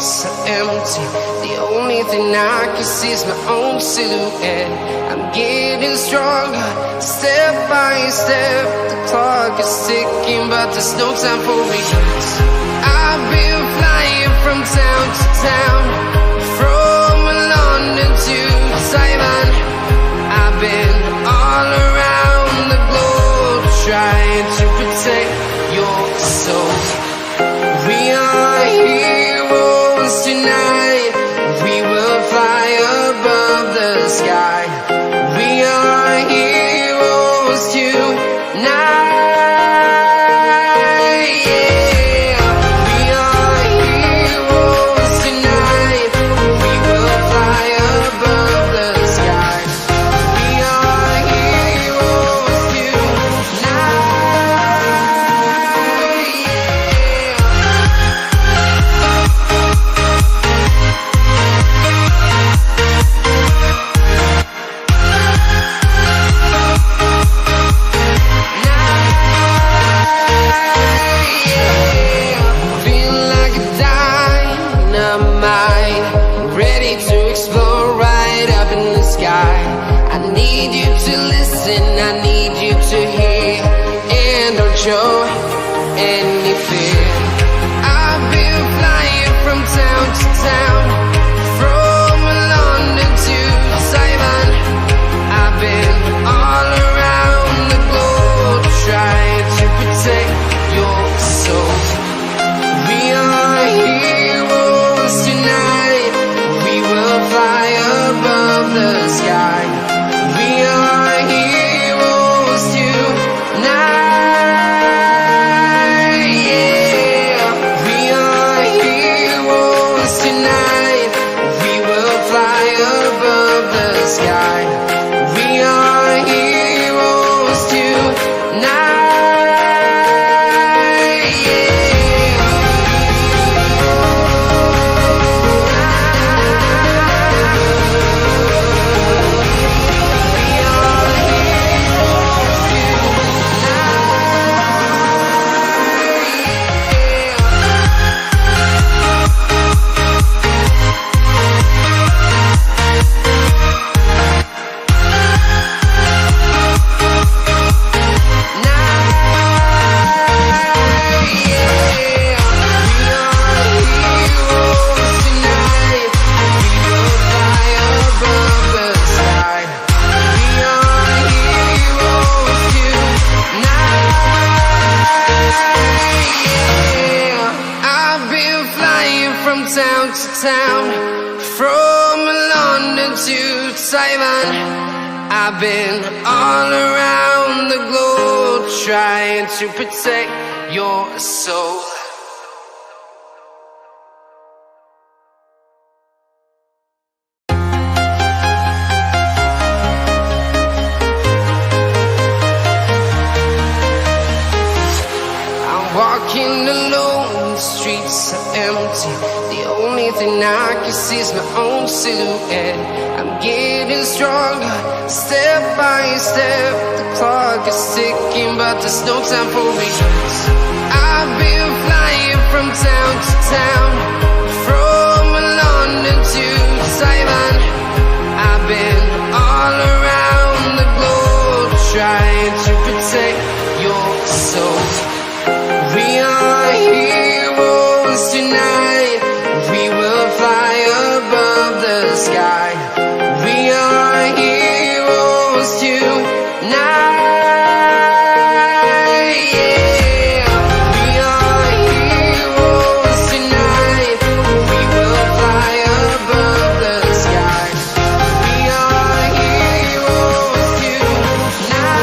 streets are empty. The only thing I can see is my own silhouette. I'm getting stronger, step by step. The clock is ticking, but there's no time for regrets. I've been flying from town to town, from London to Taiwan. I've been all around the globe, trying to protect your soul. We are heroes tonight. We will fly above the sky. We are heroes tonight. Yeah. We are heroes tonight. We will fly above the sky. We are heroes tonight. Feel like a dynamite, ready to explode right up in the sky. I need you to listen, I need you to hear, and don't show any fear. I've been flying from town to town, from London to Taiwan. I've been all around the globe, trying to protect your soul. We are heroes tonight. We will fly above the sky. We are heroes tonight. Yeah. We are heroes tonight. We will fly above the sky. We are heroes tonight. Town to town, from London to Taiwan. I've been all around the globe, trying to protect your soul. I'm walking alone, the streets are empty. The only thing I can see is my own silhouette. I'm getting stronger, step by step. The clock is ticking, but there's no time for regrets. I've been flying from town to town, from London to Taiwan. I've been all around the globe, trying to protect your soul. We are heroes tonight. We will fly above the sky. We are heroes tonight. Yeah. We are heroes tonight. We will fly above the sky. We are heroes tonight.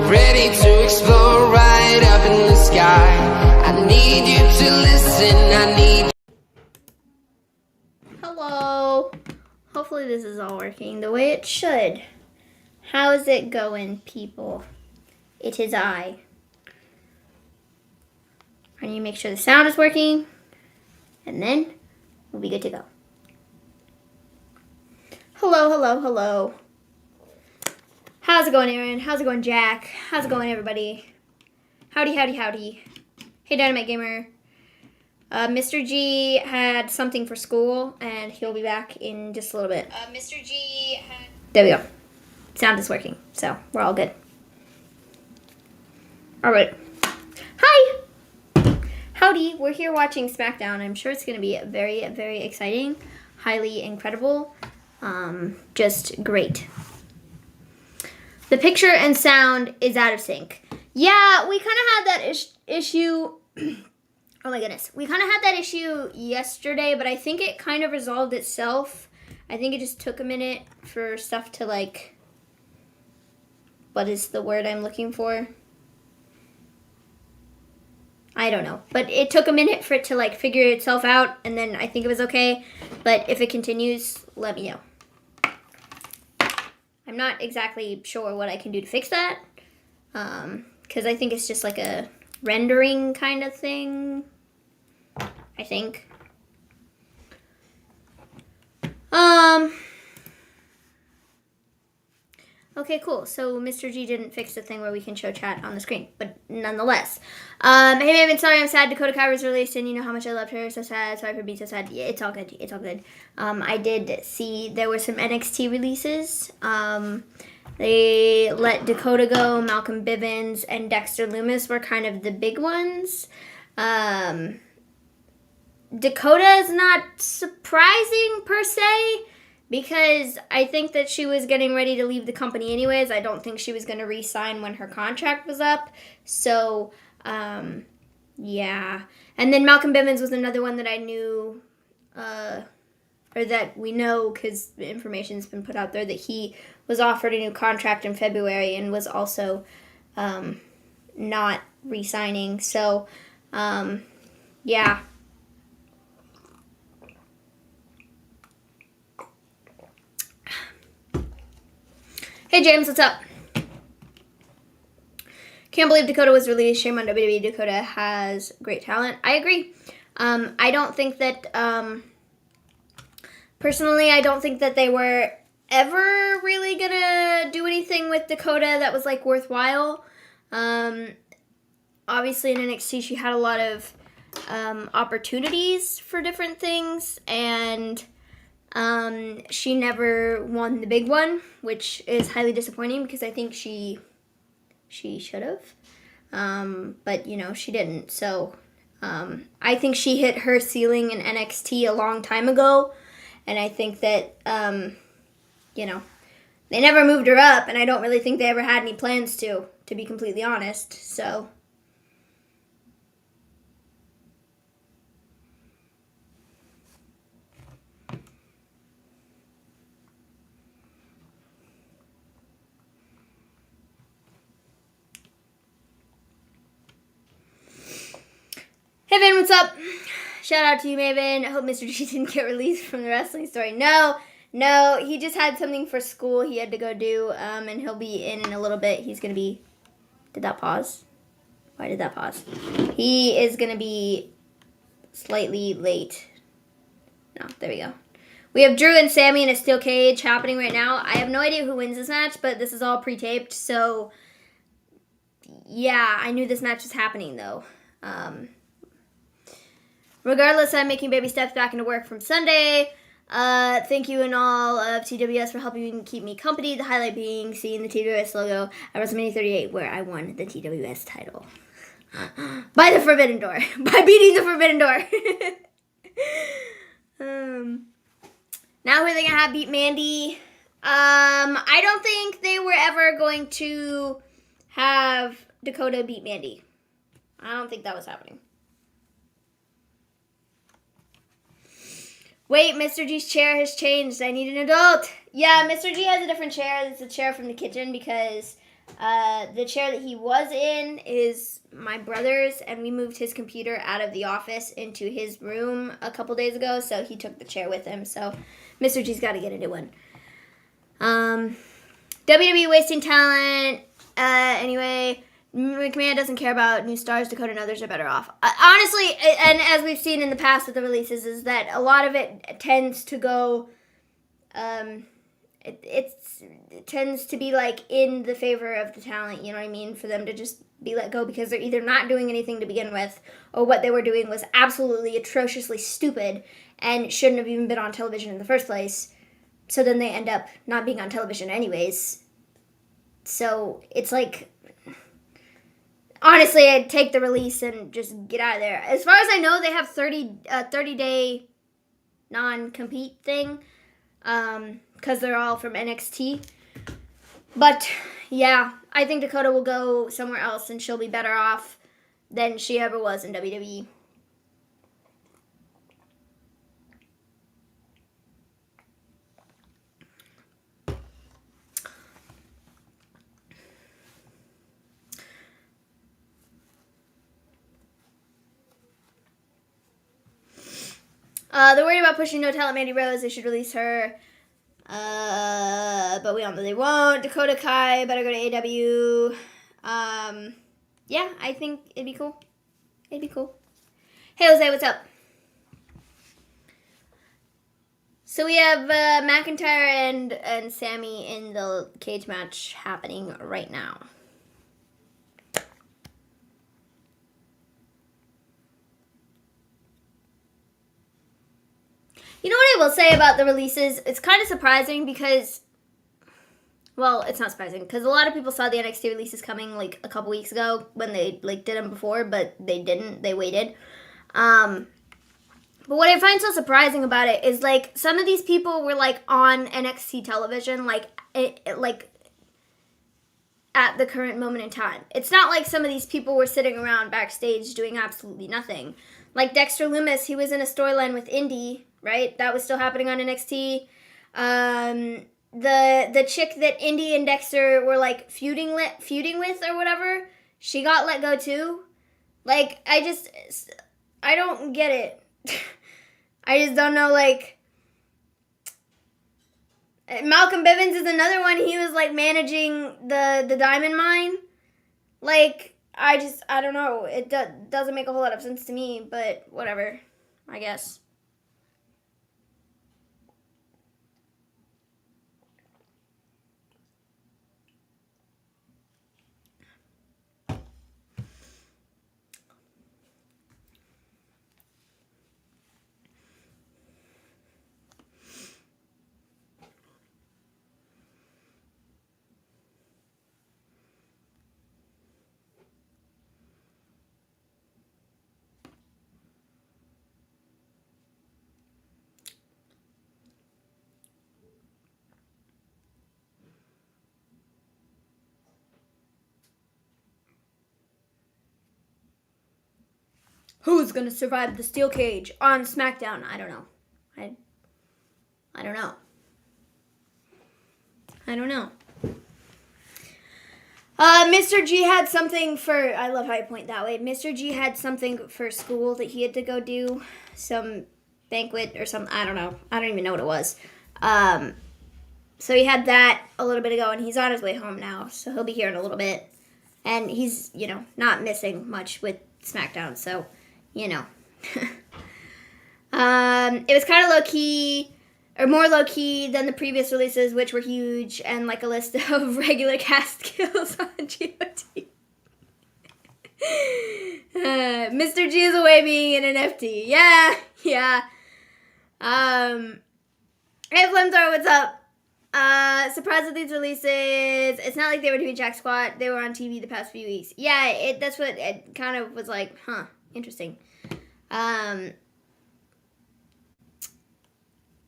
Ready to explore right up in the sky. I need you to listen, I need. Hello. Hopefully this is all working the way it should. How's it going, people? It is I. I need to make sure the sound is working. And then we'll be good to go. Hello, hello, hello. How's it going, Aaron? How's it going, Jack? How's it going, everybody? Howdy, howdy, howdy. Hey, Dynamite Gamer. Mr. G had something for school, and he'll be back in just a little bit. Mr. G had... There we go. Sound is working, so we're all good. All right. Hi! Howdy, we're here watching Smackdown. I'm sure it's going to be very, very exciting, highly incredible, just great. The picture and sound is out of sync. Yeah, we kind of had that issue. Oh my goodness. We kind of had that issue yesterday, but I think it kind of resolved itself. I think it just took a minute for stuff to like, what is the word I'm looking for? I don't know, but it took a minute for it to like figure itself out, and then I think it was okay. But if it continues, let me know. I'm not exactly sure what I can do to fix that, because I think it's just like a rendering kind of thing, I think. Okay, cool. So Mr. G didn't fix the thing where we can show chat on the screen, but nonetheless. Hey, Maven, sorry I'm sad Dakota Kai was released, and you know how much I loved her. So sad. Sorry for being so sad. Yeah, it's all good. It's all good. I did see there were some NXT releases. They let Dakota go, Malcolm Bivens, and Dexter Lumis were kind of the big ones. Dakota is not surprising per se, because I think that she was getting ready to leave the company anyways. I don't think she was going to re-sign when her contract was up. So, yeah. And then Malcolm Bivens was another one that I knew, or that we know because the information's been put out there, that he was offered a new contract in February and was also not re-signing. So, yeah. Hey James, what's up? Can't believe Dakota was released. Shame on WWE. Dakota has great talent. I agree. I don't think that, personally, I don't think that they were ever really gonna do anything with Dakota that was like worthwhile. Obviously in NXT she had a lot of opportunities for different things, and she never won the big one, which is highly disappointing because I think she should have. But, you know, she didn't. So I think she hit her ceiling in NXT a long time ago. And I think that, you know, they never moved her up. And I don't really think they ever had any plans to be completely honest. So... Hey, Maven, what's up? Shout out to you, Maven. I hope Mr. G didn't get released from the Wrestling Story. No, he just had something for school he had to go do, and he'll be in a little bit. He's going to be... Did that pause? Why did that pause? He is going to be slightly late. No, there we go. We have Drew and Sammy in a steel cage happening right now. I have no idea who wins this match, but this is all pre-taped, so... Yeah, I knew this match was happening, though. Regardless, I'm making baby steps back into work from Sunday. Thank you and all of TWS for helping keep me company. The highlight being seeing the TWS logo at WrestleMania 38, where I won the TWS title. By the Forbidden Door. By beating the Forbidden Door. Now who are they going to have beat Mandy? I don't think they were ever going to have Dakota beat Mandy. I don't think that was happening. Wait, Mr. G's chair has changed. I need an adult. Yeah, Mr. G has a different chair. It's a chair from the kitchen because the chair that he was in is my brother's, and we moved his computer out of the office into his room a couple days ago, so he took the chair with him. So Mr. G's got to get a new one. WWE wasting talent. Anyway, McMahon doesn't care about new stars. Dakota and others are better off. Honestly, and as we've seen in the past with the releases, is that a lot of it tends to go, it tends to be like in the favor of the talent, you know what I mean? For them to just be let go because they're either not doing anything to begin with, or what they were doing was absolutely atrociously stupid and shouldn't have even been on television in the first place. So then they end up not being on television anyways. So it's like, honestly, I'd take the release and just get out of there. As far as I know, they have 30-day non-compete thing, because they're all from NXT. But yeah, I think Dakota will go somewhere else and she'll be better off than she ever was in WWE. They're worried about pushing No Talent Mandy Rose. They should release her. But we all know they won't. Dakota Kai better go to AEW. Yeah, I think it'd be cool. It'd be cool. Hey, Jose, what's up? So we have McIntyre and Sammy in the cage match happening right now. You know what I will say about the releases? It's kind of surprising because, well, it's not surprising because a lot of people saw the NXT releases coming like a couple weeks ago when they like did them before, but they didn't. They waited. But what I find so surprising about it is like some of these people were like on NXT television, like at the current moment in time. It's not like some of these people were sitting around backstage doing absolutely nothing. Like Dexter Lumis, he was in a storyline with Indy. Right? That was still happening on NXT. The chick that Indy and Dexter were like feuding with or whatever, she got let go too. Like, I don't get it. I just don't know, like, Malcolm Bivens is another one. He was like managing the diamond mine. Like, I don't know. It doesn't make a whole lot of sense to me, but whatever, I guess. Who's gonna survive the steel cage on SmackDown? I don't know. I don't know. I don't know. Mr. G had something for, I love how you point that way. Mr. G had something for school that he had to go do. Some banquet or something. I don't know. I don't even know what it was. So he had that a little bit ago, and he's on his way home now. So he'll be here in a little bit. And he's, not missing much with SmackDown. So, it was kind of low-key, or more low-key than the previous releases, which were huge, and like a list of regular cast kills on GOT. Mr. G is away being in an FT. Yeah. Hey, Flemstar, what's up? Surprised with these releases. It's not like they were doing Jack Squat. They were on TV the past few weeks. Yeah, that's what it kind of was like, interesting. I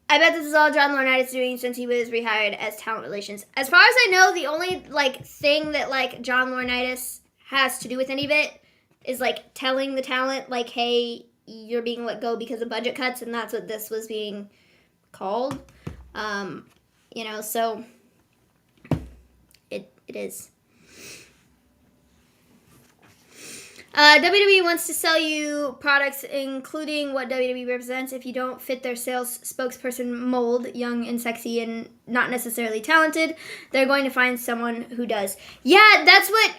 bet this is all John Laurinaitis doing since he was rehired as talent relations. As far as I know, the only, thing that, John Laurinaitis has to do with any of it is, telling the talent, hey, you're being let go because of budget cuts, and that's what this was being called. So it is. WWE wants to sell you products including what WWE represents. If you don't fit their sales spokesperson mold, young and sexy and not necessarily talented, they're going to find someone who does. Yeah, that's what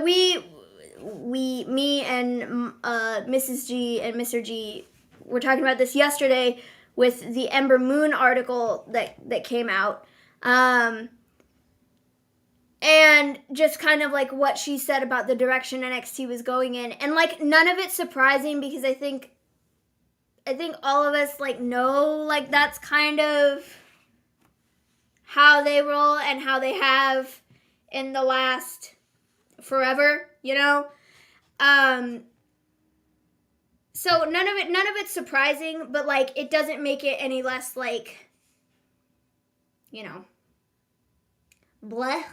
me and Mrs. G and Mr. G were talking about this yesterday with the Ember Moon article that came out. And just kind of like what she said about the direction NXT was going in. And like none of it's surprising because I think all of us like know like that's kind of how they roll and how they have in the last forever, you know? So none of it's surprising, but like it doesn't make it any less like, you know, bleh.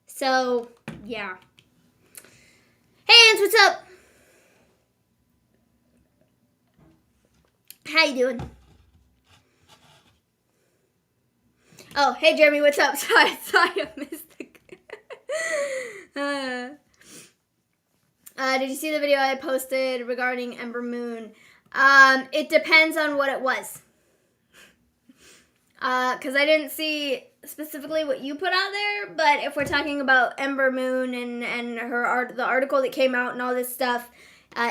So, yeah. Hey, Ans, what's up? How you doing? Oh, hey, Jeremy, what's up? Sorry, I missed the... did you see the video I posted regarding Ember Moon? It depends on what it was. Because I didn't see specifically what you put out there, but if we're talking about Ember Moon and her the article that came out and all this stuff,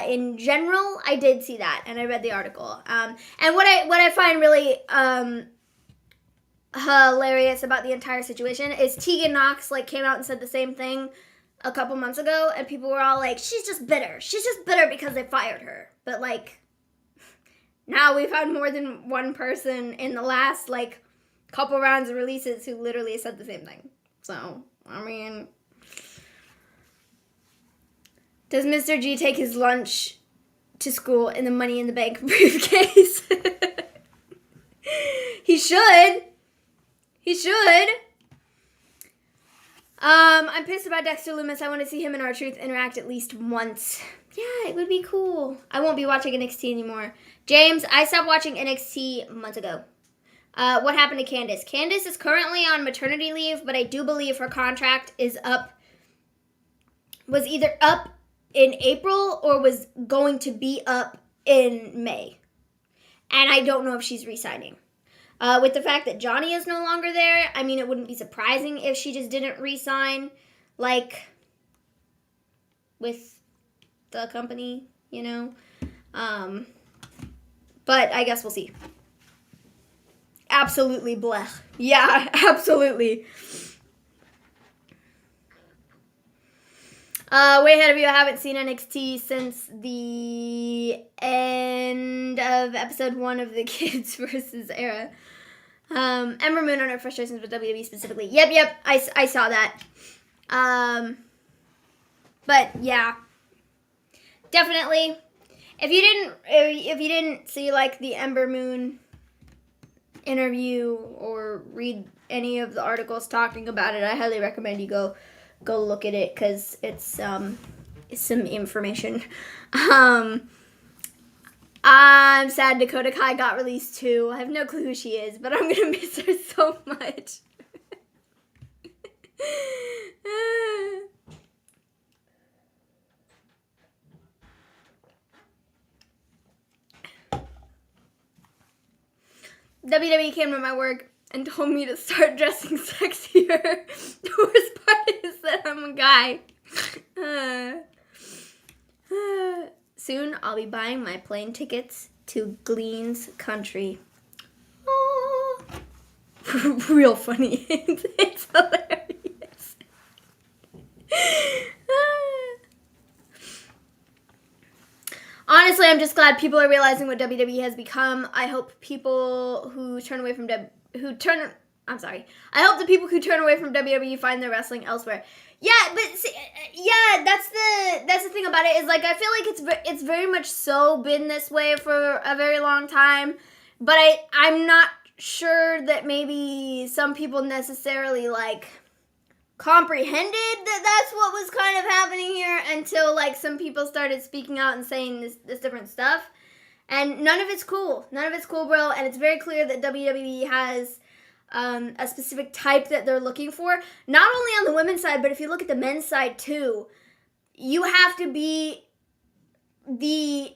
in general, I did see that and I read the article. And what I find really hilarious about the entire situation is Tegan Knox like came out and said the same thing a couple months ago, and people were all like, she's just bitter because they fired her. But like now we've had more than one person in the last like couple rounds of releases who literally said the same thing. So, I mean, does Mr. G take his lunch to school in the Money in the Bank briefcase? He should. I'm pissed about Dexter Lumis. I want to see him and R-Truth interact at least once. Yeah, it would be cool. I won't be watching NXT anymore. James, I stopped watching NXT months ago. What happened to Candice? Candice is currently on maternity leave, but I do believe her contract was either up in April or was going to be up in May. And I don't know if she's re-signing. With the fact that Johnny is no longer there, I mean, it wouldn't be surprising if she just didn't re-sign, like, with the company, you know? But I guess we'll see. Absolutely blech. Yeah, absolutely. Way ahead of you. I haven't seen NXT since the end of episode 1 of the Kids versus era. Ember Moon on her frustrations with WWE specifically. Yep, I saw that. But yeah, definitely. If you didn't see like the Ember Moon interview or read any of the articles talking about it, I highly recommend you go look at it because it's some information. I'm sad Dakota Kai got released too. I have no clue who she is, but I'm gonna miss her so much. WWE came to my work and told me to start dressing sexier. The worst part is that I'm a guy. Soon I'll be buying my plane tickets to Gleen's country. Oh. Real funny. It's hilarious. Honestly, I'm just glad people are realizing what WWE has become. I hope people who turn away from I hope the people who turn away from WWE find their wrestling elsewhere. Yeah, but see, yeah, that's the thing about it is like I feel like it's very much so been this way for a very long time, but I'm not sure that maybe some people necessarily like comprehended that that's what was kind of happening here until like some people started speaking out and saying this different stuff, and none of it's cool, bro. And it's very clear that WWE has a specific type that they're looking for, not only on the women's side, but if you look at the men's side too, you have to be the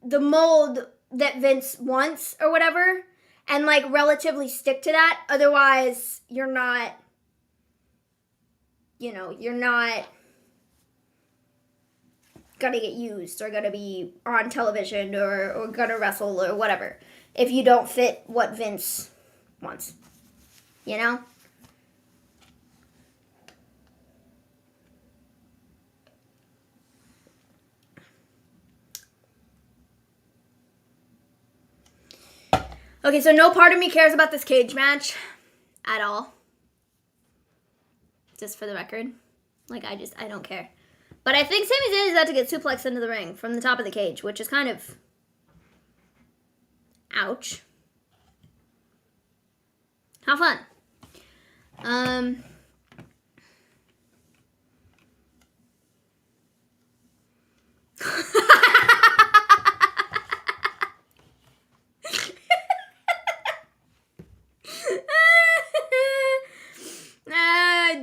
mold that Vince wants or whatever, and like relatively stick to that. Otherwise, you're not gonna get used or gonna be on television or gonna wrestle or whatever if you don't fit what Vince wants, you know? Okay, so no part of me cares about this cage match at all. Just for the record. Like, I don't care. But I think Sami Zayn is about to get suplexed into the ring from the top of the cage, which is kind of... ouch. How fun.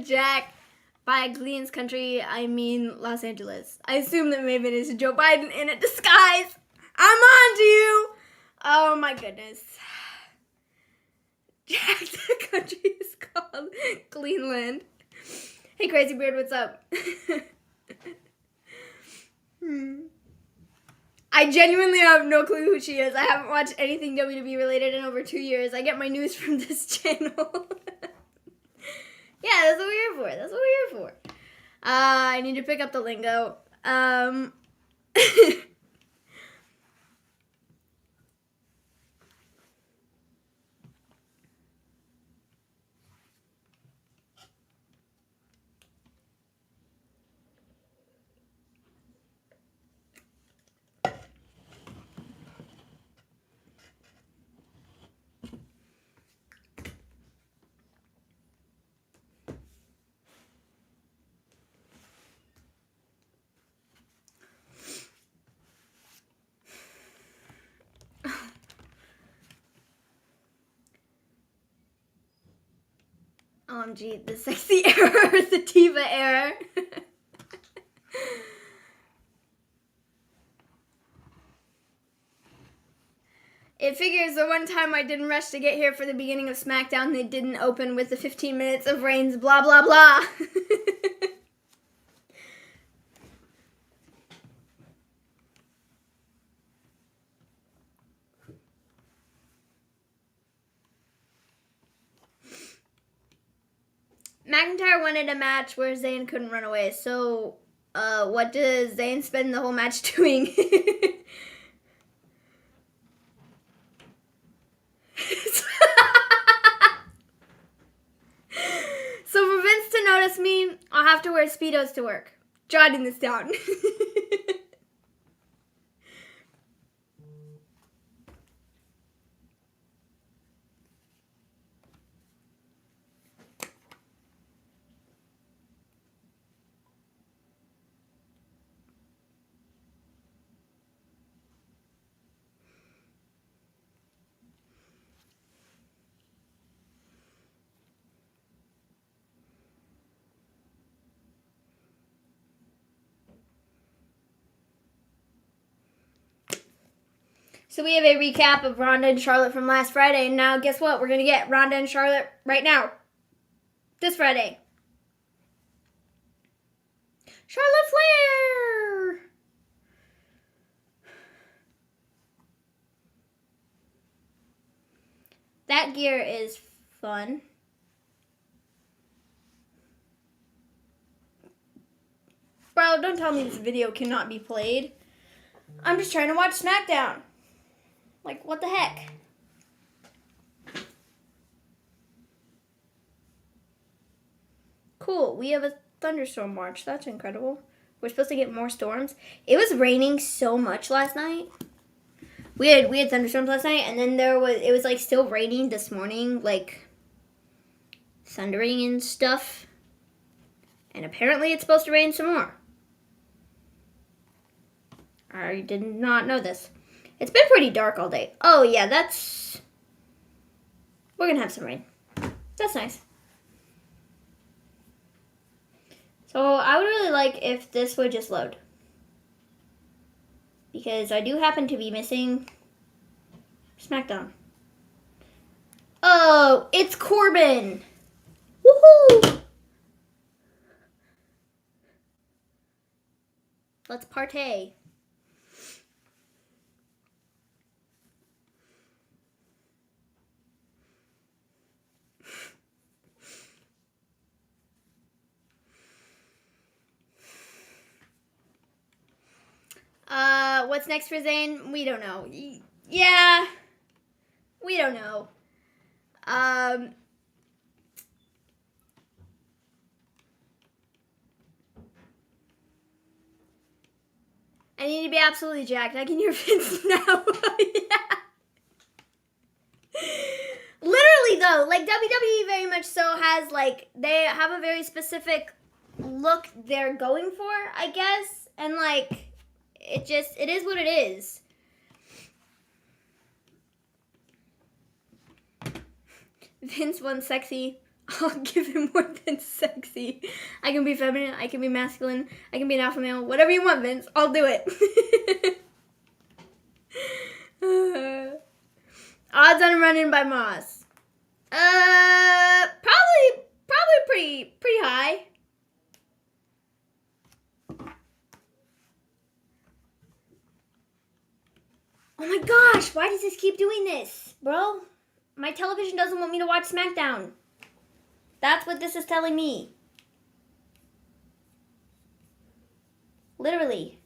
Jack. By Gleen's country, I mean Los Angeles. I assume that Maven is Joe Biden in a disguise. I'm on to you. Oh my goodness. Jack, the country is called Greenland. Hey, Crazy Beard, what's up? I genuinely have no clue who she is. I haven't watched anything WWE related in over 2 years. I get my news from this channel. Yeah, that's what we're here for. That's what we're here for. I need to pick up the lingo. OMG, the sexy error, the Tiva error. It figures the one time I didn't rush to get here for the beginning of Smackdown, they didn't open with the 15 minutes of Reigns, blah, blah, blah. McIntyre wanted a match where Zayn couldn't run away, so what does Zayn spend the whole match doing? So for Vince to notice me, I'll have to wear Speedos to work. Jotting this down. So we have a recap of Ronda and Charlotte from last Friday, and now guess what? We're going to get Ronda and Charlotte right now. This Friday. Charlotte Flair! That gear is fun. Bro, don't tell me this video cannot be played. I'm just trying to watch Smackdown. Like, what the heck? Cool, we have a thunderstorm watch. That's incredible. We're supposed to get more storms. It was raining so much last night. We had thunderstorms last night, and then it was like still raining this morning, like thundering and stuff. And apparently it's supposed to rain some more. I did not know this. It's been pretty dark all day. Oh, yeah, we're going to have some rain. That's nice. So I would really like if this would just load. Because I do happen to be missing Smackdown. Oh, it's Corbin! Woohoo! Let's partay. What's next for Zayn? We don't know. Yeah. We don't know. I need to be absolutely jacked. I can hear Vince now. Yeah. Literally, though, like, WWE very much so has, like, they have a very specific look they're going for, I guess. And, like, it is what it is. Vince wants sexy. I'll give him more than sexy. I can be feminine. I can be masculine. I can be an alpha male. Whatever you want, Vince. I'll do it. Odds on running by Moss. Probably pretty high. Oh my gosh, why does this keep doing this, bro? My television doesn't want me to watch Smackdown. That's what this is telling me. Literally.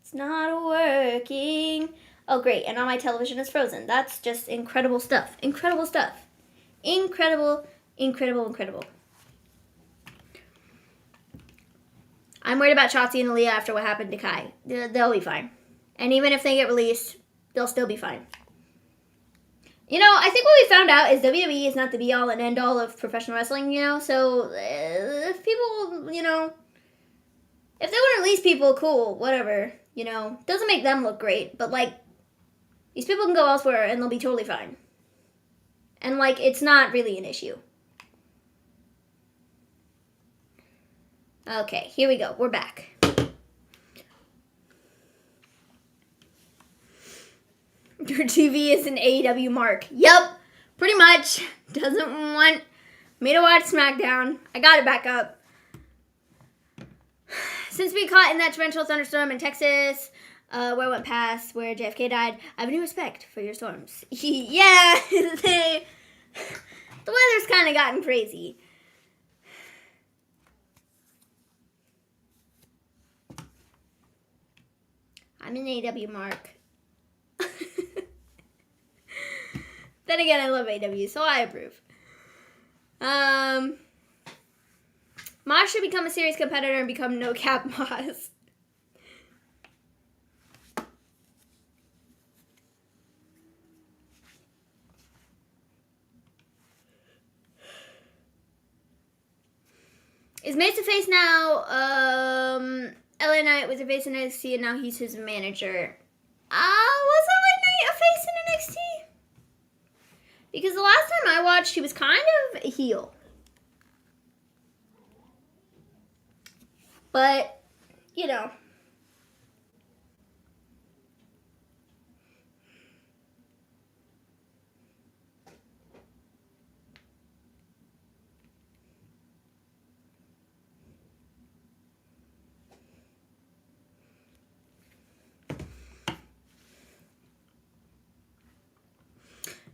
It's not working. Oh, great. And now my television is frozen. That's just incredible stuff. Incredible stuff. Incredible, incredible, incredible. I'm worried about Shotzi and Aaliyah after what happened to Kai. They'll be fine. And even if they get released, they'll still be fine. You know, I think what we found out is WWE is not the be-all and end-all of professional wrestling, you know? So, if people, you know, if they want to release people, cool, whatever, you know. Doesn't make them look great, but, like, these people can go elsewhere and they'll be totally fine. And, like, it's not really an issue. Okay, here we go. We're back. Your TV is an AEW mark. Yup, pretty much. Doesn't want me to watch SmackDown. I got it back up. Since we caught in that torrential thunderstorm in Texas, where I went past, where JFK died, I have a new respect for your storms. Yeah, the weather's kind of gotten crazy. I'm an AEW mark. Then again, I love AEW, so I approve. Moss should become a serious competitor and become no cap Moss. Is Mace a face now? LA Knight was a face in NXT and now he's his manager. Was LA Knight a face in NXT? Because the last time I watched, he was kind of a heel. But, you know.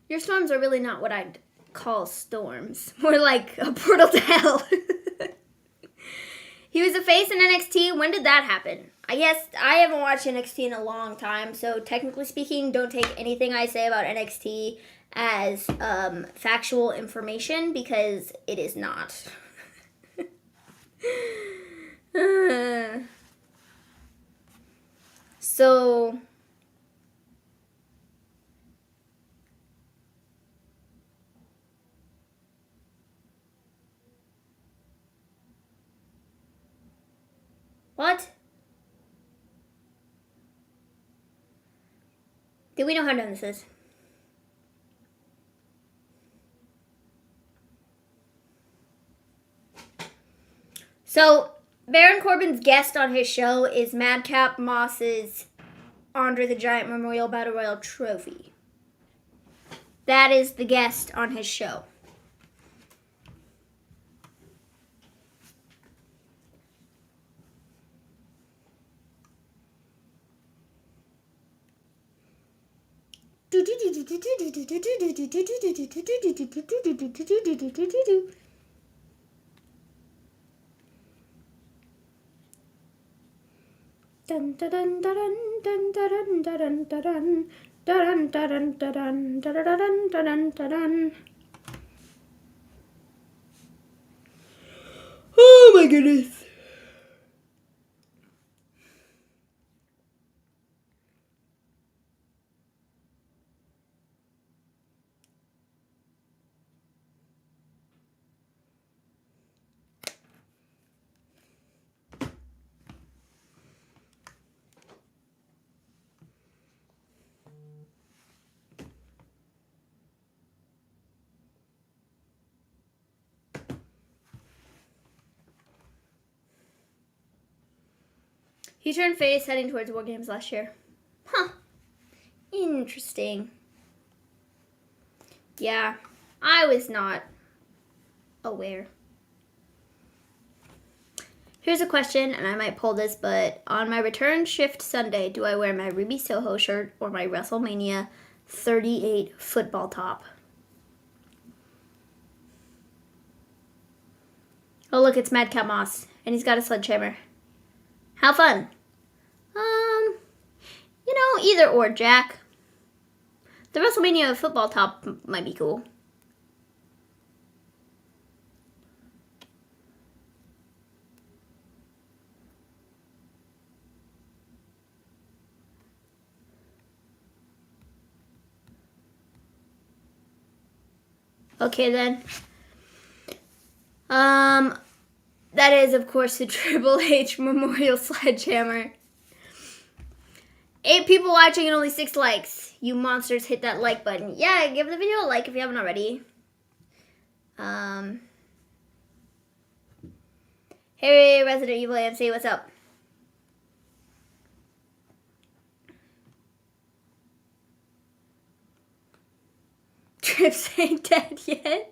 Your storms are really not what I'd call storms. More like a portal to hell. He was a face in NXT. When did that happen? I guess I haven't watched NXT in a long time, so technically speaking, don't take anything I say about NXT as factual information, because it is not. So... What? Do we know how done this is? So, Baron Corbin's guest on his show is Madcap Moss's Andre the Giant Memorial Battle Royal Trophy. That is the guest on his show. Dun dun dun dun dun dun dun dun dun dun dun dun dun dun dun. Oh my goodness. He turned face heading towards War Games last year. Huh. Interesting. Yeah, I was not aware. Here's a question, and I might pull this, but on my return shift Sunday, do I wear my Ruby Soho shirt or my WrestleMania 38 football top? Oh, look, it's Madcap Moss, and he's got a sledgehammer. How fun. Either or, Jack. The WrestleMania football top might be cool. Okay, then. That is, of course, the Triple H Memorial Sledgehammer. 8 people watching and only 6 likes. You monsters, hit that like button. Yeah, give the video a like if you haven't already. Hey, Resident Evil AMC, what's up? Trips ain't dead yet.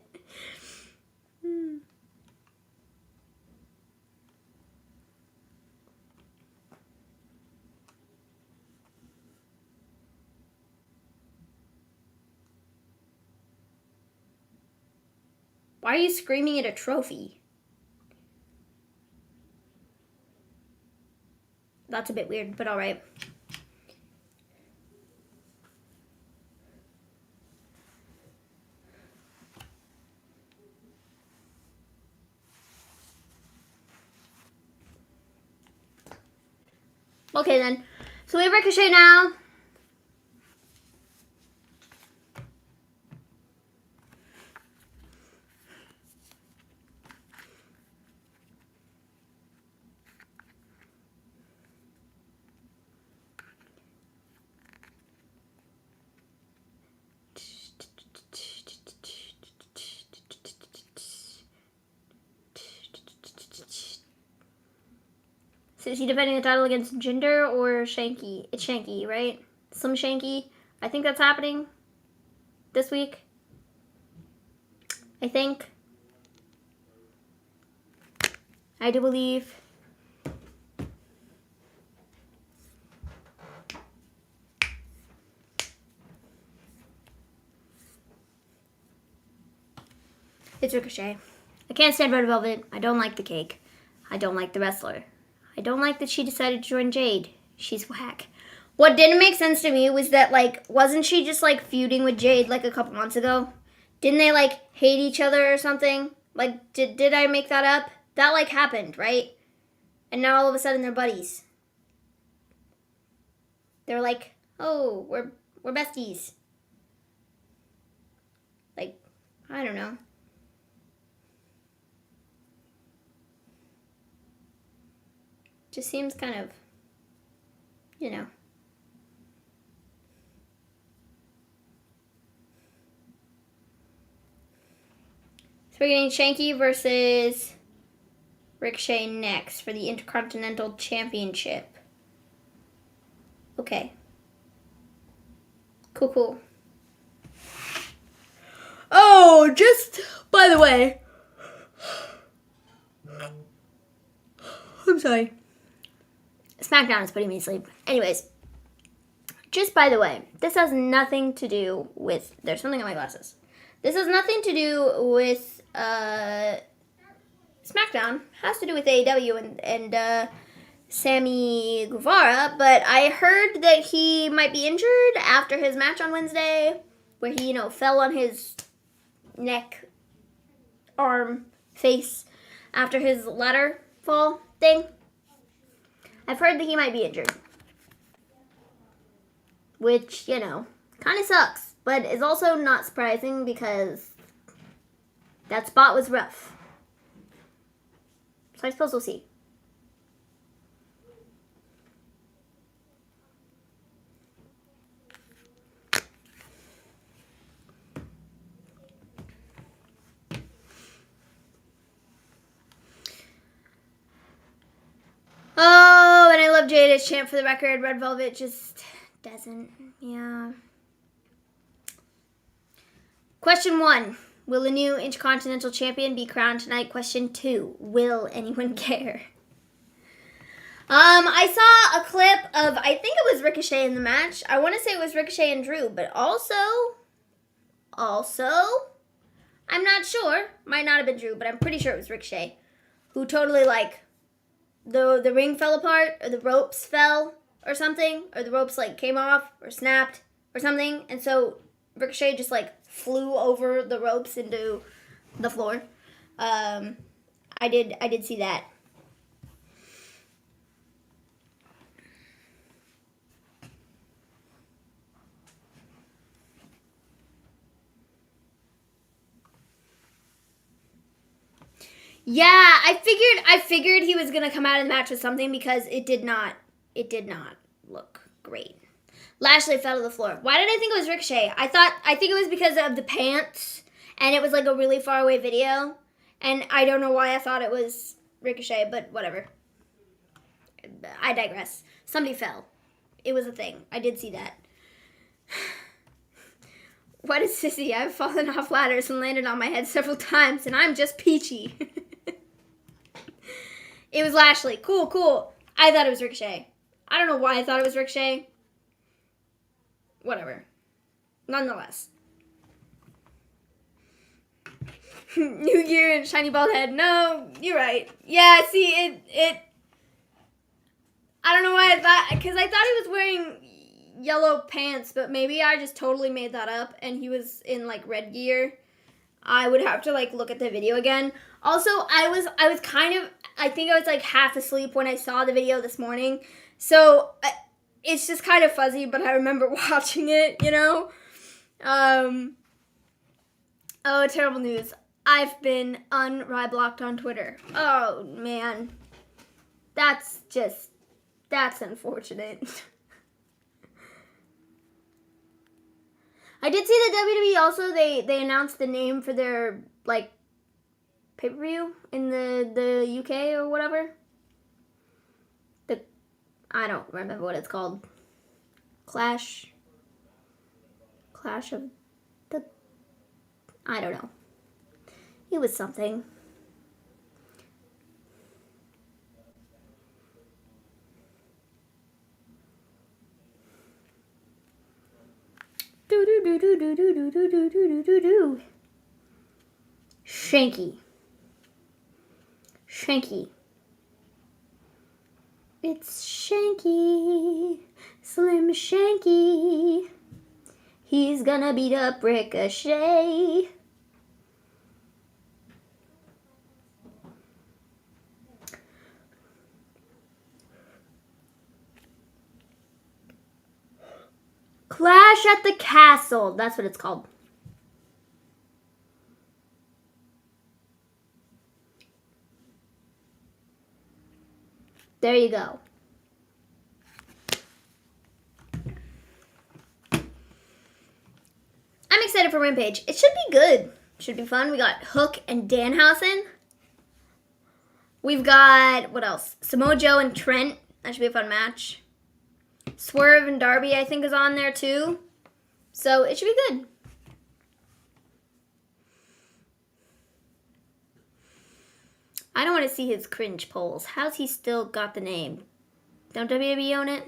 Why are you screaming at a trophy? That's a bit weird, but alright. Okay then. So we have Ricochet now. So is he defending the title against Jinder or Shanky? It's Shanky, right? Some Shanky. I think that's happening this week. I think. I do believe. It's Ricochet. I can't stand Red Velvet. I don't like the cake. I don't like the wrestler. I don't like that she decided to join Jade. She's whack. What didn't make sense to me was that, like, wasn't she just, like, feuding with Jade, like, a couple months ago? Didn't they, like, hate each other or something? Like, did I make that up? That, like, happened, right? And now all of a sudden they're buddies. They're like, oh, we're besties. Like, I don't know. Just seems kind of, you know. So we're getting Shanky versus Ricochet next for the Intercontinental Championship. Okay. Cool. Oh, just by the way. I'm sorry. Smackdown is putting me to sleep. Anyways. Just by the way, this has nothing to do with... There's something on my glasses. This has nothing to do with SmackDown. It has to do with AEW and Sammy Guevara. But I heard that he might be injured after his match on Wednesday, where he, fell on his neck, arm, face after his ladder fall thing. I've heard that he might be injured. Which, kind of sucks. But is also not surprising because that spot was rough. So I suppose we'll see. Oh, and I love Jada's chant for the record. Red Velvet just doesn't. Yeah. Question 1. Will the new Intercontinental Champion be crowned tonight? Question 2. Will anyone care? I saw a clip of, I think it was Ricochet in the match. I want to say it was Ricochet and Drew, but also, I'm not sure. Might not have been Drew, but I'm pretty sure it was Ricochet. Who totally, the ring fell apart, or the ropes fell, or something. Or the ropes, came off, or snapped, or something. And so Ricochet just, flew over the ropes into the floor. I did see that. Yeah, I figured he was gonna come out of the match with something because it did not look great. Lashley fell to the floor. Why did I think it was Ricochet? I think it was because of the pants, and it was a really far away video, and I don't know why I thought it was Ricochet, but whatever. I digress. Somebody fell. It was a thing. I did see that. What is sissy? I've fallen off ladders and landed on my head several times, and I'm just peachy. It was Lashley. Cool. I thought it was Ricochet. I don't know why I thought it was Ricochet. Whatever. Nonetheless. New gear and shiny bald head. No, you're right. Yeah, see, it... I don't know why I thought... Because I thought he was wearing yellow pants, but maybe I just totally made that up, and he was in, red gear. I would have to, look at the video again. Also, I was kind of... I think I was, half asleep when I saw the video this morning. So... it's just kind of fuzzy, but I remember watching it, Oh, terrible news. I've been unriblocked on Twitter. Oh, man. That's unfortunate. I did see the WWE also, they announced the name for their, pay-per-view in the UK or whatever. I don't remember what it's called. Clash of the... I don't know. It was something. Shanky. It's Shanky, Slim Shanky. He's gonna beat up Ricochet. Clash at the Castle. That's what it's called. There you go. I'm excited for Rampage. It should be good. Should be fun. We got Hook and Danhausen. We've got, what else? Samoa Joe and Trent. That should be a fun match. Swerve and Darby, I think, is on there too. So it should be good. I don't want to see his cringe polls. How's he still got the name? Don't WWE own it?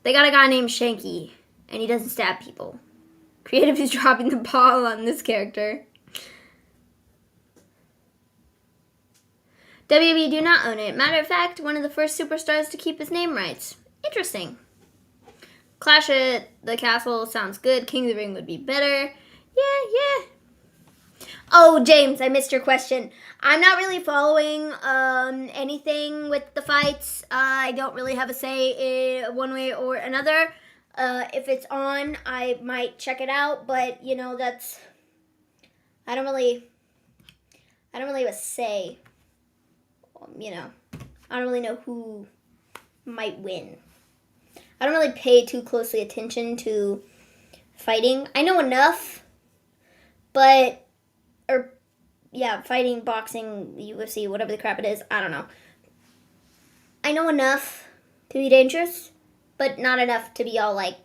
They got a guy named Shanky, and he doesn't stab people. Creative is dropping the ball on this character. WWE do not own it. Matter of fact, one of the first superstars to keep his name rights. Interesting. Clash at the Castle sounds good. King of the Ring would be better. Yeah. Oh, James, I missed your question. I'm not really following anything with the fights. I don't really have a say in one way or another. If it's on, I might check it out, but you know, that's I don't really have a say. You know, I don't really know who might win. I don't really pay too closely attention to fighting. I know enough, but fighting, boxing, UFC, whatever the crap it is, I don't know. I know enough to be dangerous, but not enough to be all like,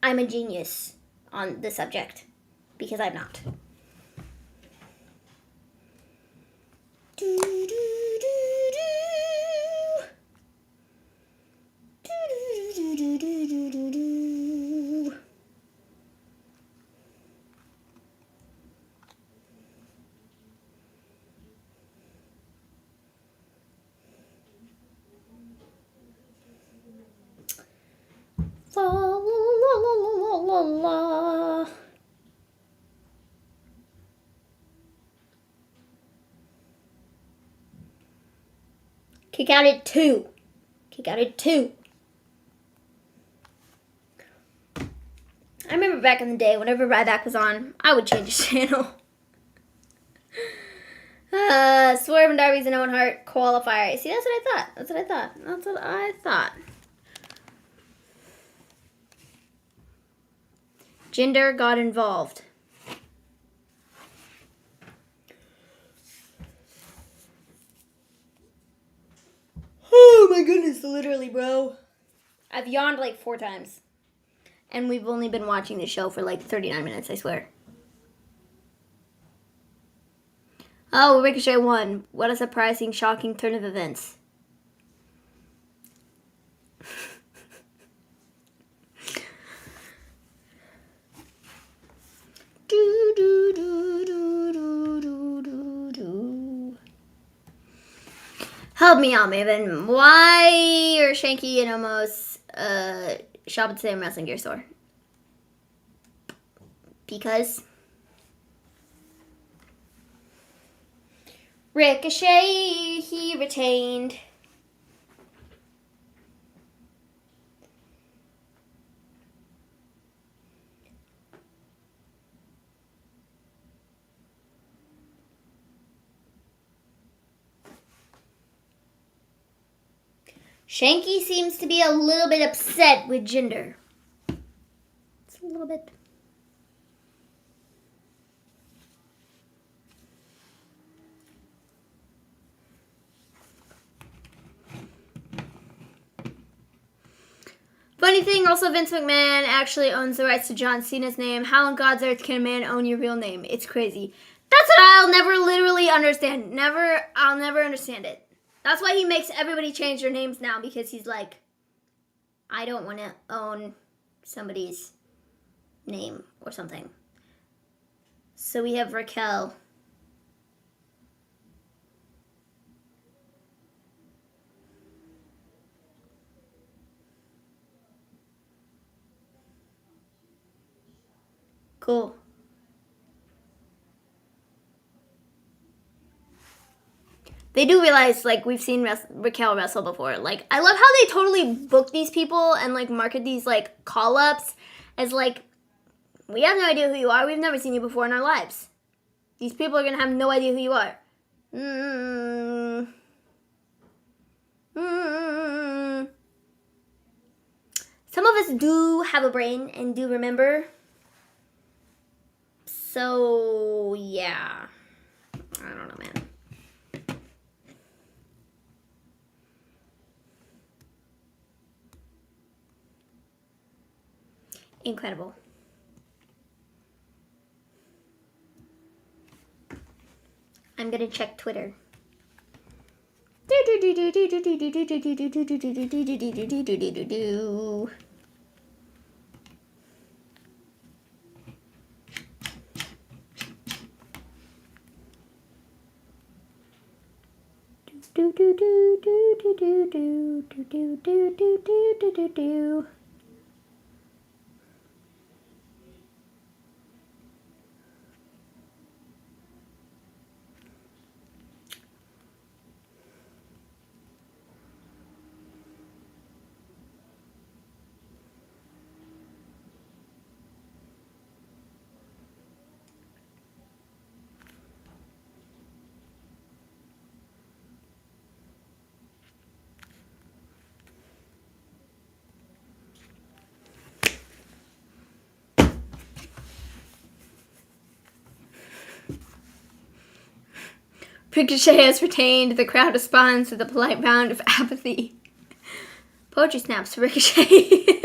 I'm a genius on the subject, because I'm not. La la la la la la la. Kick out at 2. Kick out at 2. I remember back in the day, whenever Ryback was on, I would change his channel. Swerve and Darby's an Owen Hart qualifier. See, that's what I thought. Gender got involved. Oh my goodness, literally, bro. I've yawned like 4 times. And we've only been watching the show for like 39 minutes, I swear. Oh, Ricochet won. What a surprising, shocking turn of events. Help me out, Maven. Why are Shanky and Omos shop at the same wrestling gear store? Because Ricochet, he retained. Shanky seems to be a little bit upset with Jinder. It's a little bit. Funny thing, also Vince McMahon actually owns the rights to John Cena's name. How in God's earth can a man own your real name? It's crazy. That's what I'll never literally understand. I'll never understand it. That's why he makes everybody change their names now, because he's like, I don't want to own somebody's name or something. So we have Raquel. Cool. They do realize, like, we've seen Raquel wrestle before. Like, I love how they totally book these people and, like, market these, like, call-ups as, like, we have no idea who you are. We've never seen you before in our lives. These people are going to have no idea who you are. Some of us do have a brain and do remember. So, yeah. incredible. I'm gonna check Twitter. Ricochet has retained. The crowd responds with a polite round of apathy. Poetry snaps, Ricochet.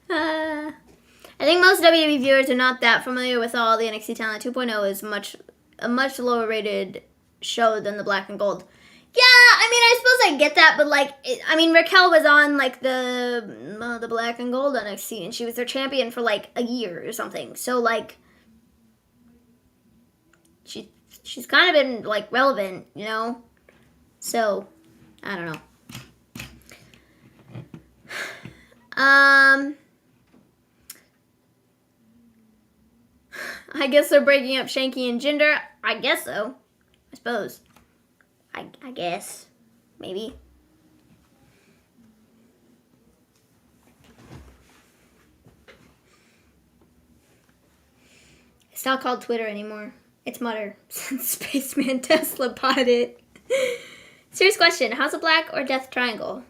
I think most WWE viewers are not that familiar with all the NXT talent. 2.0 is a much lower rated show than the Black and Gold. Yeah, I mean, I suppose I get that, but like, Raquel was on like the Black and Gold NXT, and she was their champion for like a year or something. So like, she's kind of been like relevant, you know. So I don't know. I guess they're breaking up Shanky and Jinder. I guess so. I suppose. I guess. Maybe. It's not called Twitter anymore. It's Mutter. Since Spaceman Tesla bought it. Serious question. House of Black or Death Triangle?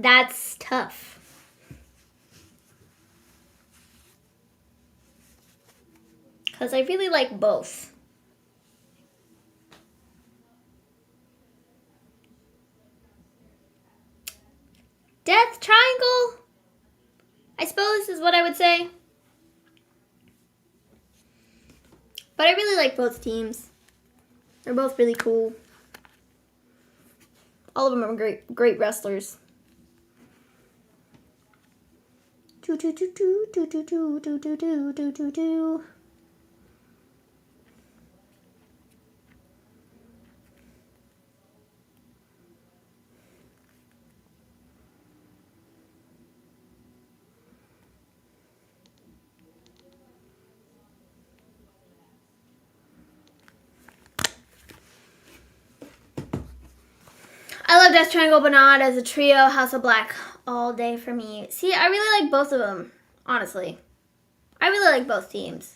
That's tough. Because I really like both. Death Triangle, I suppose, is what I would say. But I really like both teams. They're both really cool. All of them are great wrestlers. I love Death Triangle, but not as a trio. House of Black all day for me. See, I really like both of them, honestly. I really like both teams.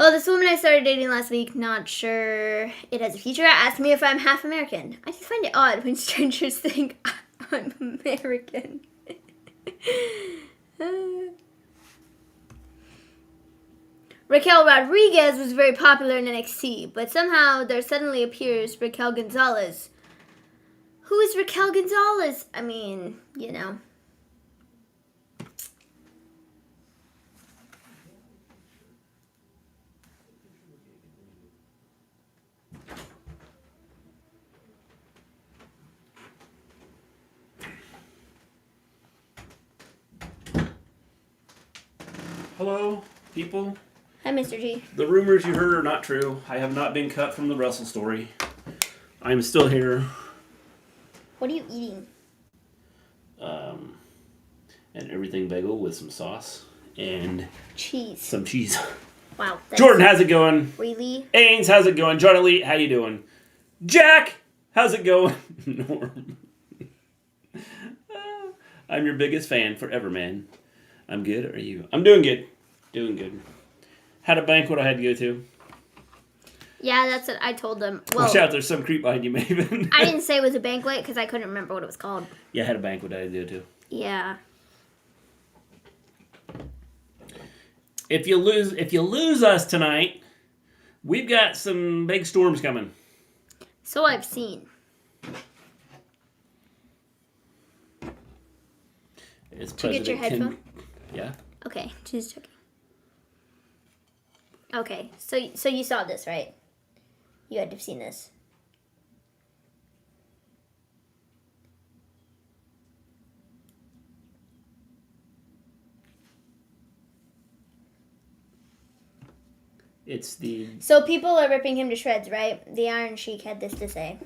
Oh, this woman I started dating last week, not sure it has a future, asked me if I'm half American. I just find it odd when strangers think I'm American. Raquel Rodriguez was very popular in NXT, but somehow there suddenly appears Raquel Gonzalez. Who is Raquel Gonzalez? I mean, you know. Hello, people. Hi, Mr. G. The rumors you heard are not true. I have not been cut from the Wrestle Story. I am still here. What are you eating? An everything bagel with some sauce and cheese. Some cheese. Wow. Jordan, how's it going? Really? Ains, how's it going? John Elite, how you doing? Jack, how's it going? Norm. I'm your biggest fan forever, man. I'm good. Are you? I'm doing good. Doing good. Had a banquet I had to go to. Yeah, that's what I told them. Well, Watch out, there's some creep behind you, Maven. I didn't say it was a banquet because I couldn't remember what it was called. Yeah, I had a banquet I had to go to. Yeah. If you lose us tonight, we've got some big storms coming. So I've seen. It's Did you get your headphone? Yeah. Okay, just checking. Okay, so you saw this, right? You had to have seen this. It's the... So people are ripping him to shreds, right? The Iron Sheik had this to say.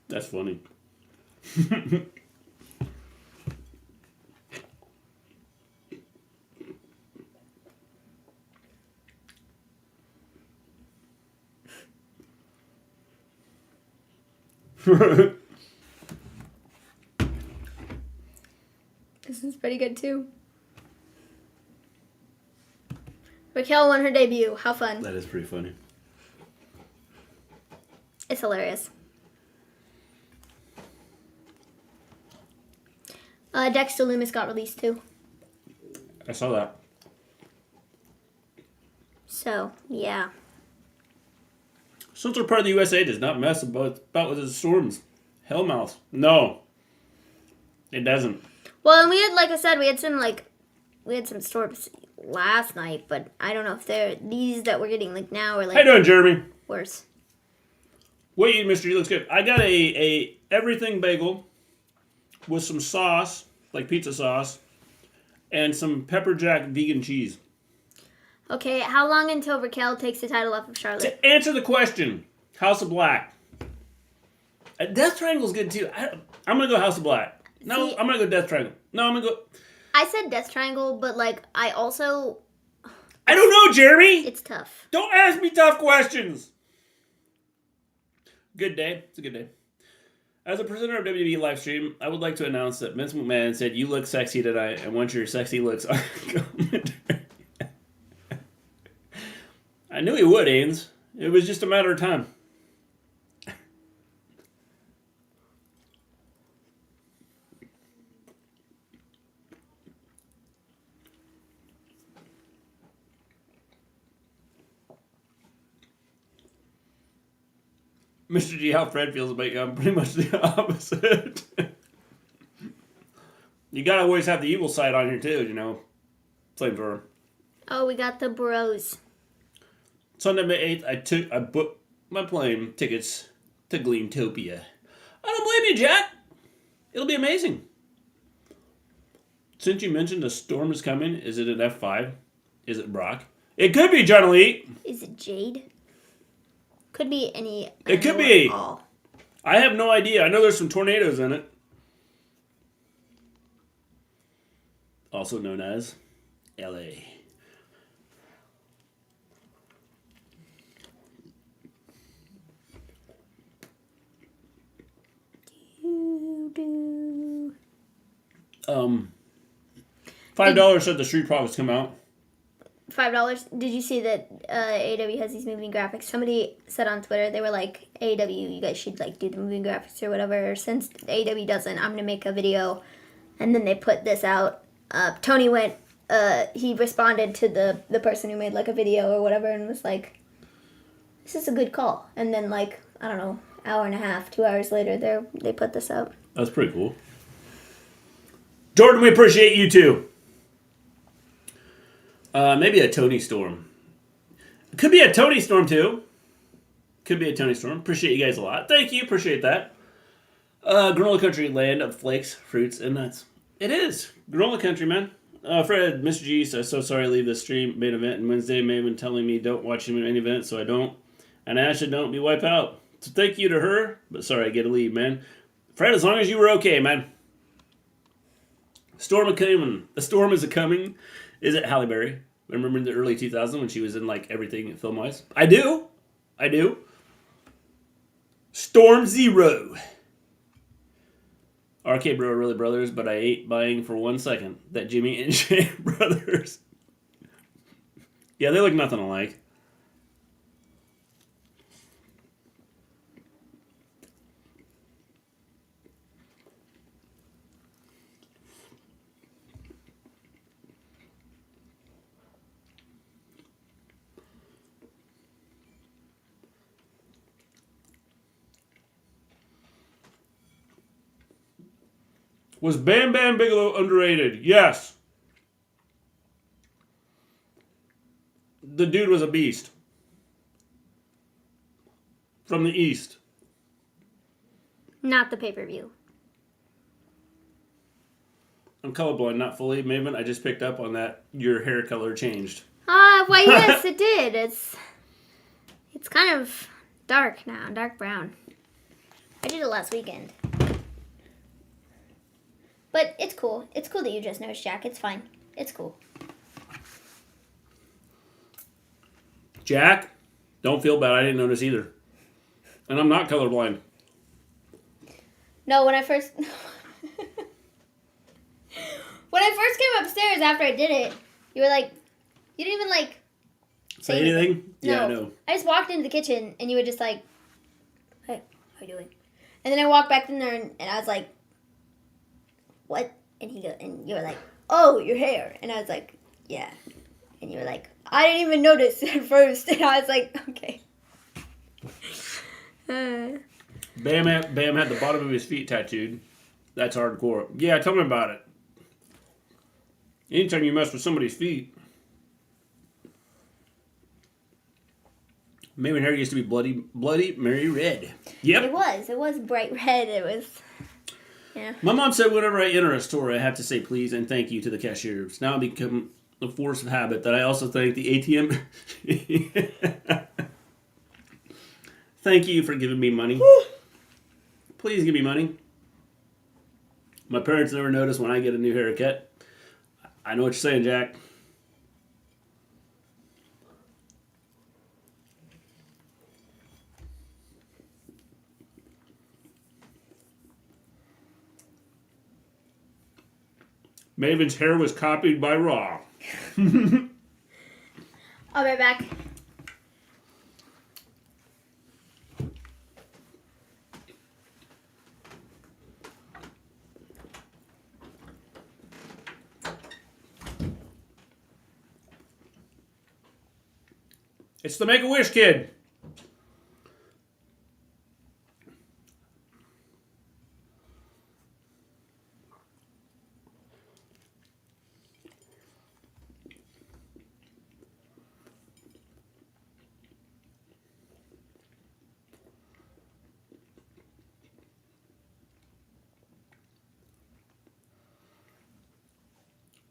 That's funny. This is pretty good too. Raquel won her debut. How fun. That is pretty funny. It's hilarious. Dexter Lumis got released too. I saw that. So, yeah. Central part of the USA does not mess about with the storms. Hellmouth. No. It doesn't. Well, and we had, like I said, we had some storms last night, but I don't know if they're these that we're getting like now or like How you doing, Jeremy? worse. What you eat, Mr. G? Looks good. I got a everything bagel with some sauce, like pizza sauce, and some pepper jack vegan cheese. Okay, how long until Raquel takes the title off of Charlotte? To answer the question, House of Black. Death Triangle's good too. I'm gonna go House of Black. No, I'm gonna go Death Triangle. No, I'm gonna go. I said Death Triangle, but like I also. I don't know, Jeremy. It's tough. Don't ask me tough questions. Good day. It's a good day. As a presenter of WWE Livestream, I would like to announce that Vince McMahon said, "You look sexy tonight," and once your sexy looks are commentary. I knew he would, Ains. It was just a matter of time. Mr. G, how Fred feels about you, I'm pretty much the opposite. You gotta always have the evil side on here too, you know. Flamethrower. Oh, we got the bros. Sunday, May 8th, I booked my plane tickets to Gleentopia. I don't blame you, Jack. It'll be amazing. Since you mentioned a storm is coming, is it an F5? Is it Brock? It could be John Elite. Is it Jade? Could be any. It could be. All. I have no idea. I know there's some tornadoes in it. Also known as LA. $5 said the Street Profits come out. $5. Did you see that AEW has these moving graphics? Somebody said on Twitter, they were like, AEW, you guys should like do the moving graphics or whatever. Since AEW doesn't, I'm gonna make a video. And then they put this out. Tony went. He responded to the person who made like a video or whatever, and was like, "This is a good call." And then like I don't know, hour and a half, 2 hours later, they put this out. That's pretty cool. Jordan, we appreciate you too. Maybe a Tony Storm. Could be a Tony Storm too. Could be a Tony Storm. Appreciate you guys a lot. Thank you. Appreciate that. Granola Country, land of flakes, fruits, and nuts. It is. Granola Country, man. Fred, Mr. G, so sorry to leave the stream main event and Wednesday. Maven telling me don't watch him in any event, so I don't. And Asha don't be wiped out. So thank you to her, but sorry I get to leave, man. Fred, as long as you were okay, man. Storm a-coming. A storm is a-coming. Is it Halle Berry? Remember in the early 2000s when she was in like everything film-wise? I do. Storm Zero. RK Bro are really brothers, but I ain't buying for 1 second that Jimmy and Jay are brothers. Yeah, they look nothing alike. Was Bam Bam Bigelow underrated? Yes. The dude was a beast. From the East. Not the pay-per-view. I'm colorblind, not fully. Maven, I just picked up on that. Your hair color changed. Why yes, it did. It's kind of dark now, dark brown. I did it last weekend. But it's cool. It's cool that you just noticed, Jack. It's fine. It's cool. Jack, don't feel bad. I didn't notice either. And I'm not colorblind. No, when I first came upstairs after I did it, you were like, you didn't even like say anything? No. Yeah, I know. I just walked into the kitchen and you were just like, hey, how you doing? And then I walked back in there and I was like, what? And you were like, oh, your hair. And I was like, yeah. And you were like, I didn't even notice at first. And I was like, okay. Bam had the bottom of his feet tattooed. That's hardcore. Yeah, tell me about it. Anytime you mess with somebody's feet. Maven hair used to be bloody Mary red. Yep. It was bright red. It was, yeah. My mom said whenever I enter a store, I have to say please and thank you to the cashiers. Now it's become a force of habit that I also thank the ATM. Thank you for giving me money. Please give me money. My parents never notice when I get a new haircut. I know what you're saying, Jack. Maven's hair was copied by Raw. I'll be right back. It's the Make-A-Wish kid.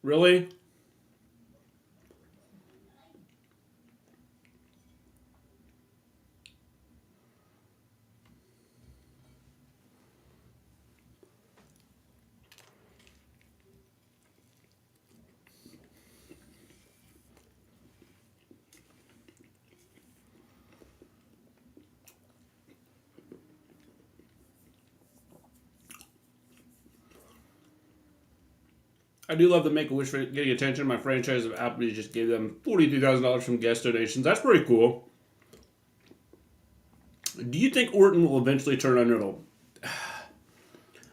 Really? I do love the Make-A-Wish for getting attention. My franchise of Applebee's just gave them $42,000 from guest donations. That's pretty cool. Do you think Orton will eventually turn on Riddle?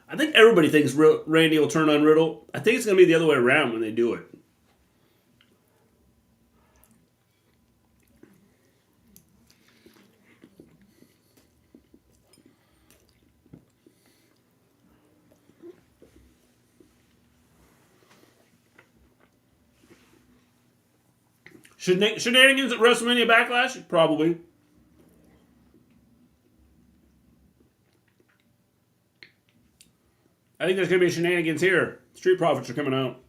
I think everybody thinks Randy will turn on Riddle. I think it's going to be the other way around when they do it. Shenanigans at WrestleMania Backlash? Probably. I think there's going to be shenanigans here. Street Profits are coming out.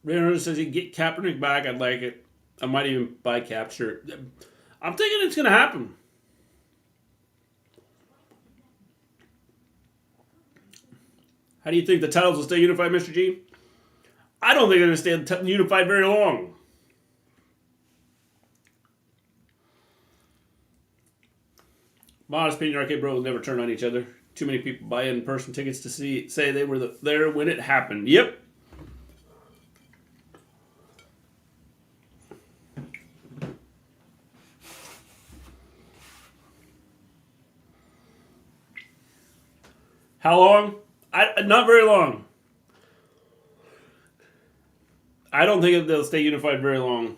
Leonardo says you get Kaepernick back. I'd like it. I might even buy Cap shirt. I'm thinking it's going to happen. How do you think the titles will stay unified, Mr. G? I don't think they're going to stay unified very long. Modest opinion, Arcade Bro will never turn on each other. Too many people buy in-person tickets to say they were there when it happened. Yep. How long? Not very long. I don't think they'll stay unified very long.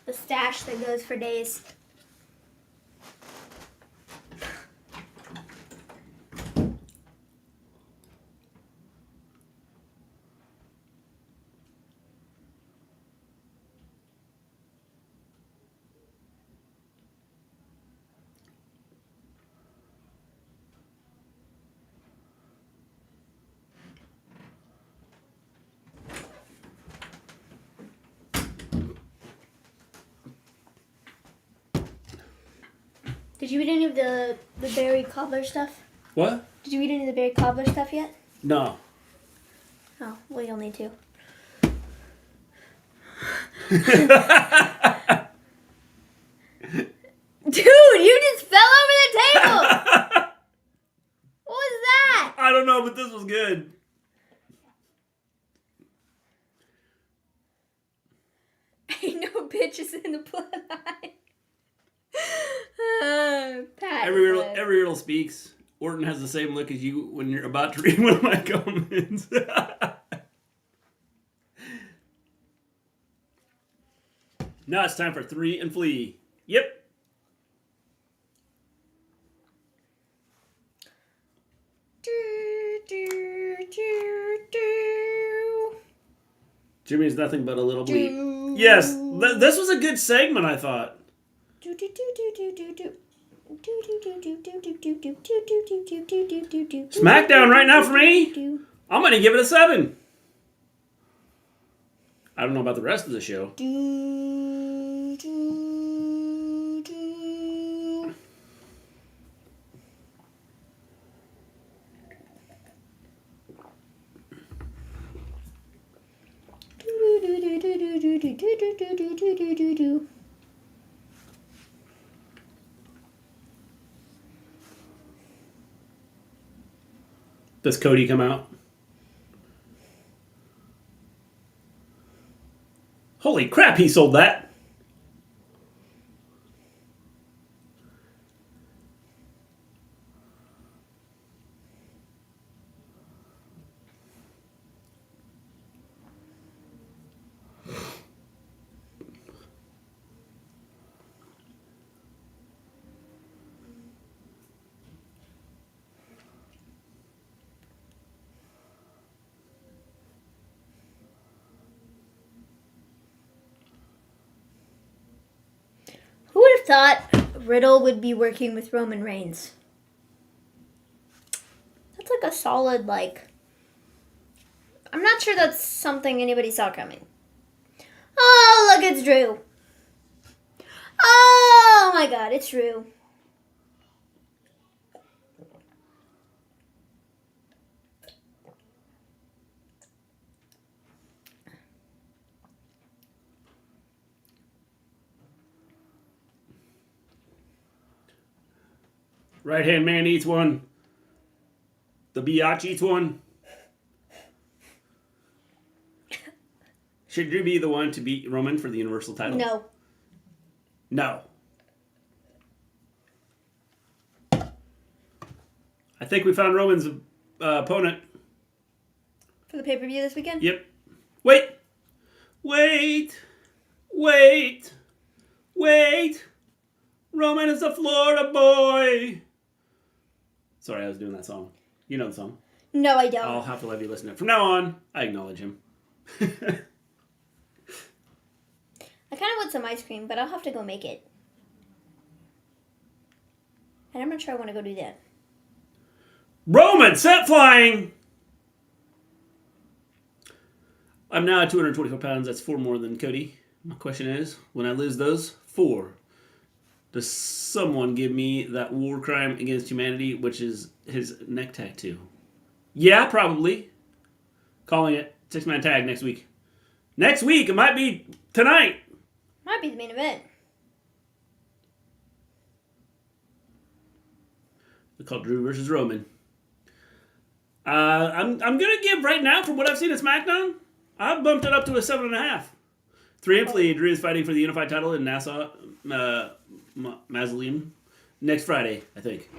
The stash that goes for days. Did you eat any of the berry cobbler stuff? What? Did you eat any of the berry cobbler stuff yet? No. Oh, well, you'll need to. Dude, you just fell over the table! What was that? I don't know, but this was good. Ain't no bitches in the bloodline. Pat. Every riddle speaks. Orton has the same look as you when you're about to read one of my comments. Now it's time for 3 and Flea. Yep. Jimmy's nothing but a little bleep. Yes, this was a good segment, I thought. Smackdown right now for me. I'm going to give it a 7. I don't know about the rest of the show. Does Cody come out? Holy crap, he sold that. Who would have thought Riddle would be working with Roman Reigns? That's like a solid, I'm not sure that's something anybody saw coming. Oh, look, it's Drew. Oh my god, it's Drew. Right-hand man eats one. The biatch eats one. Should Drew be the one to beat Roman for the Universal title? No. No. I think we found Roman's opponent. For the pay-per-view this weekend? Yep. Wait. Roman is a Florida boy. Sorry, I was doing that song. You know the song. No, I don't. I'll have to let you listen to it. From now on, I acknowledge him. I kind of want some ice cream, but I'll have to go make it. And I'm not sure I want to go do that. Roman, set flying! I'm now at 224 pounds. That's 4 more than Cody. My question is, when I lose those 4, does someone give me that war crime against humanity, which is his neck tattoo? Yeah, probably. Calling it 6-man tag next week. Next week! It might be tonight! Might be the main event. It's called Drew versus Roman. I'm gonna give right now, from what I've seen at SmackDown, I've bumped it up to a 7.5. Triumphantly, Drew is fighting for the unified title in Nassau, Mausoleum, next Friday, I think.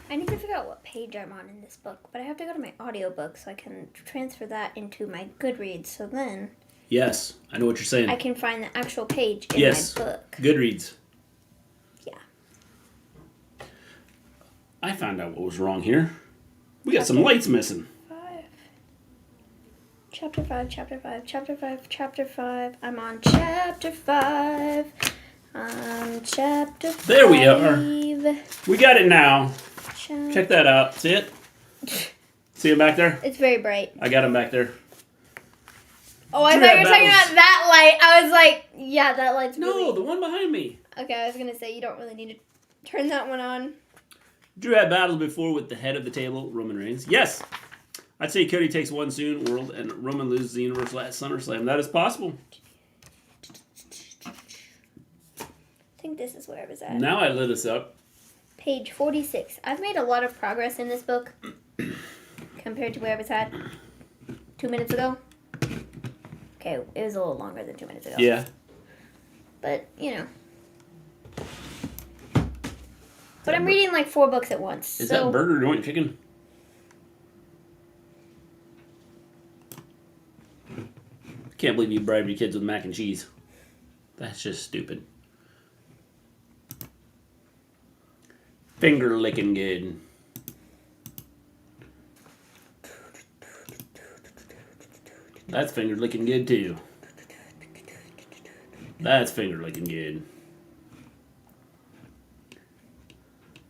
I need to figure out what page I'm on in this book, but I have to go to my audiobook so I can transfer that into my Goodreads. So then... Yes, I know what you're saying. I can find the actual page in yes. my book. Goodreads. Yeah. I found out what was wrong here. We got some lights missing. Chapter 5, Chapter 5, Chapter 5, Chapter 5. I'm on Chapter 5. Chapter 5. There we are. We got it now. Check that out. See it? See him back there? It's very bright. I got him back there. Oh, I thought you were talking about that light. I was like, yeah, that light's really... No, the one behind me. Okay, I was going to say, you don't really need to turn that one on. Drew had battles before with the head of the table, Roman Reigns. Yes! I'd say Cody takes one soon, World, and Roman loses the Universal at SummerSlam. That is possible. I think this is where it was at. Now I lit us up. Page 46. I've made a lot of progress in this book compared to where I was at 2 minutes ago. Okay, it was a little longer than 2 minutes ago. Yeah. But, you know. But I'm reading like 4 books at once. Is that burger joint chicken? Can't believe you bribed your kids with mac and cheese. That's just stupid. Finger licking good. That's finger licking good too. That's finger licking good.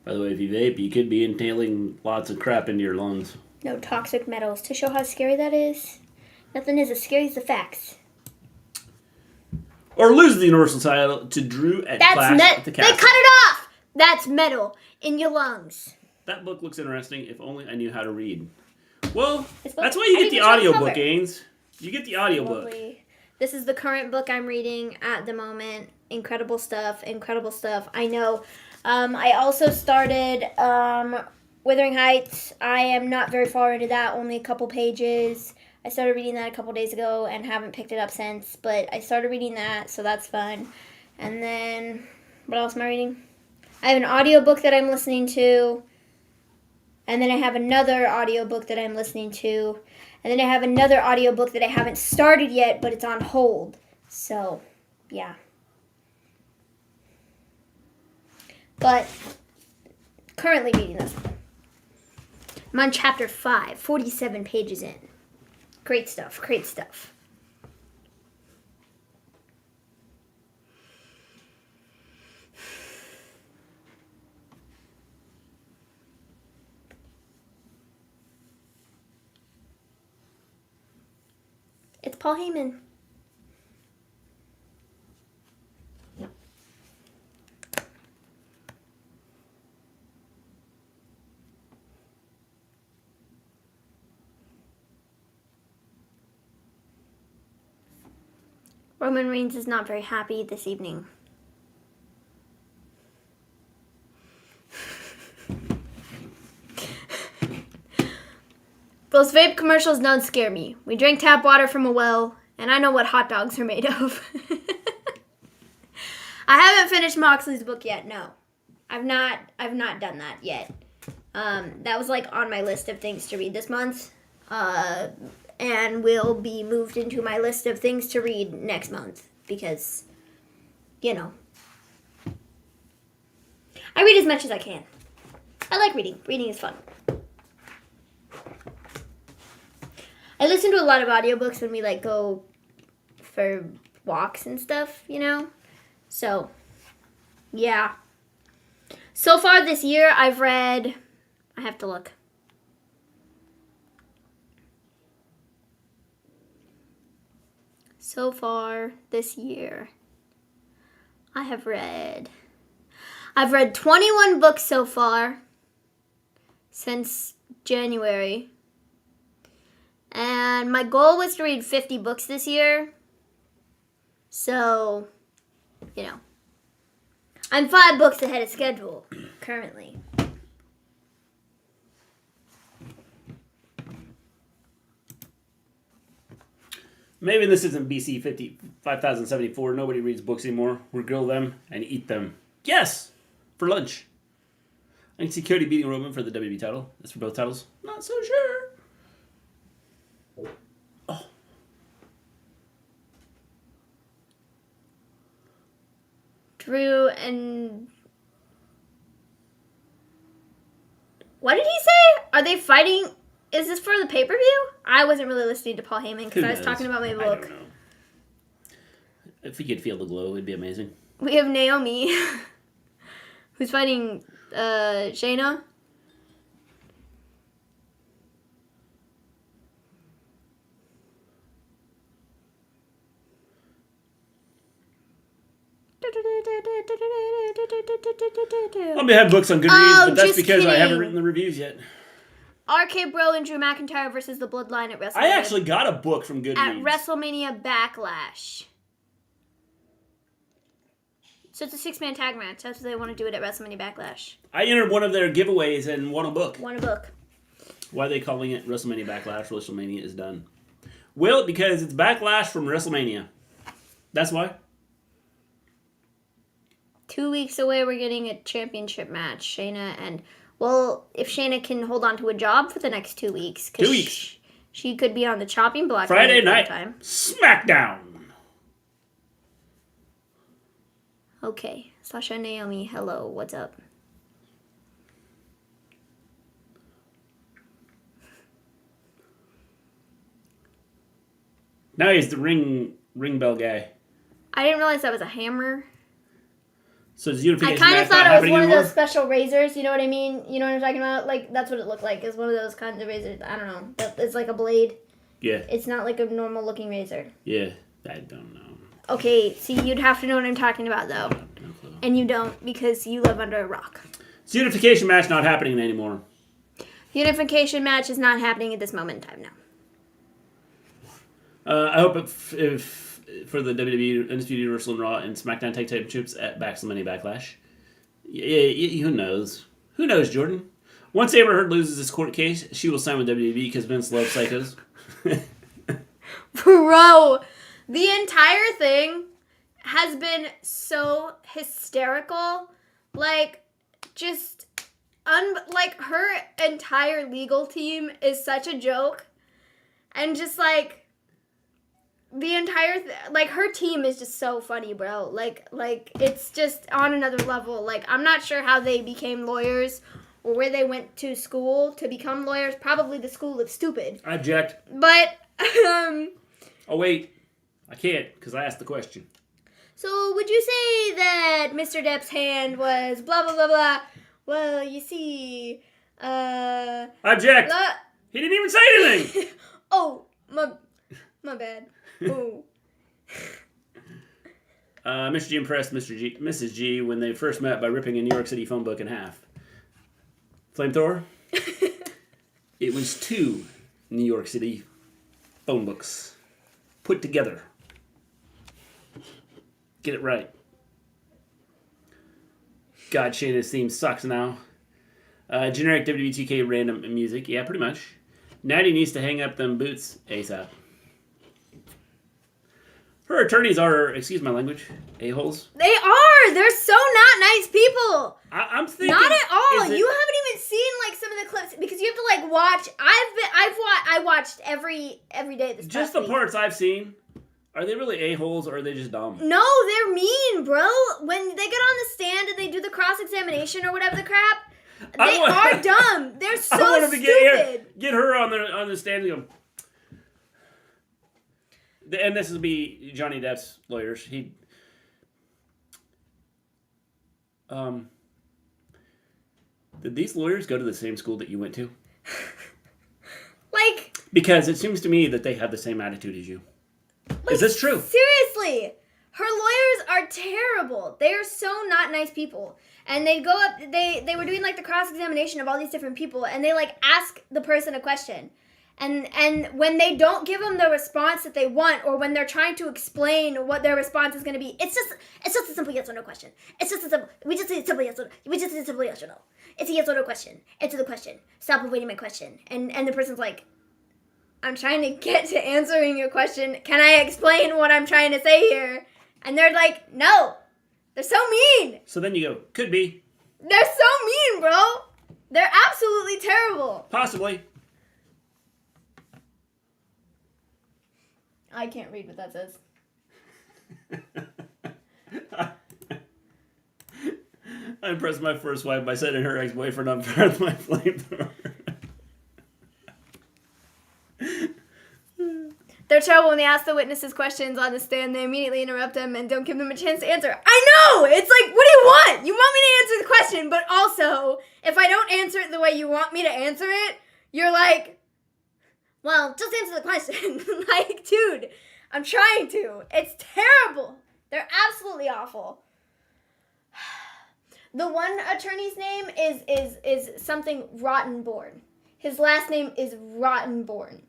By the way, if you vape, you could be inhaling lots of crap into your lungs. No toxic metals. To show how scary that is, nothing is as scary as the facts. Or lose the Universal title to Drew at Clash at the Castle. They cut it off! That's metal in your lungs. That book looks interesting. If only I knew how to read. Well, that's why I you get didn't the show the audiobook, cover. Ains. You get the audiobook. Lovely. This is the current book I'm reading at the moment. Incredible stuff. Incredible stuff. I know. I also started Wuthering Heights. I am not very far into that. Only a couple pages. I started reading that a couple days ago and haven't picked it up since. But I started reading that, so that's fun. And then, what else am I reading? I have an audiobook that I'm listening to. And then I have another audiobook that I'm listening to. And then I have another audiobook that I haven't started yet, but it's on hold. So, yeah. But, currently reading this one. I'm on chapter 5, 47 pages in. Great stuff, great stuff. It's Paul Heyman. Roman Reigns is not very happy this evening. Those vape commercials don't scare me. We drink tap water from a well, and I know what hot dogs are made of. I haven't finished Moxley's book yet, no. I've not done that yet. That was like on my list of things to read this month. And will be moved into my list of things to read next month. Because, you know. I read as much as I can. I like reading. Reading is fun. I listen to a lot of audiobooks when we like go for walks and stuff, you know? So, yeah. So far this year, I've read... I have to look. So far this year, I've read 21 books so far since January. And my goal was to read 50 books this year. So, you know, I'm 5 books ahead of schedule currently. Maybe this isn't BC 5074. Nobody reads books anymore. We grill them and eat them. Yes! For lunch. I can see Cody beating Roman for the WWE title. That's for both titles. Not so sure. Oh. Drew and... What did he say? Are they fighting... Is this for the pay-per-view? I wasn't really listening to Paul Heyman because I was talking about my book. I don't know. If we could feel the glow, it'd be amazing. We have Naomi, who's fighting Shayna. I'll be having books on Goodreads, but that's just because I kidding. haven't written the reviews yet. RK Bro and Drew McIntyre versus the Bloodline at WrestleMania. I actually got a book from Goodreads. At WrestleMania Backlash. So it's a 6-man tag match. That's what they want to do it at WrestleMania Backlash. I entered one of their giveaways and won a book. Won a book. Why are they calling it WrestleMania Backlash? WrestleMania is done. Well, because it's Backlash from WrestleMania. That's why. 2 weeks away, we're getting a championship match. Shayna and... Well, if Shayna can hold on to a job for the next 2 weeks. 2 weeks. She could be on the chopping block. Friday night. Smackdown. Okay. Sasha and Naomi, hello. What's up? Now he's the ring bell guy. I didn't realize that was a hammer. So does unification I kind of match not thought it was happening one of anymore? those special razors. You know what I mean? You know what I'm talking about? Like, that's what it looked like. It's one of those kinds of razors. I don't know. It's like a blade. Yeah. It's not like a normal looking razor. Yeah. I don't know. Okay, see, you'd have to know what I'm talking about, though. No clue. And you don't, because you live under a rock. It's unification match not happening anymore. Unification match is not happening at this moment in time now. I hope if for the WWE Undisputed Universal and Raw and SmackDown Tag Team Championships at WrestleMania Backlash. Yeah, who knows? Who knows, Jordan? Once Amber Heard loses this court case, she will sign with WWE because Vince loves psychos. Bro, the entire thing has been so hysterical. Like, just, like, her entire legal team is such a joke. And just, like, the entire, like, her team is just so funny, bro. Like, it's just on another level. Like, I'm not sure how they became lawyers or where they went to school to become lawyers. Probably the school of stupid. I object. But, Oh, wait. I can't, because I asked the question. So, would you say that Mr. Depp's hand was blah, blah, blah, blah? Well, you see, Object! He didn't even say anything! Oh, my bad. Oh. Mr. G impressed Mrs. G when they first met by ripping a New York City phone book in half. Flamethrower? It was 2 New York City phone books put together. Get it right. God, Shayna's theme sucks now. Generic WWTK random music. Yeah, pretty much. Natty needs to hang up them boots ASAP. Her attorneys are, excuse my language, a-holes. They are! They're so not nice people! I'm thinking... Not at all! You haven't even seen, like, some of the clips, because you have to, like, watch... I watched every day this Just the parts I've seen. Are they really a-holes, or are they just dumb? No, they're mean, bro. When they get on the stand and they do the cross-examination or whatever the crap, they are dumb. They're so stupid. Get her on the stand and go, and this will be Johnny Depp's lawyers. Did these lawyers go to the same school that you went to? Like, because it seems to me that they have the same attitude as you. Is this true? Seriously. Her lawyers are terrible. They are so not nice people. And they'd go up, they were doing like the cross-examination of all these different people, and they like ask the person a question. And when they don't give them the response that they want, or when they're trying to explain what their response is going to be, it's just a simple yes or no question. It's just a simple, we just need a simple yes or no. We just need a simple yes or no. It's a yes or no question. Answer the question. Stop avoiding my question. And the person's like, I'm trying to get to answering your question. Can I explain what I'm trying to say here? And they're like, no. They're so mean. So then you go, could be. They're so mean, bro. They're absolutely terrible. Possibly. I can't read what that says. I impressed my first wife by setting her ex-boyfriend up for my flamethrower. They're terrible when they ask the witnesses questions on the stand. They immediately interrupt them and don't give them a chance to answer. I know! It's like, what do you want? You want me to answer the question, but also, if I don't answer it the way you want me to answer it, you're like, well, just answer the question. Like, dude, I'm trying to. It's terrible. They're absolutely awful. The one attorney's name is something Rottenborn. His last name is Rottenborn.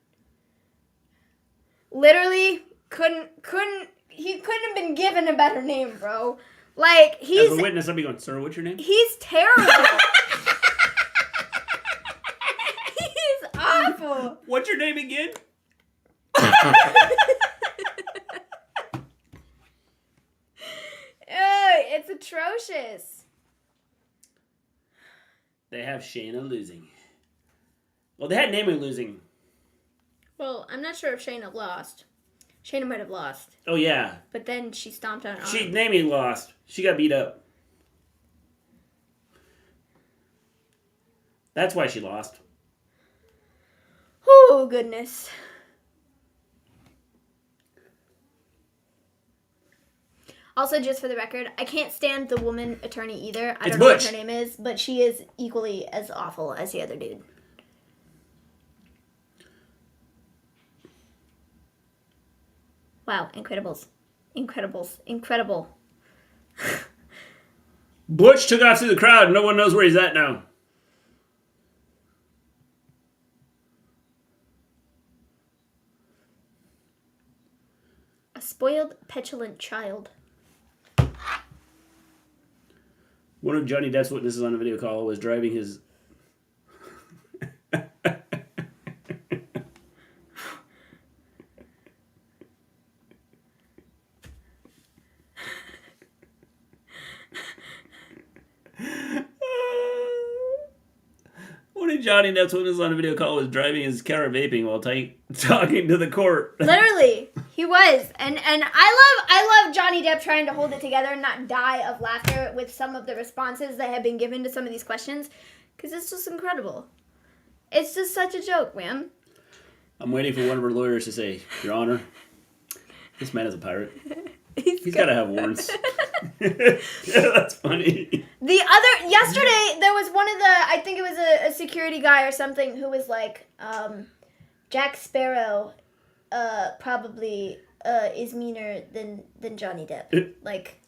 Literally couldn't have been given a better name, bro. Like, he's as a witness, I'd be going, sir, what's your name? He's terrible. He's awful. What's your name again? It's atrocious. They have Shayna losing. Well, they had Naomi losing. Well, I'm not sure if Shayna lost. Shayna might have lost. Oh, yeah. But then she stomped on her arm. Naomi lost. She got beat up. That's why she lost. Oh, goodness. Also, just for the record, I can't stand the woman attorney either. I don't know what her name is, but she is equally as awful as the other dude. Wow, Incredibles. Incredible. Butch took off through the crowd. No one knows where he's at now. A spoiled, petulant child. One of Johnny Depp's witnesses on a video call was driving his... One of Johnny Depp's witnesses on a video call was driving his car vaping while talking to the court. Literally, he was. And I love Johnny Depp trying to hold it together and not die of laughter with some of the responses that have been given to some of these questions, because it's just incredible. It's just such a joke, man. I'm waiting for one of her lawyers to say, Your Honor, this man is a pirate. He's got to have warrants. Yeah, that's funny. Yesterday, there was one of the, I think it was a security guy or something who was like, Jack Sparrow probably is meaner than Johnny Depp. Like,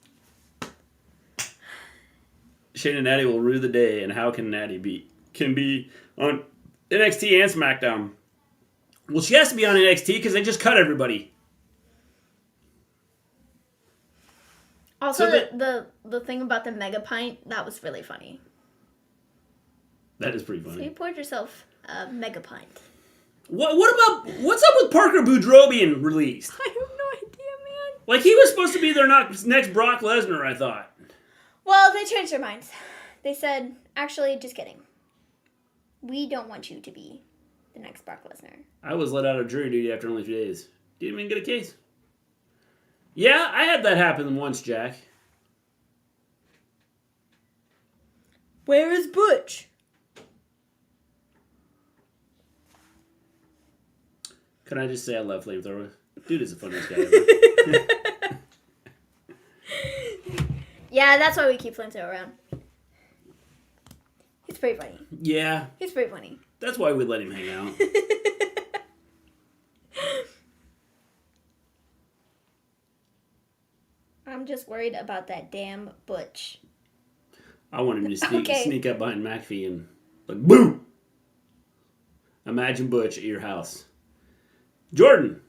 Shane and Natty will rue the day, and how can Natty be on NXT and SmackDown? Well, she has to be on NXT because they just cut everybody. Also, the thing about the mega pint, that was really funny. That is pretty funny. So you poured yourself a mega pint. What's up with Parker Boudreaux being released? I have no idea, man. Like, he was supposed to be their next Brock Lesnar, I thought. Well, they changed their minds. They said, actually, just kidding. We don't want you to be the next Brock Lesnar. I was let out of jury duty after only 3 days. Didn't even get a case. Yeah, I had that happen once, Jack. Where is Butch? Can I just say I love flamethrowers? Dude is the funniest guy ever. Yeah, that's why we keep Flinto around. He's pretty funny. Yeah. He's pretty funny. That's why we let him hang out. I'm just worried about that damn Butch. I want him to Okay. sneak up behind McAfee and like, boom! Imagine Butch at your house. Jordan!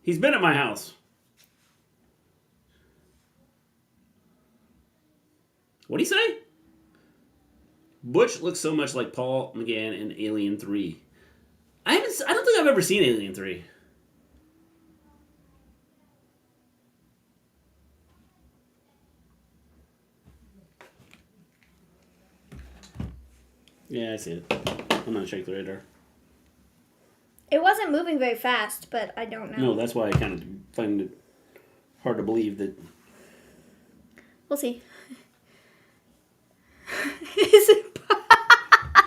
He's been at my house. What'd he say? Butch looks so much like Paul McGann in Alien 3. I don't think I've ever seen Alien 3. Yeah, I see it. I'm not Shake the Radar. It wasn't moving very fast, but I don't know. No, that's why I kind of find it hard to believe that. We'll see. Is it?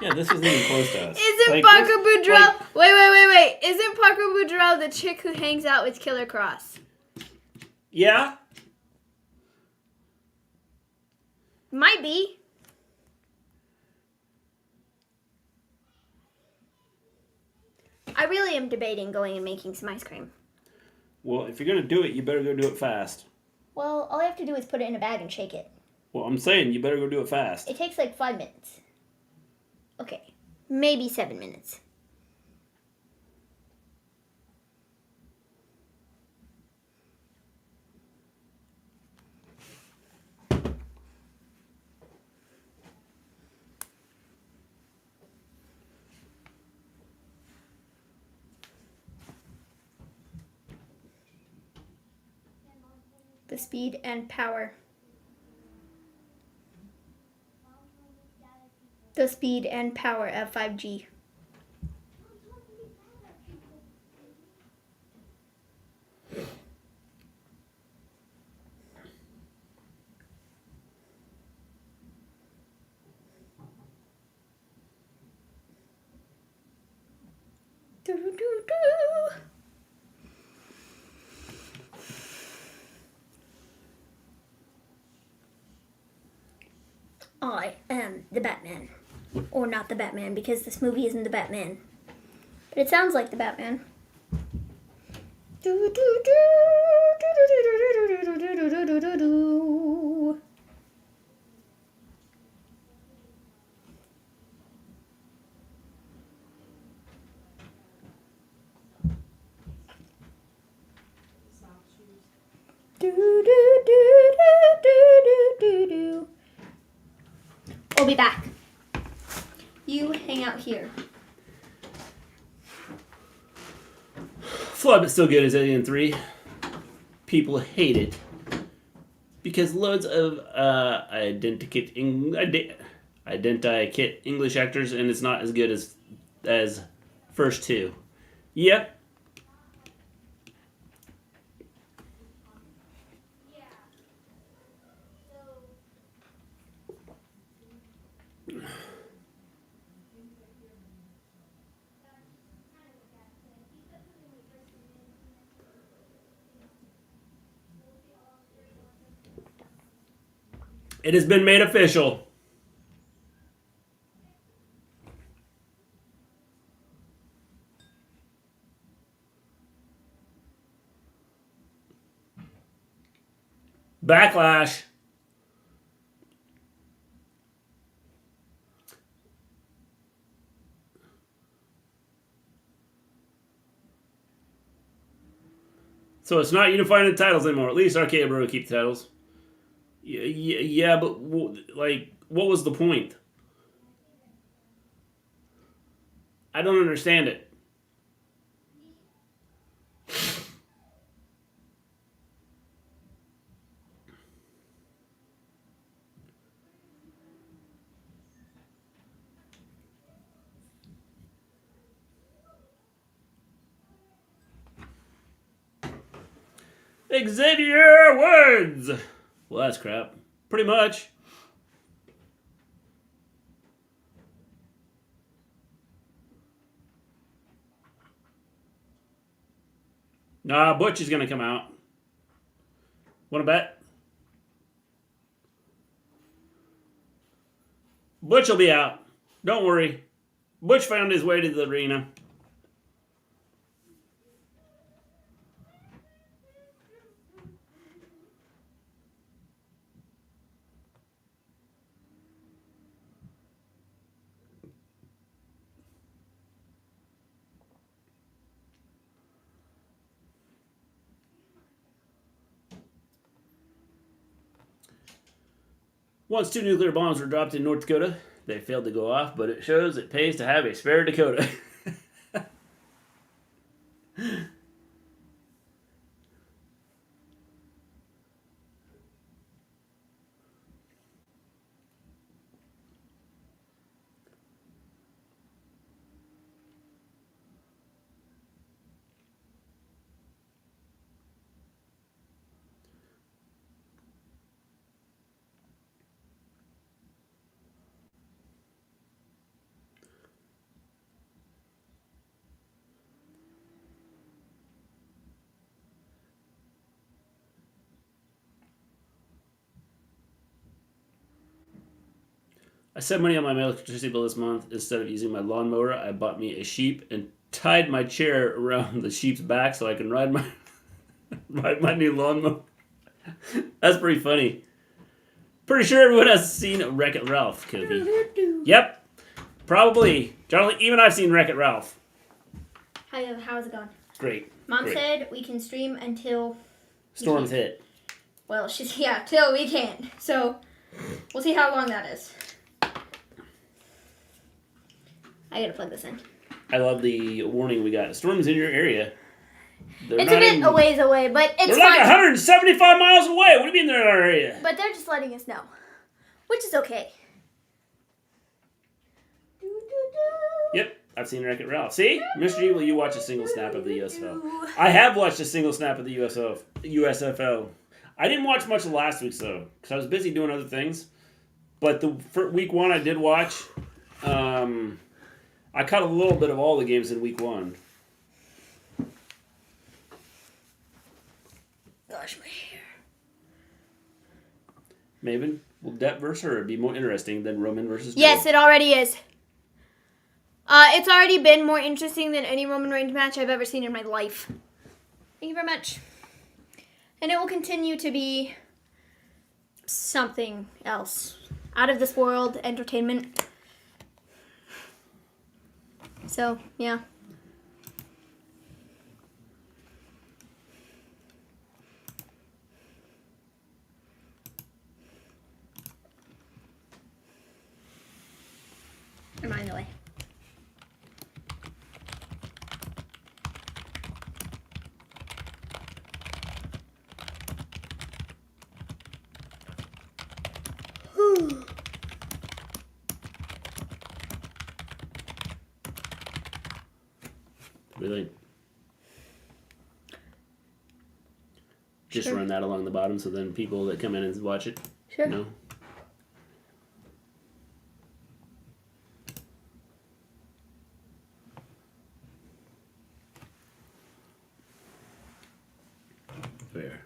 Yeah, this isn't even close to us. Isn't Parker Boudreaux? Wait. Isn't Parker Boudreaux the chick who hangs out with Killer Cross? Yeah? Might be. I really am debating going and making some ice cream. Well, if you're going to do it, you better go do it fast. Well, all I have to do is put it in a bag and shake it. Well, I'm saying you better go do it fast. It takes like 5 minutes. Okay, maybe 7 minutes. The speed and power. The speed and power of 5G. I am the Batman. Or not the Batman, because this movie isn't the Batman. But it sounds like the Batman. We'll be back. You hang out here. Flawed but still good as Alien 3. People hate it because loads of identikit English actors, and it's not as good as first two. Yep. It has been made official. Backlash. So it's not unifying the titles anymore. At least RK Bro keep the titles. Yeah, but like, what was the point? I don't understand it. Xavier Woods! Well, that's crap. Pretty much. Nah, Butch is going to come out. Want to bet? Butch will be out. Don't worry. Butch found his way to the arena. Once 2 nuclear bombs were dropped in North Dakota, they failed to go off, but it shows it pays to have a spare Dakota. I saved money on my electricity bill this month. Instead of using my lawnmower, I bought me a sheep and tied my chair around the sheep's back so I can ride my my new lawnmower. That's pretty funny. Pretty sure everyone has seen Wreck-It Ralph, Kobe. Yep, probably. Jonathan, even I've seen Wreck-It Ralph. How's it going? Great. Mom Great. said we can stream until Storms hit. Well, till we can't. So we'll see how long that is. I gotta plug this in. I love the warning we got. Storms in your area. It's a bit a ways away, but it's They're like 175 miles away. What do you mean they're in our area? But they're just letting us know, which is okay. Yep, I've seen Wreck-It Ralph. See? Mr. G, will you watch a single snap of the USFL? I have watched a single snap of the USFL. I didn't watch much of last week's, though, because I was busy doing other things. But for week 1, I did watch. I caught a little bit of all the games in week 1. Gosh, my hair. Maven, will Depp versus her be more interesting than Roman versus Drew? Yes, it already is. It's already been more interesting than any Roman Reigns match I've ever seen in my life. Thank you very much. And it will continue to be something else. Out of this world entertainment. So, yeah. Remind the way. Really? Just Sure. run that along the bottom so then people that come in and watch it Sure. know. Fair.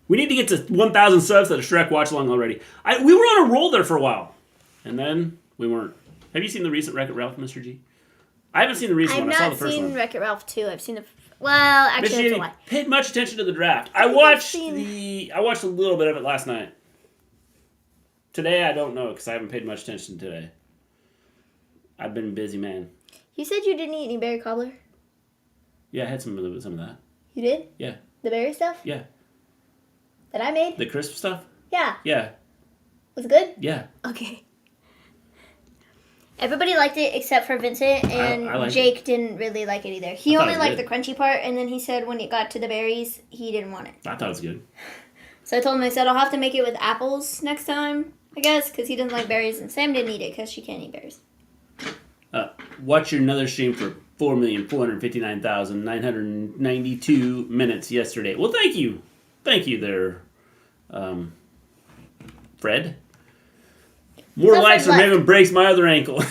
We need to get to 1,000 subs to the Shrek Watchalong already. We were on a roll there for a while. And then we weren't. Have you seen the recent Wreck-It Ralph, Mr. G? I haven't seen the recent one. I saw the first one. I've not seen Wreck-It Ralph 2. I've seen the... Well, actually, Mr. it's a G lot. paid much attention to the draft. I I've watched seen- I watched a little bit of it last night. Today, I don't know because I haven't paid much attention today. I've been a busy man. You said you didn't eat any berry cobbler? Yeah, I had some of that. You did? Yeah. The berry stuff? Yeah. That I made? The crisp stuff? Yeah. Yeah. Was it good? Yeah. Okay. Everybody liked it except for Vincent, and I liked Jake didn't really like it either. He I thought only it was liked the good. crunchy part, and then he said when it got to the berries, he didn't want it. I thought it was good. So I told him, I said, I'll have to make it with apples next time, I guess, because he doesn't like berries, and Sam didn't eat it because she can't eat berries. Watch another stream for 4,459,992 minutes yesterday. Well, thank you. Thank you there, Fred. More likes or Maven breaks my other ankle.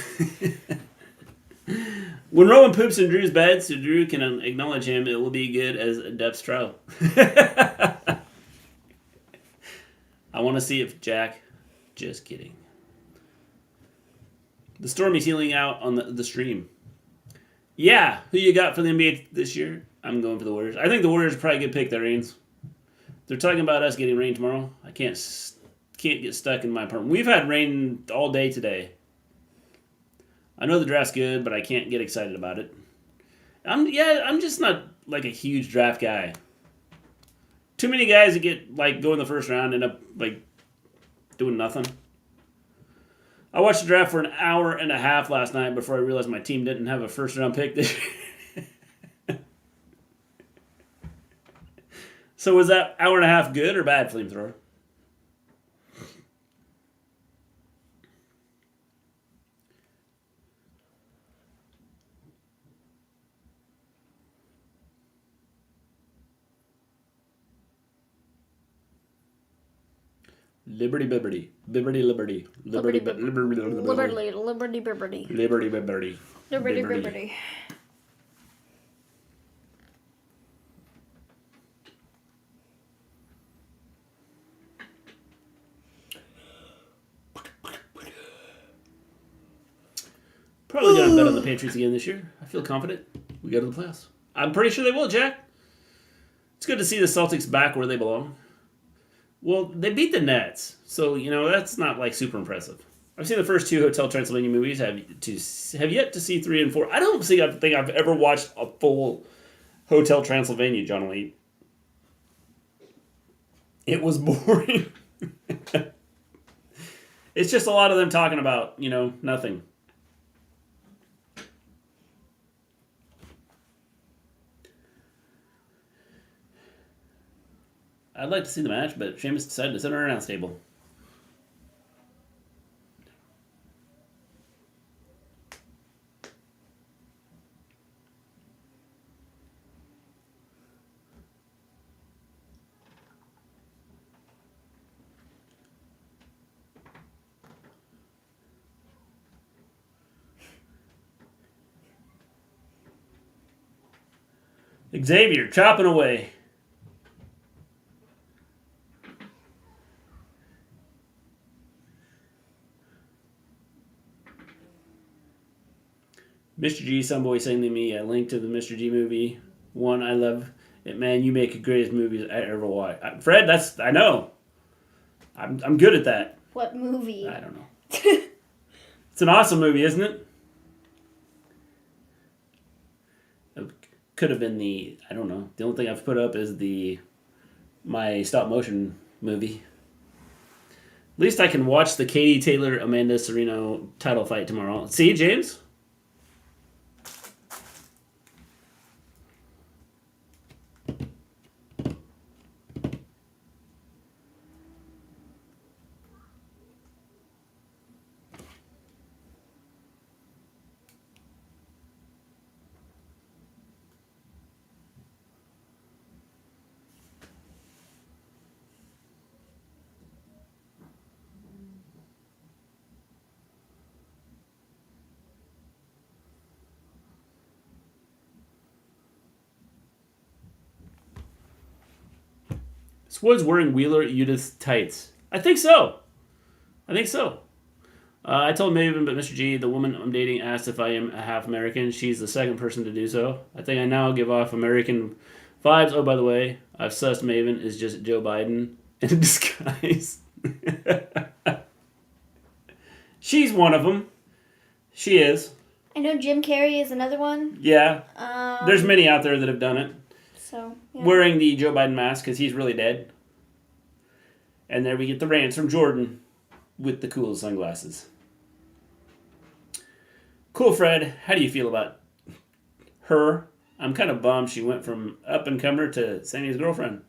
When Roman poops in Drew's bed so Drew can acknowledge him, it will be good as a Death's trial. I want to see if Jack... Just kidding. The Stormy's healing out on the stream. Yeah, who you got for the NBA this year? I'm going for the Warriors. I think the Warriors are probably a good pick there, Reigns. They're talking about us getting rain tomorrow. I can't get stuck in my apartment. We've had rain all day today. I know the draft's good, but I can't get excited about it. I'm just not like a huge draft guy. Too many guys that get like go in the first round end up like doing nothing. I watched the draft for an hour and a half last night before I realized my team didn't have a first round pick this year. So was that hour and a half good or bad, Flamethrower? Liberty Bibberty. Liberty Liberty. Liberty Liberty. Liberty Bibberty. Liberty Bibberty. Liberty Bibberty. Probably going to bet on the Patriots again this year. I feel confident we go to the playoffs. I'm pretty sure they will, Jack. It's good to see the Celtics back where they belong. Well, they beat the Nets, so, that's not, like, super impressive. I've seen the first two Hotel Transylvania movies, have yet to see 3 and 4. I don't think I've ever watched a full Hotel Transylvania, John Lee. It was boring. It's just a lot of them talking about, nothing. I'd like to see the match, but Sheamus decided to sit on our announce table. Xavier chopping away. Mr. G, some boy sending me a link to the Mr. G movie. One, I love it, man. You make the greatest movies I ever watched. Fred, I know. I'm good at that. What movie? I don't know. It's an awesome movie, isn't it? It could have been I don't know. The only thing I've put up is my stop motion movie. At least I can watch the Katie Taylor Amanda Serino title fight tomorrow. See, James? Squid's wearing Wheeler Yuta tights. I think so. I told Maven, but Mr. G, the woman I'm dating, asked if I am a half American. She's the second person to do so. I think I now give off American vibes. Oh, by the way, I've sussed Maven is just Joe Biden in disguise. She's one of them. She is. I know Jim Carrey is another one. Yeah. There's many out there that have done it. So, yeah. Wearing the Joe Biden mask because he's really dead. And there we get the rants from Jordan with the cool sunglasses. Cool, Fred. How do you feel about her? I'm kind of bummed she went from up-and-comer to Sammy's girlfriend.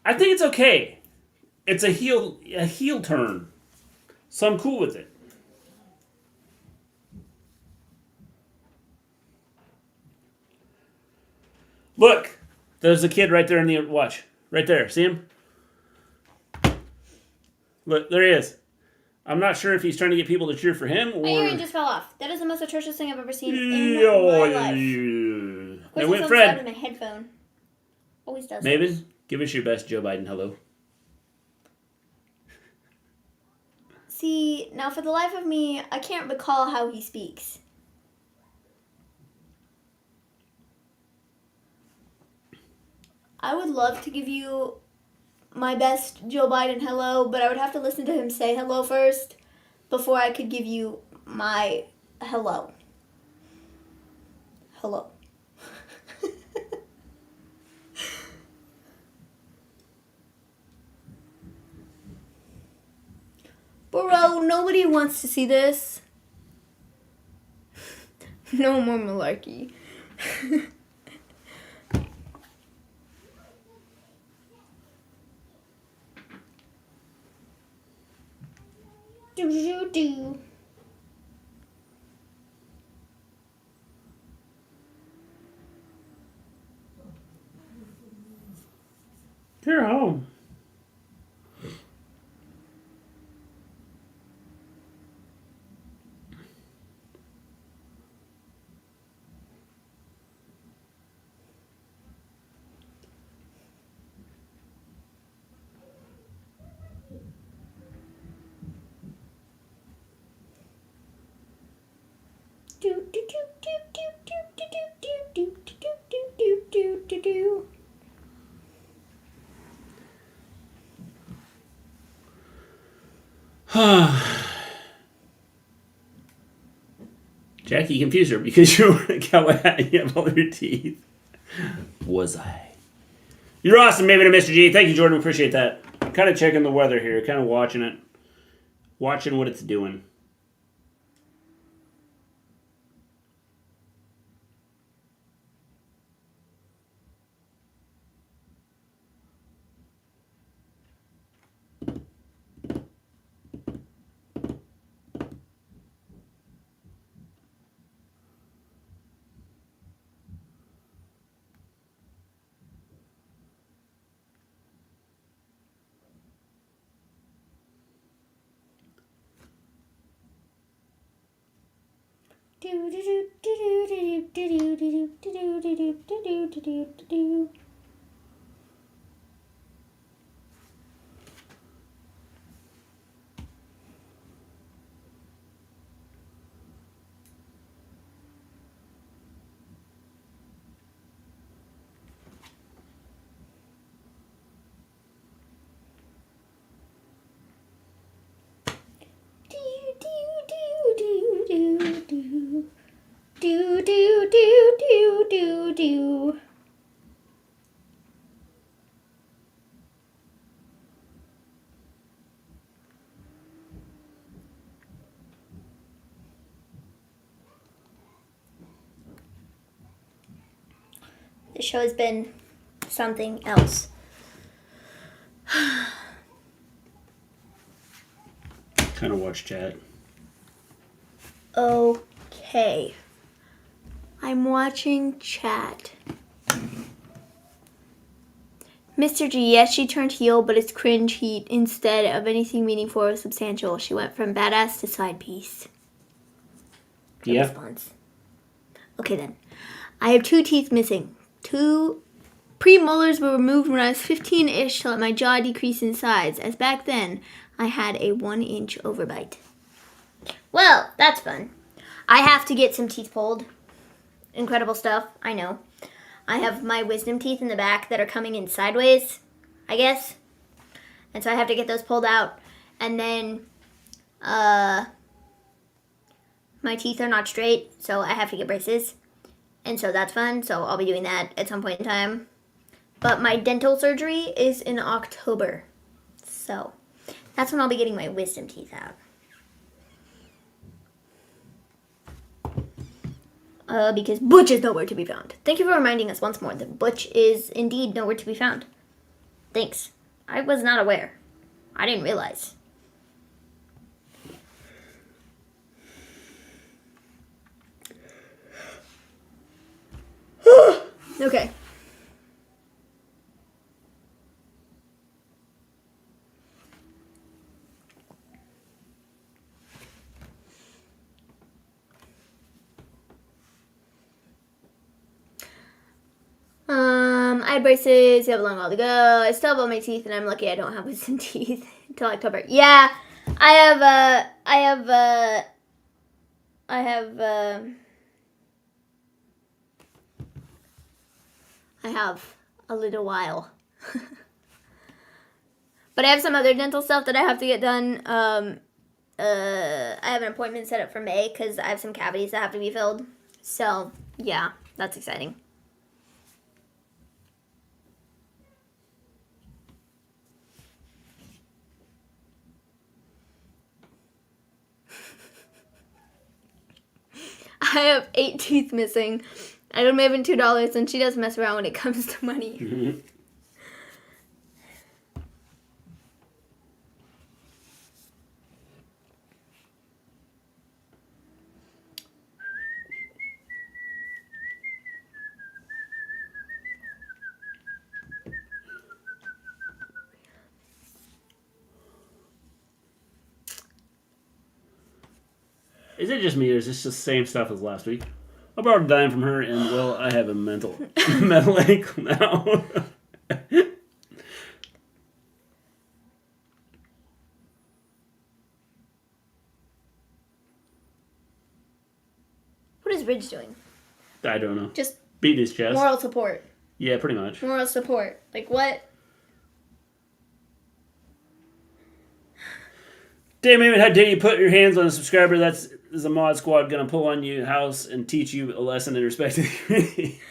I think it's okay. It's a heel turn. So I'm cool with it. Look, there's a kid right there in the watch. Right there. See him? Look, there he is. I'm not sure if he's trying to get people to cheer for him or... My earring just fell off. That is the most atrocious thing I've ever seen in my life. Of course, Now, it's Fred. on my headphone. Always does. Maven, give us your best Joe Biden hello. See, now for the life of me, I can't recall how he speaks. I would love to give you my best Joe Biden hello, but I would have to listen to him say hello first before I could give you my hello. Hello. Bro, nobody wants to see this. No more malarkey. Do. You're home. Do. Jackie, you confused her because you're wearing a cowboy hat and you have all your teeth. Was I? You're awesome, Maven and Mr. G. Thank you, Jordan. Appreciate that. Kind of checking the weather here. Kind of watching it. Watching what it's doing. Do. The show has been something else. Kind of watch chat. Okay. I'm watching chat. Mr. G, yes, she turned heel, but it's cringe heat instead of anything meaningful or substantial. She went from badass to side piece. Good Yeah. response. Okay then. I have 2 teeth missing. 2 premolars were removed when I was 15-ish to let my jaw decrease in size, as back then I had a 1-inch overbite. Well, that's fun. I have to get some teeth pulled. Incredible stuff, I know. I have my wisdom teeth in the back that are coming in sideways, I guess. And so I have to get those pulled out. And then, my teeth are not straight, so I have to get braces. And so that's fun, so I'll be doing that at some point in time. But my dental surgery is in October. So, that's when I'll be getting my wisdom teeth out. Because Butch is nowhere to be found. Thank you for reminding us once more that Butch is indeed nowhere to be found. Thanks. I was not aware. I didn't realize. Okay. eye braces. I have a long while to go. I still have all my teeth, and I'm lucky I don't have wisdom teeth until October. Yeah, I have a little while. But I have some other dental stuff that I have to get done. I have an appointment set up for May because I have some cavities that have to be filled. So, yeah, that's exciting. I have 8 teeth missing. I owe Maven $2, and she does mess around when it comes to money. Mm-hmm. Is it just me, or is this just the same stuff as last week? I borrowed a dime from her, and, well, I have a mental ankle now. What is Ridge doing? I don't know. Just beat his chest. moral support. Yeah, pretty much. Moral support. Like, what? Damn, Maven, how dare you put your hands on a subscriber that's a mod squad gonna pull on you house and teach you a lesson in respect to the community.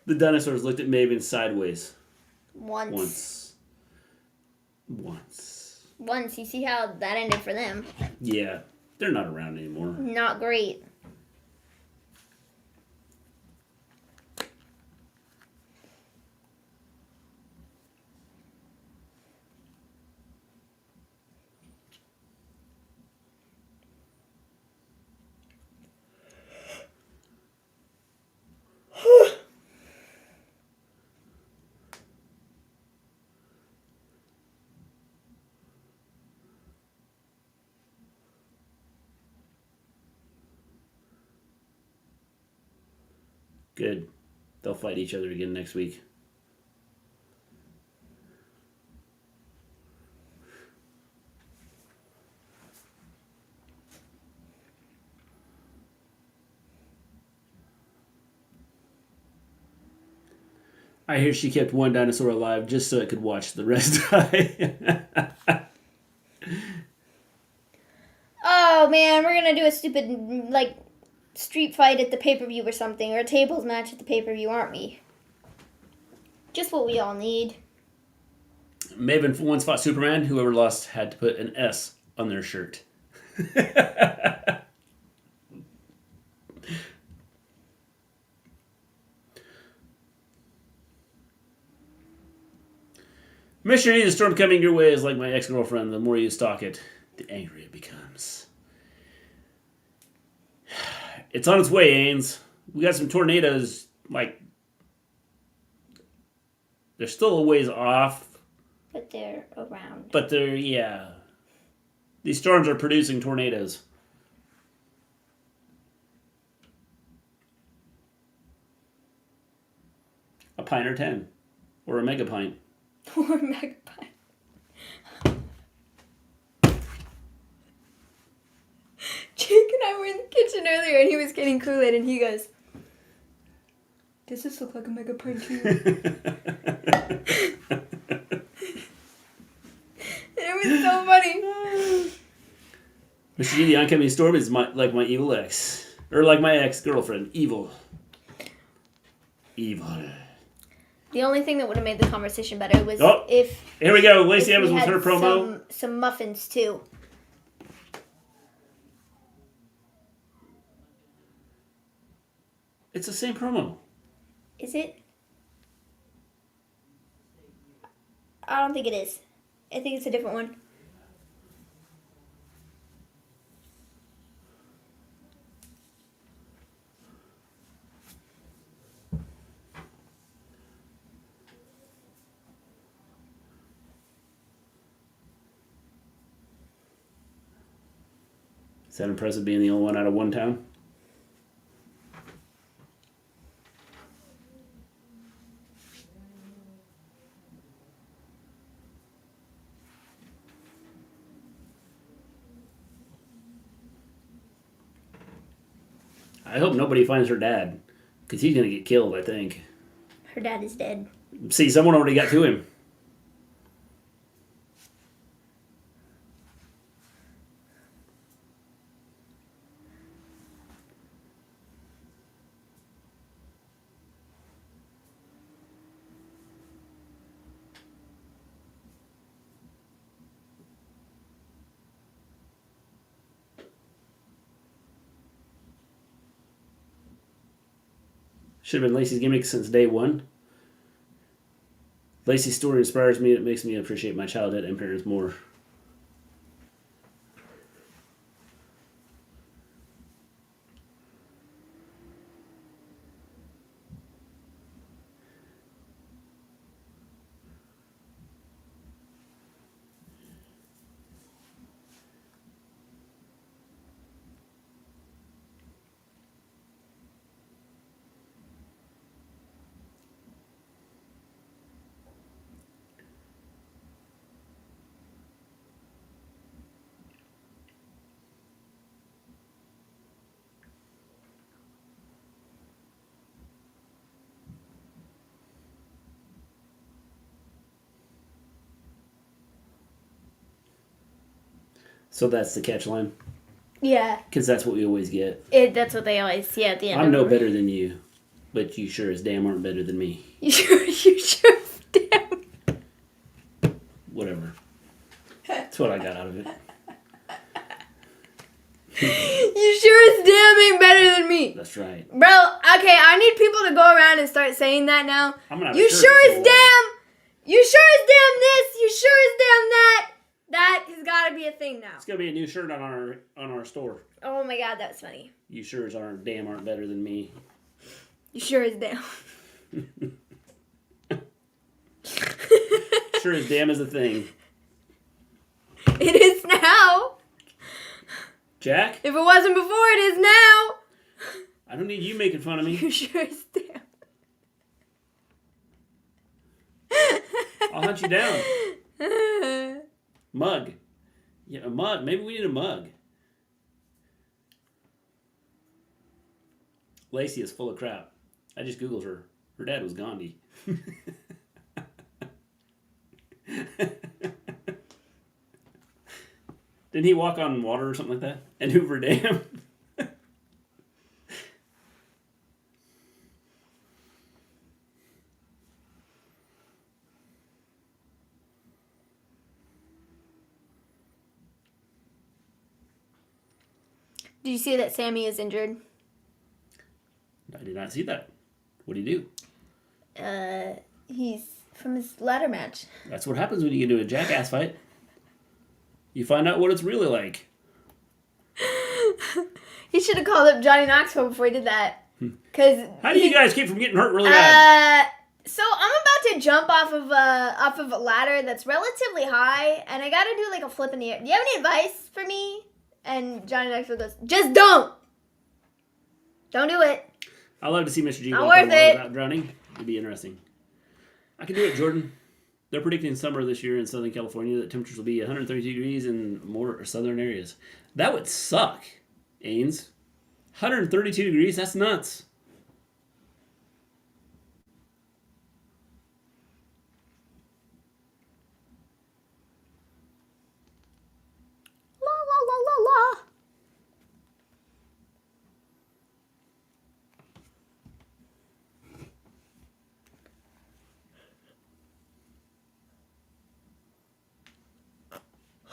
The dinosaurs looked at Maven sideways. Once. Once. You see how that ended for them? Yeah, they're not around anymore. Not great. Good. They'll fight each other again next week. I hear she kept one dinosaur alive just so it could watch the rest die. Oh man, we're gonna do a stupid, like, street fight at the pay-per-view or something, or a tables match at the pay-per-view, aren't we? Just what we all need. Maven once fought Superman. Whoever lost had to put an S on their shirt. Mission the storm coming your way is like my ex-girlfriend. The more you stalk it, the angrier it becomes. It's on its way, Ains. We got some tornadoes, like, they're still a ways off. But they're around. But they're, yeah. These storms are producing tornadoes. A pint or 10. Or a mega pint. Or mega pint. Jake and I were in the kitchen earlier and he was getting Kool-Aid and he goes, "Does this look like a mega pint to you?" It was so funny. Mr. G, the oncoming storm is like my evil ex. Or like my ex-girlfriend. Evil. Evil. The only thing that would have made the conversation better was if... Here we go. Lacey Evans with her promo. Some muffins, too. It's the same promo. Is it? I don't think it is. I think it's a different one. Is that impressive being the only one out of one town? I hope nobody finds her dad, because he's going to get killed, I think. Her dad is dead. See, someone already got to him. Should have been Lacey's gimmick since day one. Lacey's story inspires me. It makes me appreciate my childhood and parents more. So that's the catch line? Yeah. Because that's what we always get. That's what they always see at the end. I'm no better than you, but you sure as damn aren't better than me. You sure as damn. Whatever. That's what I got out of it. You sure as damn ain't better than me. That's right. Bro, okay, I need people to go around and start saying that now. You sure as damn. You sure as damn this. You sure as damn that. That has got to be a thing now. It's gonna be a new shirt on our store. Oh my god, that's funny. You sure as aren't better than me. You sure as damn. Sure as damn is a thing. It is now. Jack? If it wasn't before, it is now. I don't need you making fun of me. You sure as damn. I'll hunt you down. Mug. Yeah, a mug. Maybe we need a mug. Lacey is full of crap. I just Googled her. Her dad was Gandhi. Didn't he walk on water or something like that? And Hoover Dam? Did you see that Sammy is injured? I did not see that. What did he do? He's from his ladder match. That's what happens when you get into a jackass fight. You find out what it's really like. He should have called up Johnny Knoxville before he did that. Cause how do you guys keep from getting hurt really bad? So I'm about to jump off of a ladder that's relatively high, and I got to do like a flip in the air. Do you have any advice for me? And Johnny Knoxville goes, just don't. Don't do it. I'd love to see Mr. G Not walk on worth water it. without drowning. It'd be interesting. I can do it, Jordan. They're predicting summer this year in Southern California. That temperatures will be 132 degrees in more southern areas. That would suck, Ains. 132 degrees? That's nuts. La la la la la.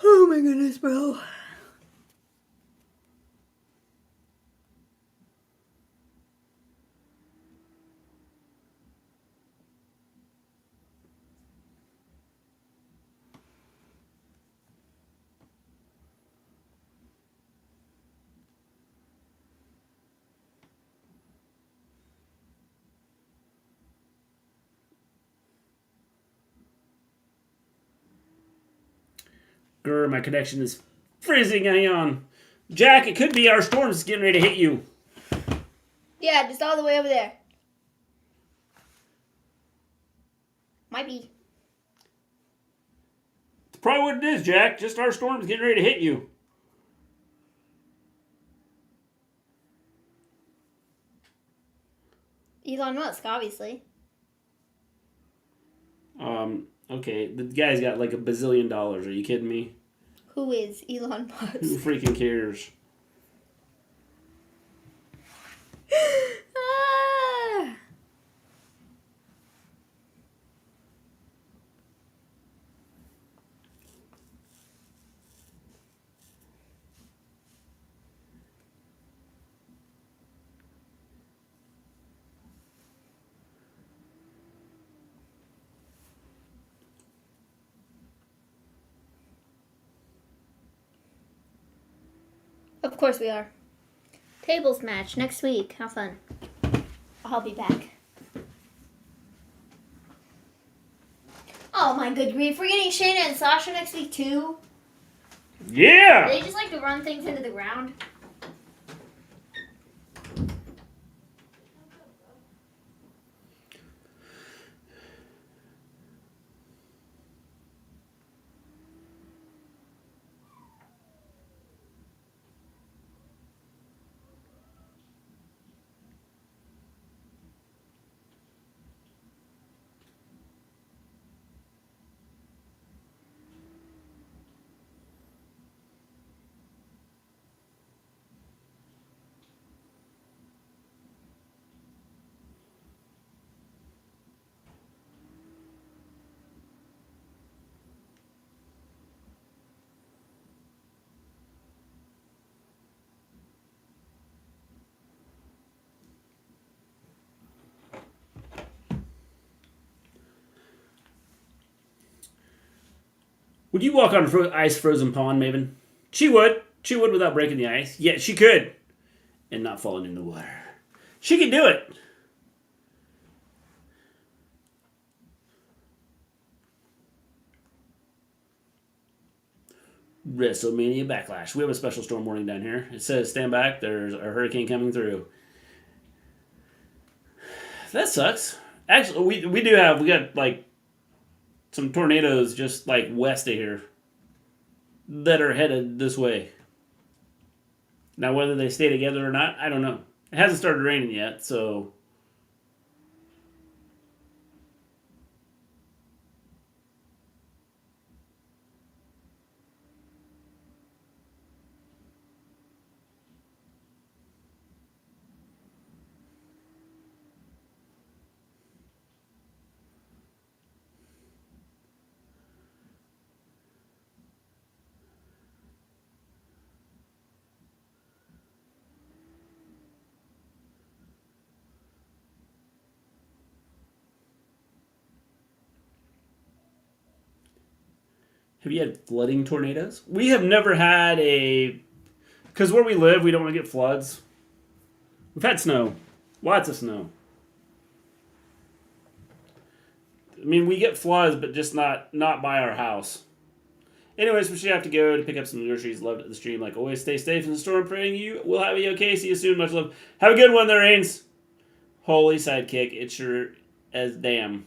Oh my goodness, bro. Grr, my connection is freezing. Hang on. Jack, it could be our storm's getting ready to hit you. Yeah, just all the way over there. Might be. It's probably what it is, Jack. Just our storm's getting ready to hit you. Elon Musk, obviously. Okay, the guy's got like $1 bazillion. Are you kidding me? Who is Elon Musk? Who freaking cares? Ah. Of course we are. Tables match next week. How fun. I'll be back. Oh my good grief. We're getting Shayna and Sasha next week too. Yeah! They just like to run things into the ground. Would you walk on a ice frozen pond, Maven? She would. She would without breaking the ice. Yeah, she could. And not falling in the water. She could do it. WrestleMania Backlash. We have a special storm warning down here. It says, stand back. There's a hurricane coming through. That sucks. Actually, we got like some tornadoes just like west of here that are headed this way. Now, whether they stay together or not, I don't know. It hasn't started raining yet, so... Have you had flooding tornadoes? We have never had a... Because where we live, we don't want to get floods. We've had snow. Lots of snow. I mean, we get floods, but just not by our house. Anyways, we should have to go to pick up some groceries. Loved the stream. Like always, stay safe in the storm. Praying you will have you okay. See you soon. Much love. Have a good one there, Ains. Holy sidekick. It sure as damn.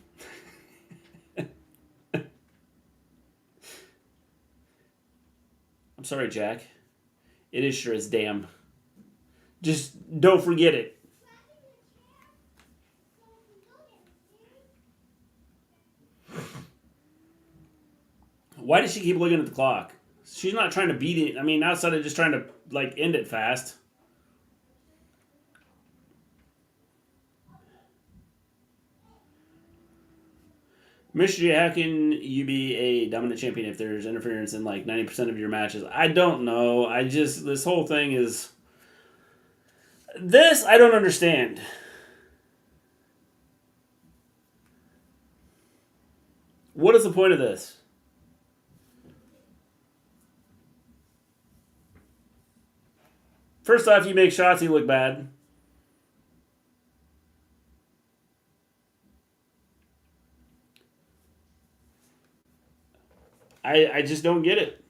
I'm sorry, Jack. It is sure as damn. Just don't forget it. Why does she keep looking at the clock? She's not trying to beat it. I mean, outside of just trying to, like, end it fast. Mister G, how can you be a dominant champion if there's interference in, like, 90% of your matches? I don't know. This whole thing is... This, I don't understand. What is the point of this? First off, you make Shotzi look bad. I just don't get it.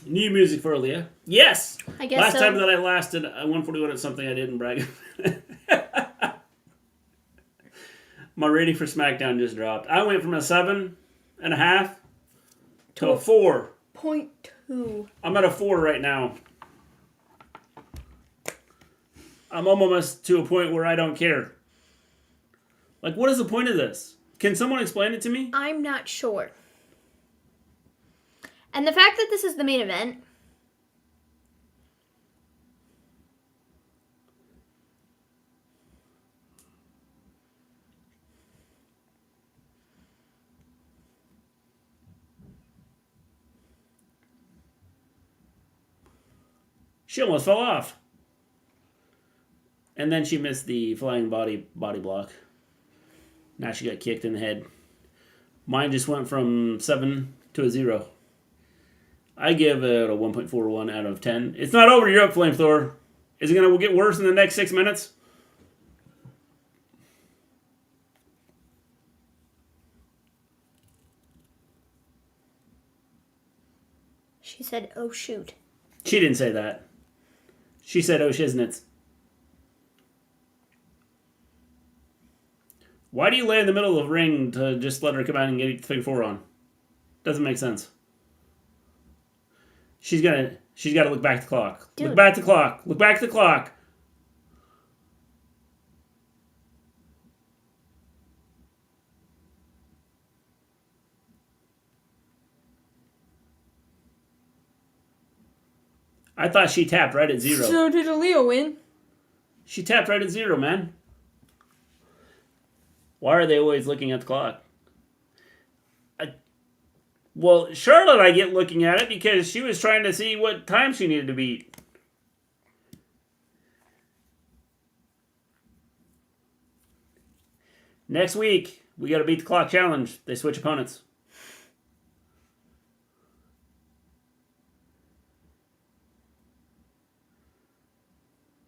New music for Aaliyah. Yes! I guess Last so. time that I lasted 141 at something, I didn't brag. My rating for Smackdown just dropped. I went from a 7.5 to a 4. 0.2. I'm at a 4 right now. I'm almost to a point where I don't care. Like, what is the point of this? Can someone explain it to me? I'm not sure. And the fact that this is the main event. She almost fell off. And then she missed the flying body block. Now she got kicked in the head. Mine just went from 7 to a 0. I give it a 1.41 out of 10. It's not over. You're up, Flamethrower. Is it going to get worse in the next 6 minutes? She said, oh, shoot. She didn't say that. She said, oh, shiznits. Why do you lay in the middle of the ring to just let her come out and get the figure 4 on? Doesn't make sense. She's got to look back at the clock. Dude. Look back at the clock. Look back at the clock. I thought she tapped right at 0. So did Aaliyah win? She tapped right at 0, man. Why are they always looking at the clock? Well, Charlotte, I get looking at it because she was trying to see what time she needed to beat. Next week, we got to beat the clock challenge. They switch opponents.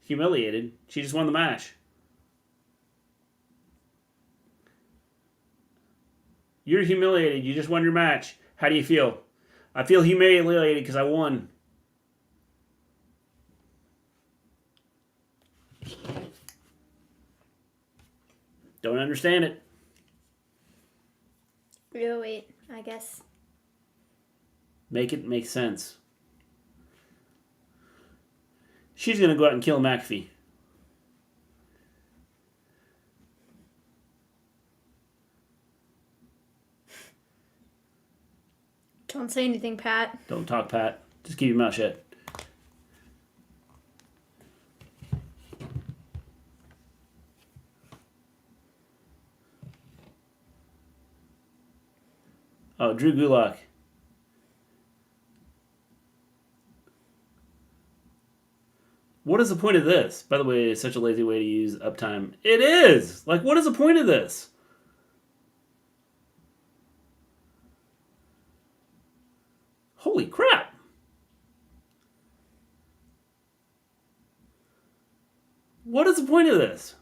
Humiliated. She just won the match. You're humiliated. You just won your match. How do you feel? I feel humiliated because I won. Don't understand it. Oh, wait, I guess. Make it make sense. She's going to go out and kill McAfee. Don't say anything, Pat. Don't talk, Pat. Just keep your mouth shut. Oh, Drew Gulak. What is the point of this? By the way, it's such a lazy way to use uptime. It is! Like, what is the point of this? Holy crap! What is the point of this?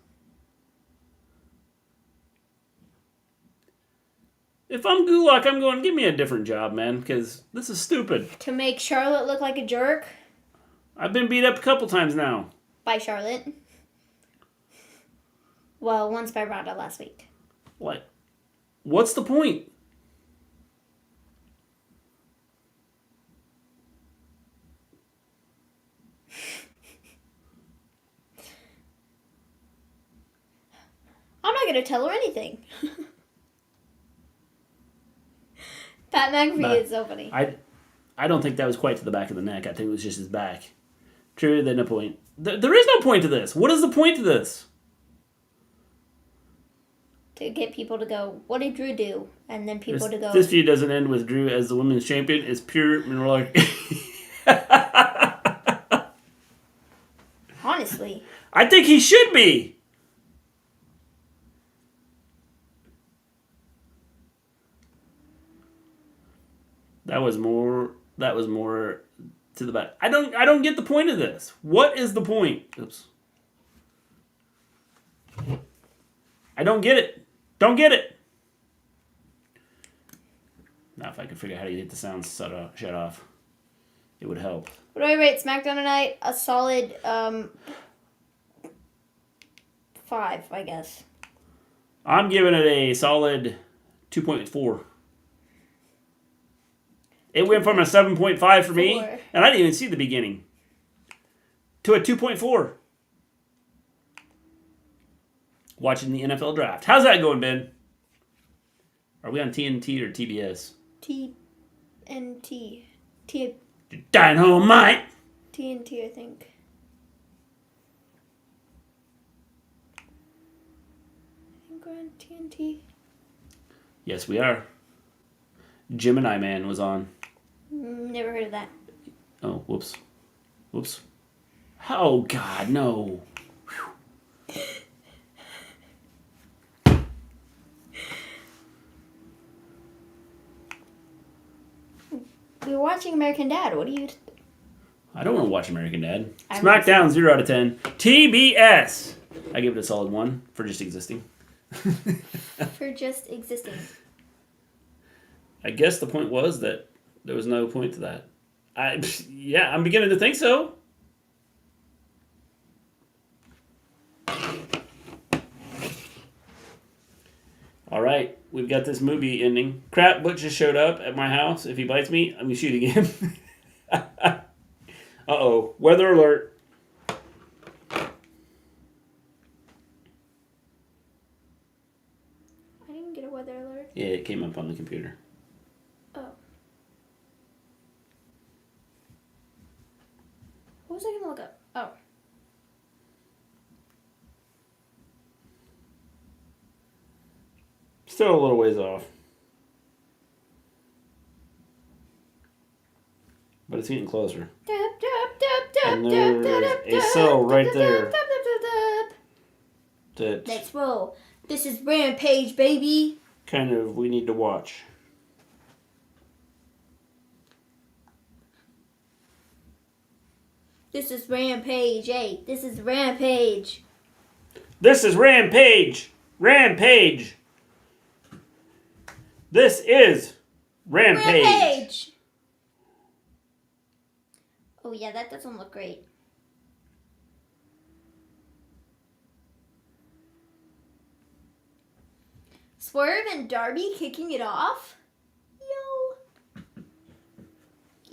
If I'm Gulak, I'm going, give me a different job, man, because this is stupid. To make Charlotte look like a jerk? I've been beat up a couple times now. By Charlotte. Well, once by Ronda last week. What? What's the point? I'm not going to tell her anything. Pat McAfee is so funny. I don't think that was quite to the back of the neck. I think it was just his back. True, then no point. There is no point to this. What is the point to this? To get people to go, what did Drew do? And then people to go... This feud doesn't end with Drew as the women's champion. It's pure malarkey. Honestly. I think he should be. That was more to the back. I don't get the point of this. What is the point? Oops. I don't get it. Don't get it. Now if I could figure out how to get the sound shut off. It would help. What do I rate SmackDown tonight? A solid 5, I guess. I'm giving it a solid 2.4. It went from a 7.5 for me, and I didn't even see the beginning, to a 2.4. Watching the NFL draft. How's that going, Ben? Are we on TNT or TBS? TNT. Dynamite! TNT, I think. I think we're on TNT. Yes, we are. Gemini Man was on. Never heard of that. Oh, whoops. Whoops. Oh, God, no. Whew. We were watching American Dad. What do you... I don't want to watch American Dad. Smackdown, 0 out of 10. TBS! I give it a solid 1 for just existing. For just existing. I guess the point was that there was no point to that. Yeah, I'm beginning to think so. All right, we've got this movie ending. Crap, Butch just showed up at my house. If he bites me, I'm shooting him. Uh-oh, weather alert. I didn't get a weather alert. Yeah, it came up on the computer. Oh. What was I going to look up? Oh. Still a little ways off. But it's getting closer. And there's a cell right there. Let's roll. This is Rampage, baby. Kind of we need to watch. This is Rampage, hey. This is Rampage. This is Rampage. Rampage. This is Rampage. Rampage. Oh yeah, that doesn't look great. Swerve and Darby kicking it off? Yo.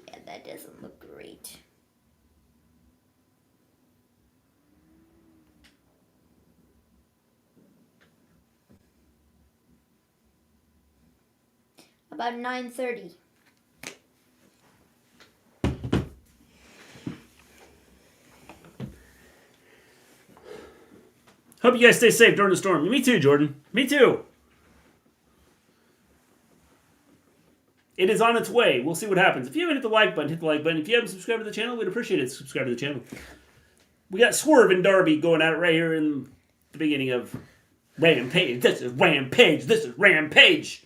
Yeah, that doesn't look great. About 9:30. Hope you guys stay safe during the storm. Me too, Jordan. Me too. It is on its way. We'll see what happens. If you haven't hit the like button, hit the like button. If you haven't subscribed to the channel, we'd appreciate it. Subscribe to the channel. We got Swerve and Darby going at it right here in the beginning of Rampage. This is Rampage. This is Rampage.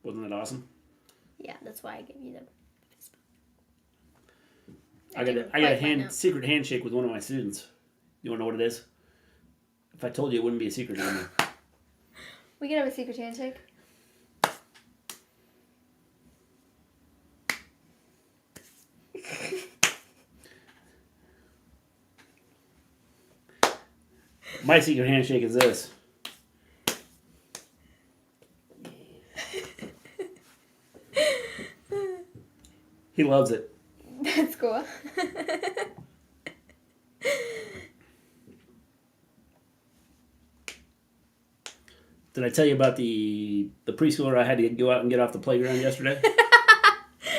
Wasn't that awesome? Yeah, that's why I gave you the... I got a secret handshake with one of my students. You want to know what it is? If I told you, it wouldn't be a secret anymore. We can have a secret handshake. My secret handshake is this. He loves it. That's cool. Did I tell you about the preschooler I had to go out and get off the playground yesterday?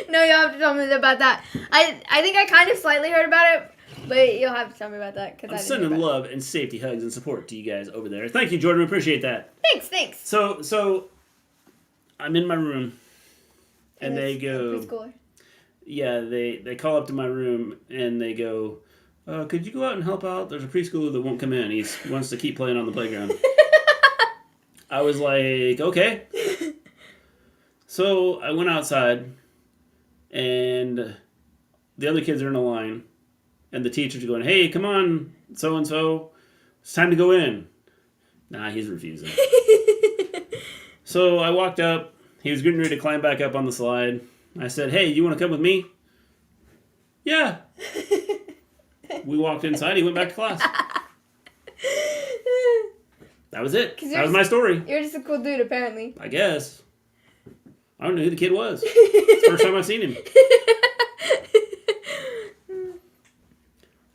No, you'll have to tell me about that. I think I kind of slightly heard about it, but you'll have to tell me about that. I'm sending love and safety hugs and support to you guys over there. Thank you, Jordan. We appreciate that. Thanks. So I'm in my room, and they go... Preschooler. Yeah, they call up to my room, and they go, could you go out and help out? There's a preschooler that won't come in. He wants to keep playing on the playground. I was like, okay. So I went outside, and the other kids are in a line, and the teacher's going, hey, come on, so-and-so, it's time to go in. Nah, he's refusing. So I walked up. He was getting ready to climb back up on the slide. I said, hey, you want to come with me? Yeah. We walked inside. He went back to class. That was it. That was my story. You're just a cool dude, apparently. I guess. I don't know who the kid was. It's the first time I've seen him.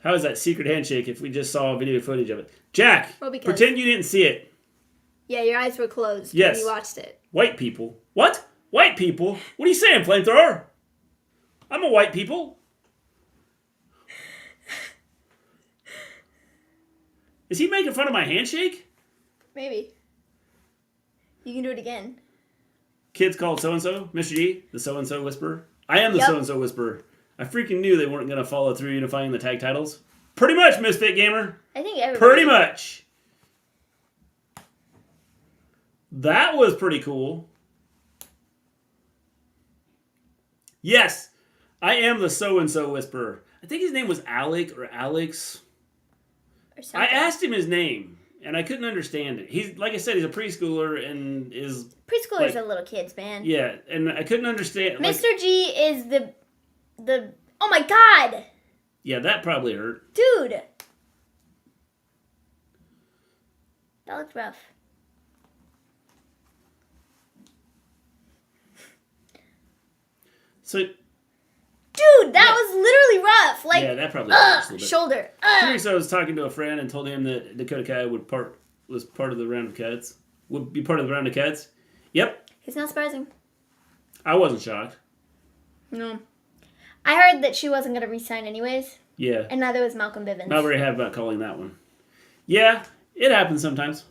How is that secret handshake if we just saw video footage of it? Jack, pretend you didn't see it. Yeah, your eyes were closed when you watched it. White people. What? White people? What are you saying, flamethrower? I'm a white people. Is he making fun of my handshake? Maybe. You can do it again. Kids called so-and-so, Mr. G, the so-and-so whisperer. I am the so-and-so whisperer. I freaking knew they weren't going to follow through unifying the tag titles. Pretty much, Misfit Gamer. I think everybody... Pretty much. That was pretty cool. Yes, I am the so-and-so whisperer. I think his name was Alec or Alex. Or something. I asked him his name, and I couldn't understand it. He's, like I said, he's a preschooler and is... Preschoolers are little kids, man. Yeah, and I couldn't understand... Mr. G is the... Oh my god! Yeah, that probably hurt. Dude! That looked rough. So... Dude, that was literally rough. Like, yeah, that probably hurt a little bit. Shoulder. Curious, I was talking to a friend and told him that Dakota Kai was part of the round of cats. Would be part of the round of cats. Yep. It's not surprising. I wasn't shocked. No. I heard that she wasn't going to re-sign anyways. Yeah. And neither was Malcolm Bivens. Not very happy about calling that one. Yeah, it happens sometimes.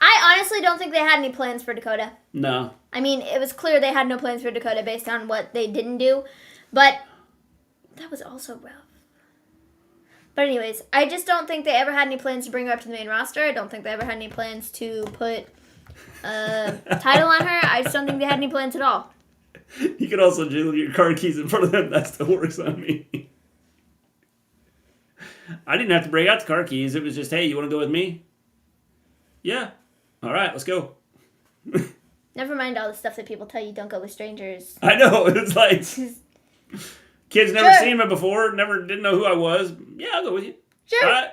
I honestly don't think they had any plans for Dakota. No. I mean, it was clear they had no plans for Dakota based on what they didn't do. But that was also rough. But anyways, I just don't think they ever had any plans to bring her up to the main roster. I don't think they ever had any plans to put a title on her. I just don't think they had any plans at all. You could also jiggle your car keys in front of them. That still works on me. I didn't have to break out the car keys. It was just, hey, you want to go with me? Yeah. All right, let's go. Never mind all the stuff that people tell you, don't go with strangers. I know. It's like, kids never seen me before, didn't know who I was. Yeah, I'll go with you. Sure. All right.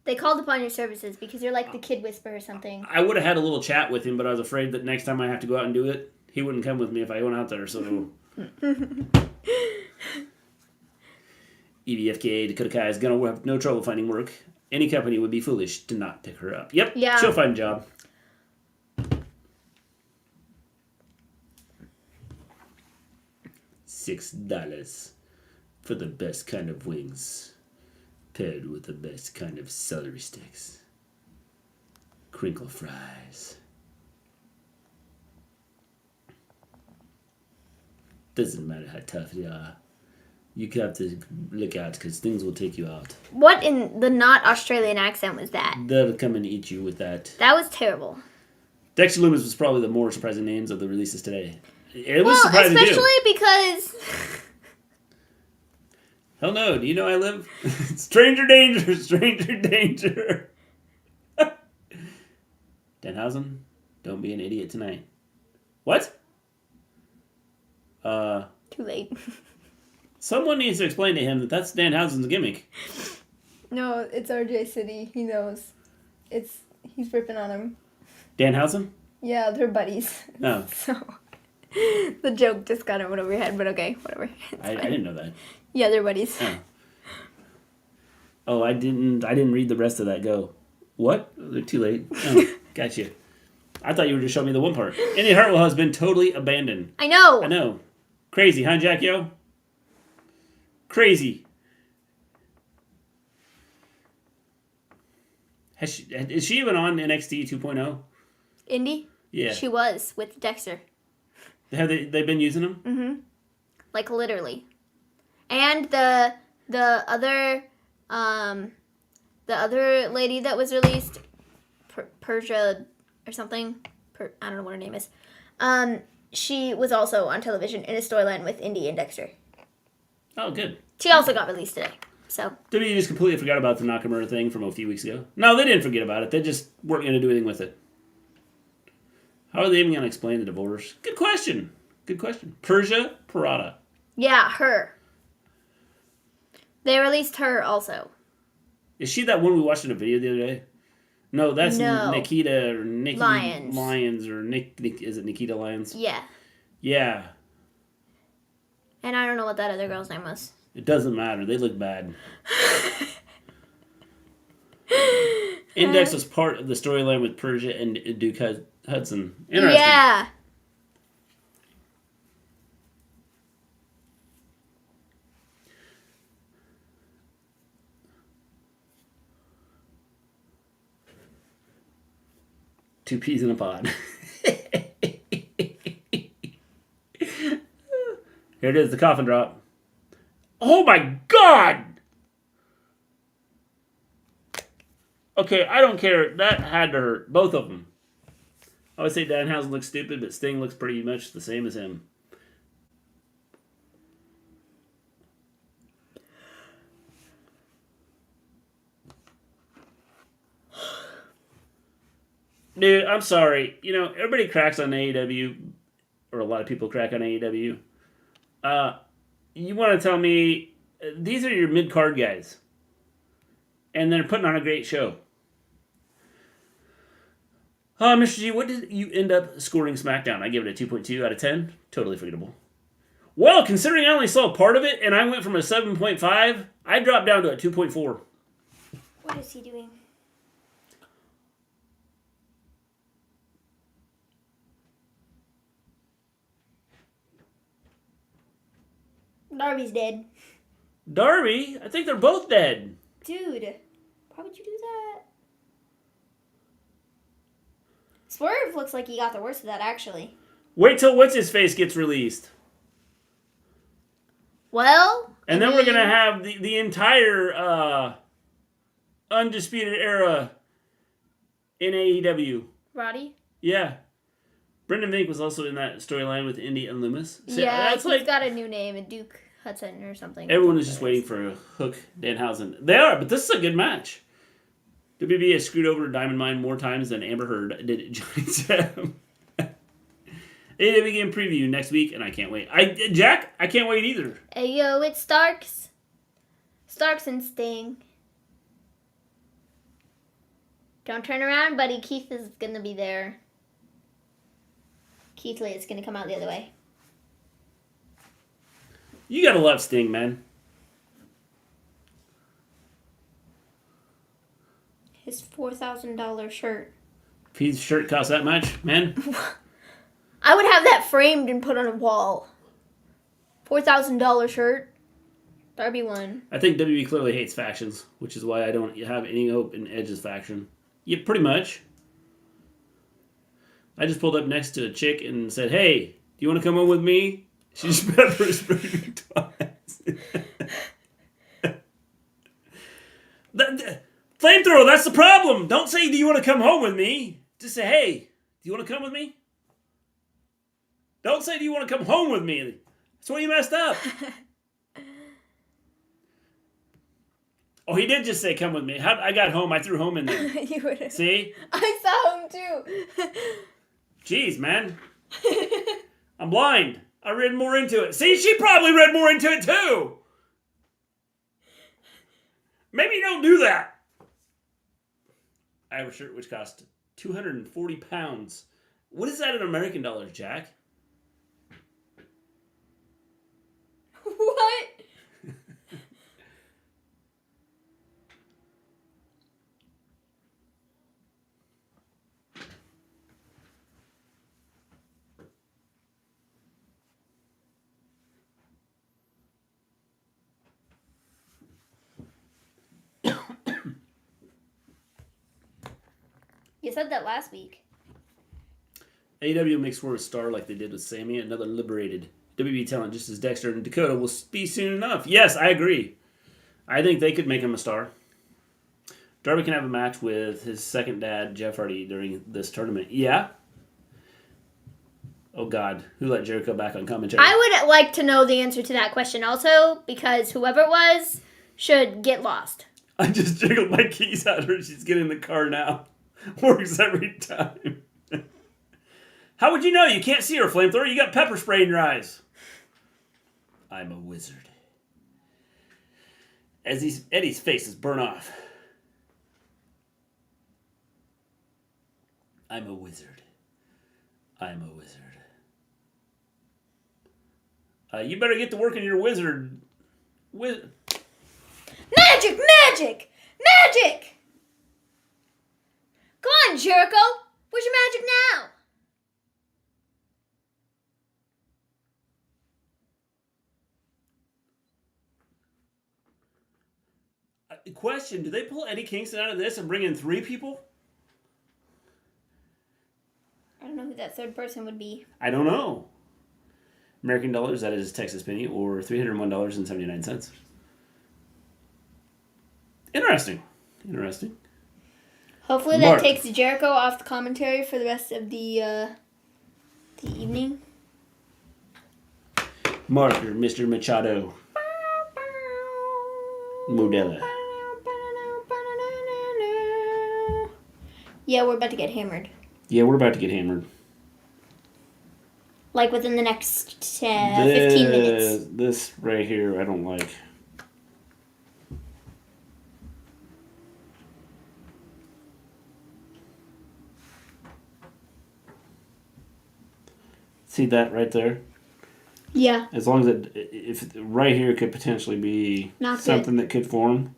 They called upon your services because you're like the kid whisperer or something. I would have had a little chat with him, but I was afraid that next time I have to go out and do it, he wouldn't come with me if I went out there, so... EVFKA Dakota Kai is going to have no trouble finding work. Any company would be foolish to not pick her up. Yep, yeah. She'll find a job. $6 for the best kind of wings, paired with the best kind of celery sticks. Crinkle fries. Doesn't matter how tough they are. You have to look out because things will take you out. What in the not Australian accent was that? They'll come and eat you with that. That was terrible. Dexter Loomis was probably the more surprising names of the releases today. It was surprising especially too. Because... Hell no, do you know I live? Stranger danger, stranger danger. Danhausen, don't be an idiot tonight. What? Too late. Someone needs to explain to him that that's Danhausen's gimmick. No, it's RJ City. He knows. He's ripping on him. Danhausen? Yeah, they're buddies. No. So, the joke just got over your head, but okay, whatever. I didn't know that. Yeah, they're buddies. Oh, I didn't read the rest of that. Go. What? They're too late. Oh, gotcha. I thought you were just showing me the one part. Indy Hartwell has been totally abandoned. I know. I know. Crazy, huh, Jack Yo? Crazy. Is she even on NXT 2.0? Indy? Yeah. She was with Dexter. Have they been using them? Mm-hmm. Like literally. And the other lady that was released, Persia or something. I don't know what her name is. She was also on television in a storyline with Indy and Dexter. Oh, good. She also got released today. So WWE just completely forgot about the Nakamura thing from a few weeks ago. No, they didn't forget about it. They just weren't going to do anything with it. How are they even going to explain the divorce? Good question. Good question. Persia Parada. yeah, her. They released her also. Is she that one we watched in a video the other day? No, that's Nikita or Nikki Lyons or Nick. Is it Nikita Lyons? Yeah. Yeah. And I don't know what that other girl's name was. It doesn't matter. They look bad. Index was part of the storyline with Persia and Duke Hudson. Interesting. Yeah. Two peas in a pod. Here it is, the coffin drop. Oh my God! Okay, I don't care. That had to hurt. Both of them. I would say Danhausen looks stupid, but Sting looks pretty much the same as him. Dude, I'm sorry. You know, everybody cracks on AEW, or a lot of people crack on AEW. You want to tell me these are your mid-card guys, and they're putting on a great show. Mr. G, what did you end up scoring SmackDown? I give it a 2.2 out of 10. Totally forgettable. Well, considering I only saw part of it, and I went from a 7.5, I dropped down to a 2.4. What is he doing? Darby's dead. Darby? I think they're both dead. Dude, why would you do that? Swerve looks like he got the worst of that, actually. Wait till What's-His-Face gets released. Well... And then we're going to have the entire Undisputed Era in AEW. Roddy? Yeah. Brendan Vink was also in that storyline with Indy and Loomis. So yeah, that's he's got a new name, Duke Hudson or something. Everyone is just waiting for a Hook Danhausen. They are, but this is a good match. WB has screwed over Diamond Mine more times than Amber Heard did at Johnny Sam. AEW game preview next week, and I can't wait. Jack, I can't wait either. Hey, yo, it's Starks. Starks and Sting. Don't turn around, buddy. Keith is going to be there. Keith Lee is going to come out the other way. You gotta love Sting, man. His $4,000 shirt. If his shirt costs that much, man. I would have that framed and put on a wall. $4,000 shirt. Darby won. I think WWE clearly hates factions, which is why I don't have any hope in Edge's faction. Yeah, pretty much. I just pulled up next to a chick and said, "Hey, do you want to come home with me?" She just pepper sprayed me twice. Flamethrower, that's the problem. Don't say, "Do you want to come home with me?" Just say, "Hey, do you want to come with me?" Don't say, "Do you want to come home with me?" That's where you messed up. Oh, he did just say, "Come with me." I got home. I threw home in there. You would. See? I saw him too. Jeez, man. I'm blind. I read more into it. See, she probably read more into it too. Maybe don't do that. I have a shirt which cost 240 pounds. What is that in American dollars, Jack? What? You said that last week. AEW makes for a star like they did with Sammy, another liberated WB talent just as Dexter and Dakota will be soon enough. Yes, I agree. I think they could make him a star. Darby can have a match with his second dad, Jeff Hardy, during this tournament. Yeah? Oh, God. Who let Jericho back on commentary? I would like to know the answer to that question also, because whoever it was should get lost. I just jiggled my keys at her. She's getting in the car now. Works every time. How would you know? You can't see her, flamethrower. You got pepper spray in your eyes. I'm a wizard. As Eddie's face is burnt off. I'm a wizard. I'm a wizard. You better get to work on your wizard. Magic! Magic! Magic! Go on, Jericho. Where's your magic now? Question, do they pull Eddie Kingston out of this and bring in 3 people? I don't know who that third person would be. I don't know. American dollars, that is Texas penny, or $301.79. Interesting. Hopefully that takes Jericho off the commentary for the rest of the evening. Marker, Mr. Machado. Modella. Yeah, we're about to get hammered. Yeah, we're about to get hammered. Like within the next 15 minutes. This right here, I don't like. See that right there? Yeah. As long as if right here could potentially be something that could form.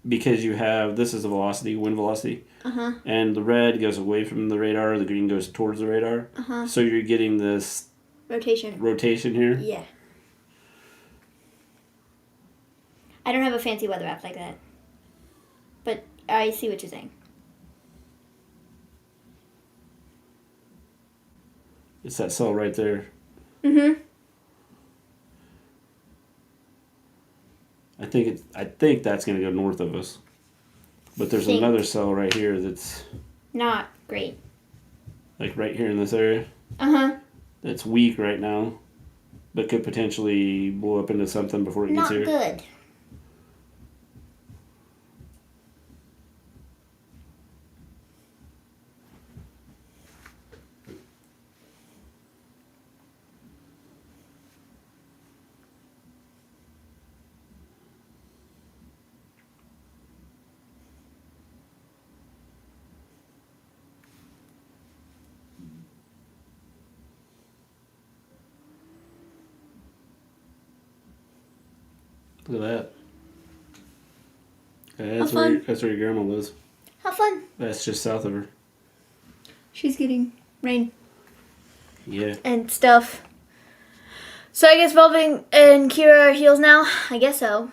Because you have, this is the velocity, wind velocity. Uh-huh. And the red goes away from the radar, the green goes towards the radar. Uh-huh. So you're getting this rotation here. Yeah. I don't have a fancy weather app like that. But I see what you're saying. It's that cell right there. Mm-hmm. I think that's going to go north of us. But there's another cell right here that's not great. Like right here in this area. Uh-huh. That's weak right now, but could potentially blow up into something before it gets here. Not good. Look at that. That's where your grandma lives. Have fun. That's just south of her. She's getting rain. Yeah. And stuff. So I guess Velvet and Kira are heels now? I guess so.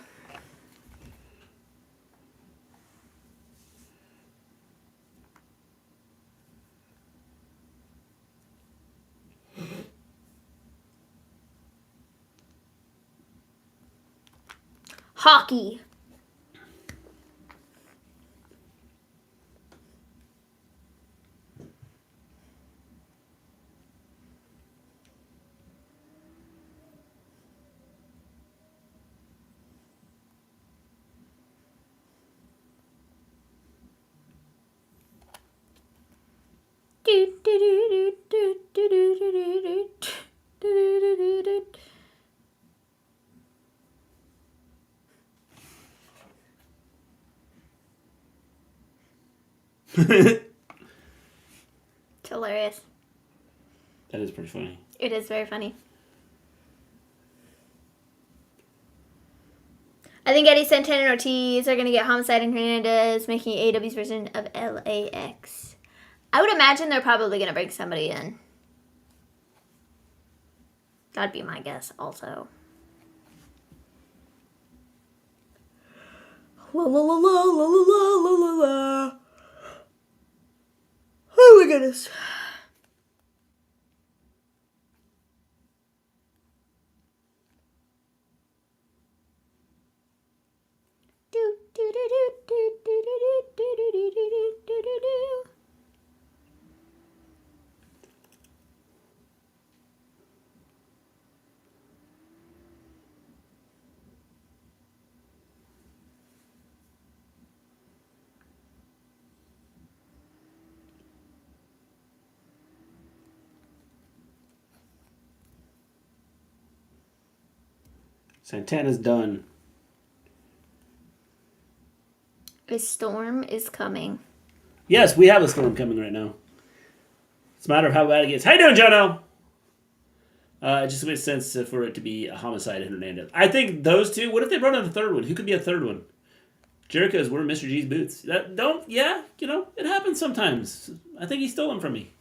Hockey. It's hilarious. That is pretty funny. It is very funny. I think Eddie Santana and Ortiz are going to get Homicide and Hernandez, making AEW's version of LAX. I would imagine they're probably going to bring somebody in. That'd be my guess also. La la la la la la la la la. Oh my goodness. Santana's done. A storm is coming. Yes, we have a storm coming right now. It's a matter of how bad it gets. How you doing, Jono? It just makes sense for it to be a homicide and Hernandez. I think those two. What if they brought in a third one? Who could be a third one? Jericho's wearing Mr. G's boots. It happens sometimes. I think he stole them from me.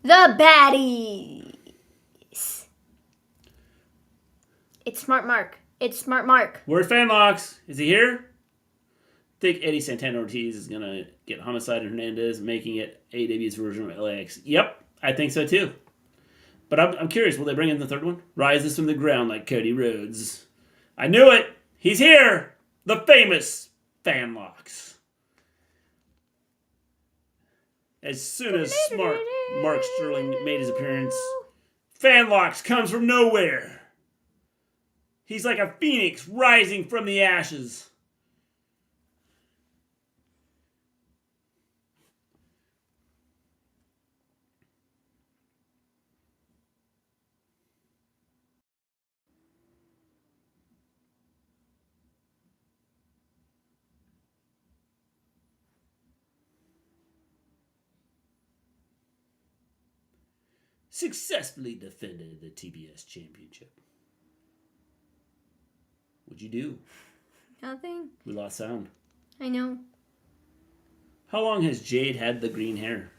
The baddies. It's Smart Mark. It's Smart Mark. Where's Fanlocks? Is he here? I think Eddie Santana Ortiz is going to get Homicide and Hernandez, making it AEW's version of LAX. Yep, I think so too. But I'm curious, will they bring in the third one? Rises from the ground like Cody Rhodes. I knew it! He's here! The famous Fanlocks. As soon as smart Mark Sterling made his appearance, Fanlocks comes from nowhere. He's like a phoenix rising from the ashes. Successfully defended the TBS championship. What'd you do? Nothing. We lost sound. I know. How long has Jade had the green hair?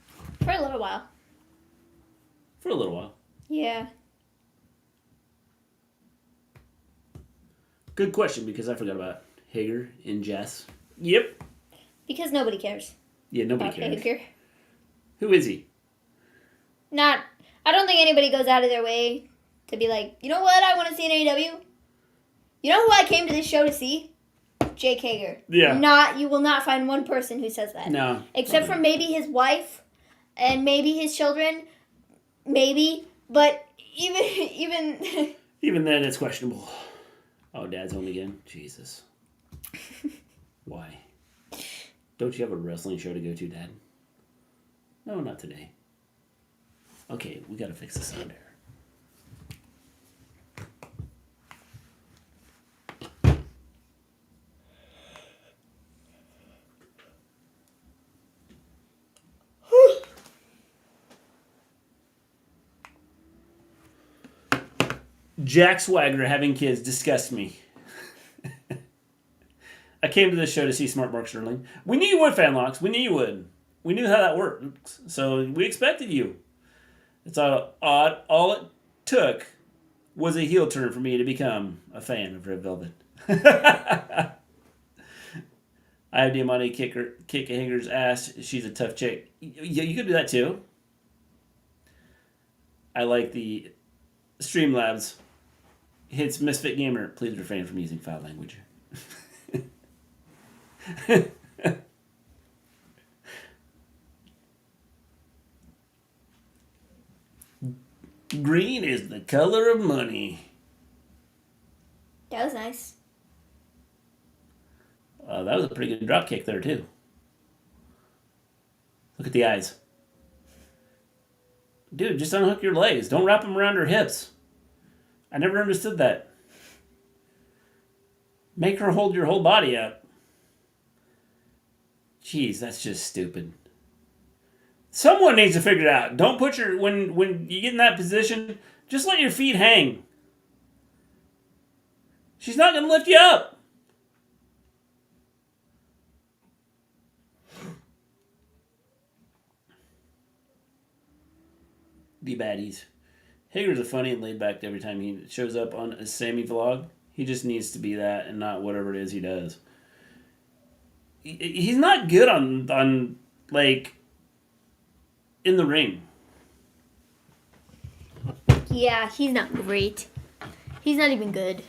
For a little while. For a little while. Yeah. Good question, because I forgot about Hager and Jess. Yep. Because nobody cares. Yeah, nobody about cares. Hager. Who is he? I don't think anybody goes out of their way to be like, you know what I want to see in AEW? You know who I came to this show to see? Jake Hager. Yeah. You will not find one person who says that. No. Except for maybe his wife and maybe his children. Maybe. But even Even then, it's questionable. Oh, Dad's home again? Jesus. Why? Don't you have a wrestling show to go to, Dad? No, not today. Okay, we gotta fix the sound error. Jack Swagger having kids disgusts me. I came to this show to see Smart Mark Sterling. We knew you would, Fanlocks. We knew you would. We knew how that works. So we expected you. It's odd. All it took was a heel turn for me to become a fan of Red Velvet. I have Diamante kick Hager's ass. She's a tough chick. Yeah, you could do that too. I like the Streamlabs. Hits Misfit Gamer. Please refrain from using foul language. Green is the color of money. That was nice. That was a pretty good drop kick there, too. Look at the eyes. Dude, just unhook your legs. Don't wrap them around her hips. I never understood that. Make her hold your whole body up. Jeez, that's just stupid. Someone needs to figure it out. Don't put your... When you get in that position, just let your feet hang. She's not going to lift you up. The baddies. Hager's a funny and laid back every time he shows up on a Sammy vlog. He just needs to be that and not whatever it is he does. He's not good on like, in the ring. Yeah, he's not great. He's not even good.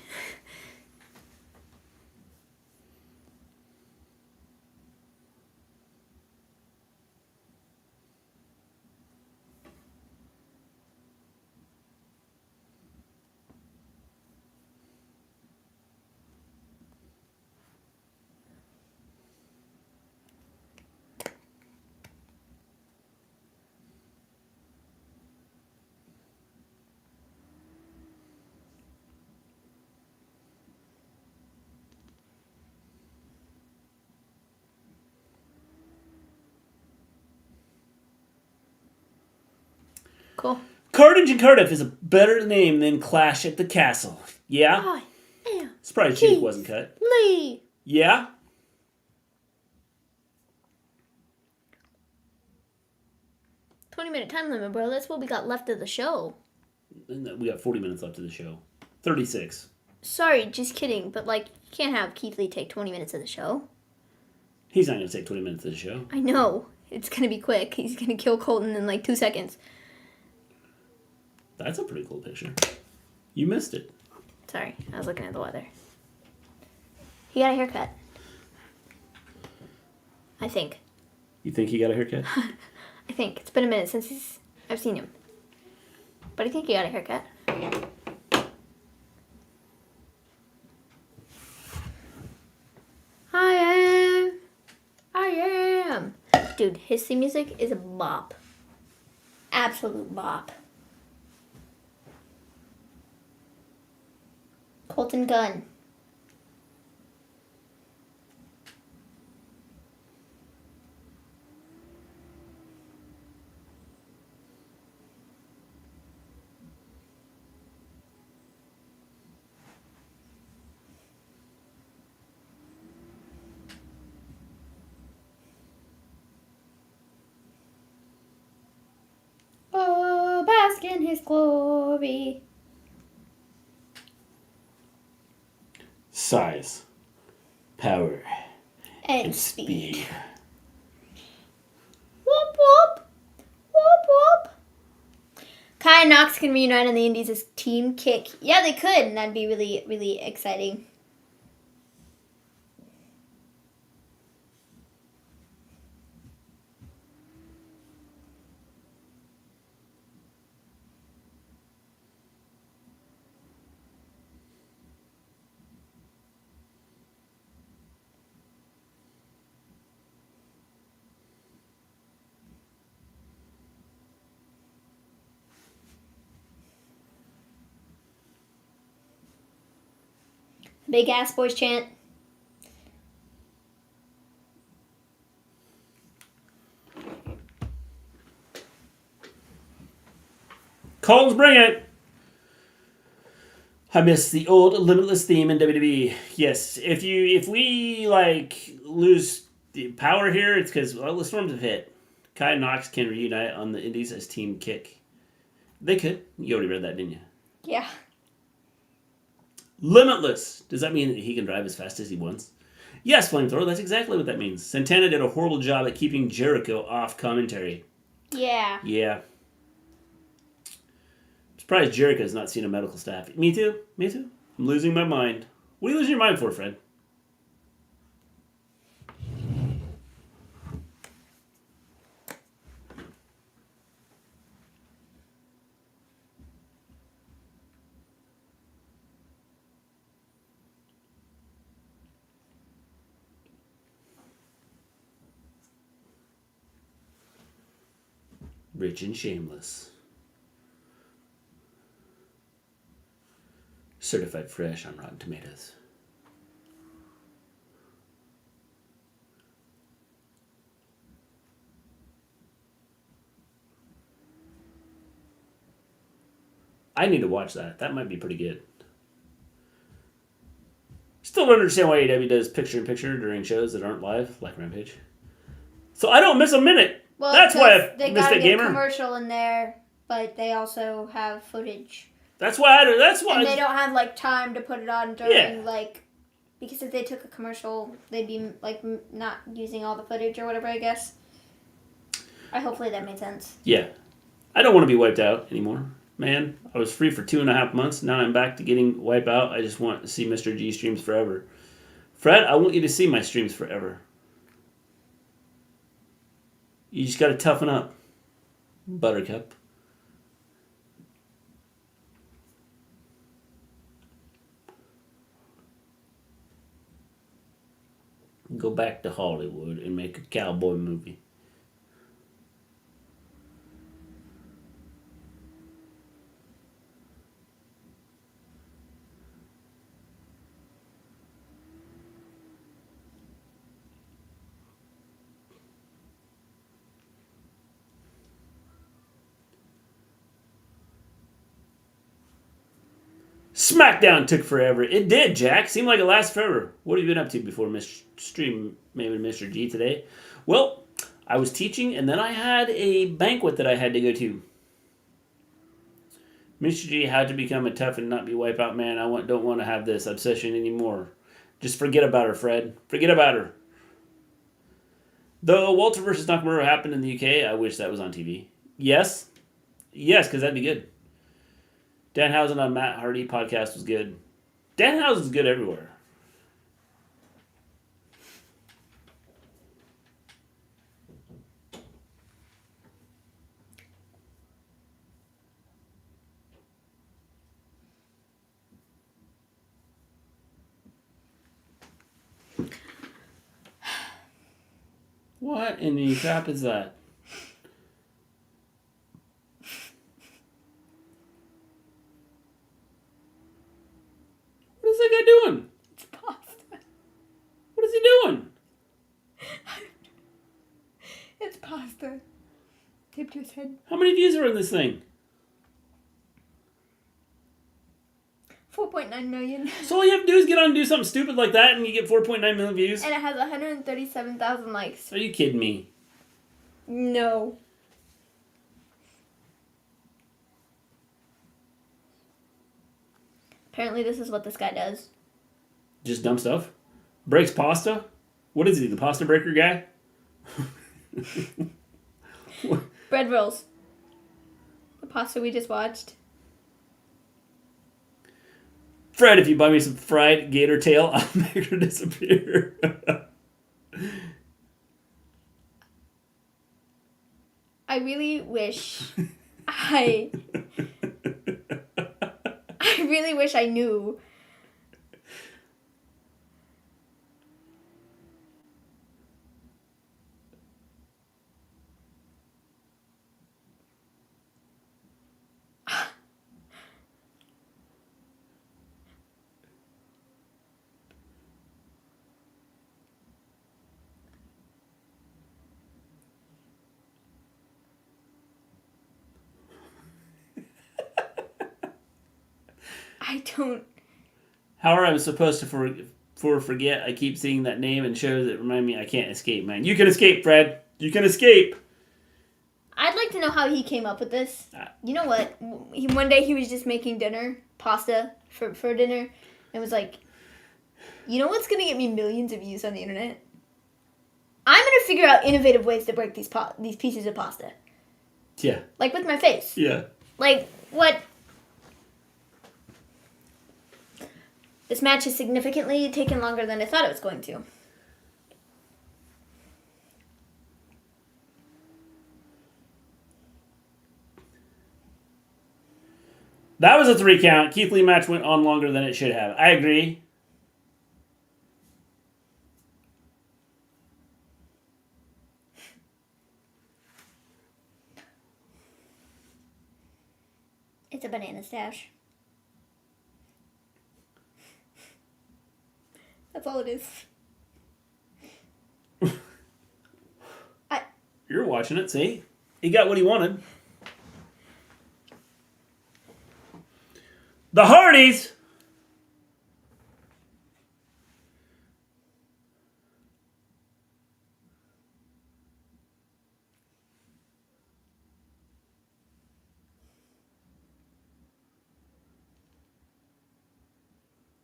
Cool. Carnage in Cardiff is a better name than Clash at the Castle. Yeah? I am Surprised Jake wasn't cut. Lee. Yeah? 20-minute time limit, bro. That's what we got left of the show. We got 40 minutes left of the show. 36. Sorry, just kidding. But, like, you can't have Keith Lee take 20 minutes of the show. He's not going to take 20 minutes of the show. I know. It's going to be quick. He's going to kill Colton in, like, 2 seconds. That's a pretty cool picture. You missed it. Sorry, I was looking at the weather. He got a haircut. I think. You think he got a haircut? I think. It's been a minute since I've seen him. But I think he got a haircut. I am. Dude, his theme music is a bop. Absolute bop. Colton Gunn. Oh, bask in his glory. Size, power, And speed. speed. Whoop whoop. Whoop whoop. Kai and Knox can reunite on the Indies as Team Kick. Yeah, they could, and that'd be really, really exciting. Big ass boys chant. Collins, bring it! I miss the old Limitless theme in WWE. Yes, if we like lose the power here, it's because the storms have hit. Kai and Knox can reunite on the Indies as Team Kick. They could. You already read that, didn't you? Yeah. Limitless. Does that mean that he can drive as fast as he wants? Yes, Flamethrower. That's exactly what that means. Santana did a horrible job at keeping Jericho off commentary. Yeah. Yeah. I'm surprised Jericho's not seen a medical staff. Me too. Me too. I'm losing my mind. What are you losing your mind for, Fred? Rich and shameless. Certified fresh on Rotten Tomatoes. I need to watch that. That might be pretty good. Still don't understand why AEW does picture-in-picture during shows that aren't live, like Rampage. So I don't miss a minute. Well, that's why I they missed gotta a get gamer. commercial in there, but they also have footage. That's why. And they don't have like time to put it on during like, because if they took a commercial, they'd be like not using all the footage or whatever. I guess. Hopefully that made sense. Yeah, I don't want to be wiped out anymore, man. I was free for 2.5 months. Now I'm back to getting wiped out. I just want to see Mr. G streams forever. Fred, I want you to see my streams forever. You just got to toughen up, Buttercup. Go back to Hollywood and make a cowboy movie. Smackdown took forever. It did, Jack. Seemed like it lasted forever. What have you been up to before stream Maven Mr. G today? Well, I was teaching, and then I had a banquet that I had to go to. Mr. G had to become a tough and not be wipeout man. I don't want to have this obsession anymore. Just forget about her, Fred. Forget about her. Though Walter versus Nakamura happened in the UK, I wish that was on TV. Yes. Yes, because that'd be good. Danhausen on Matt Hardy podcast was good. Danhausen's good everywhere. What in the crap is that? What is that guy doing? It's pasta. What is he doing? It's pasta. Tipped his head. How many views are in this thing? 4.9 million. So all you have to do is get on and do something stupid like that and you get 4.9 million views? And it has 137,000 likes. Are you kidding me? No. Apparently this is what this guy does. Just dumb stuff? Breaks pasta? What is he, the pasta breaker guy? Bread rolls. The pasta we just watched. Fred, if you buy me some fried gator tail, I'll make her disappear. I really wish I really wish I knew. I don't. How are I supposed to forget? I keep seeing that name and shows that remind me I can't escape, man. You can escape, Fred. You can escape. I'd like to know how he came up with this. You know what? One day he was just making pasta for dinner, and was like, you know what's going to get me millions of views on the internet? I'm going to figure out innovative ways to break these pieces of pasta. Yeah. Like with my face. Yeah. Like, what? This match has significantly taken longer than I thought it was going to. That was a 3 count. Keith Lee match went on longer than it should have. I agree. It's a banana stash. That's all it is. You're watching it, see? He got what he wanted. The Hardys!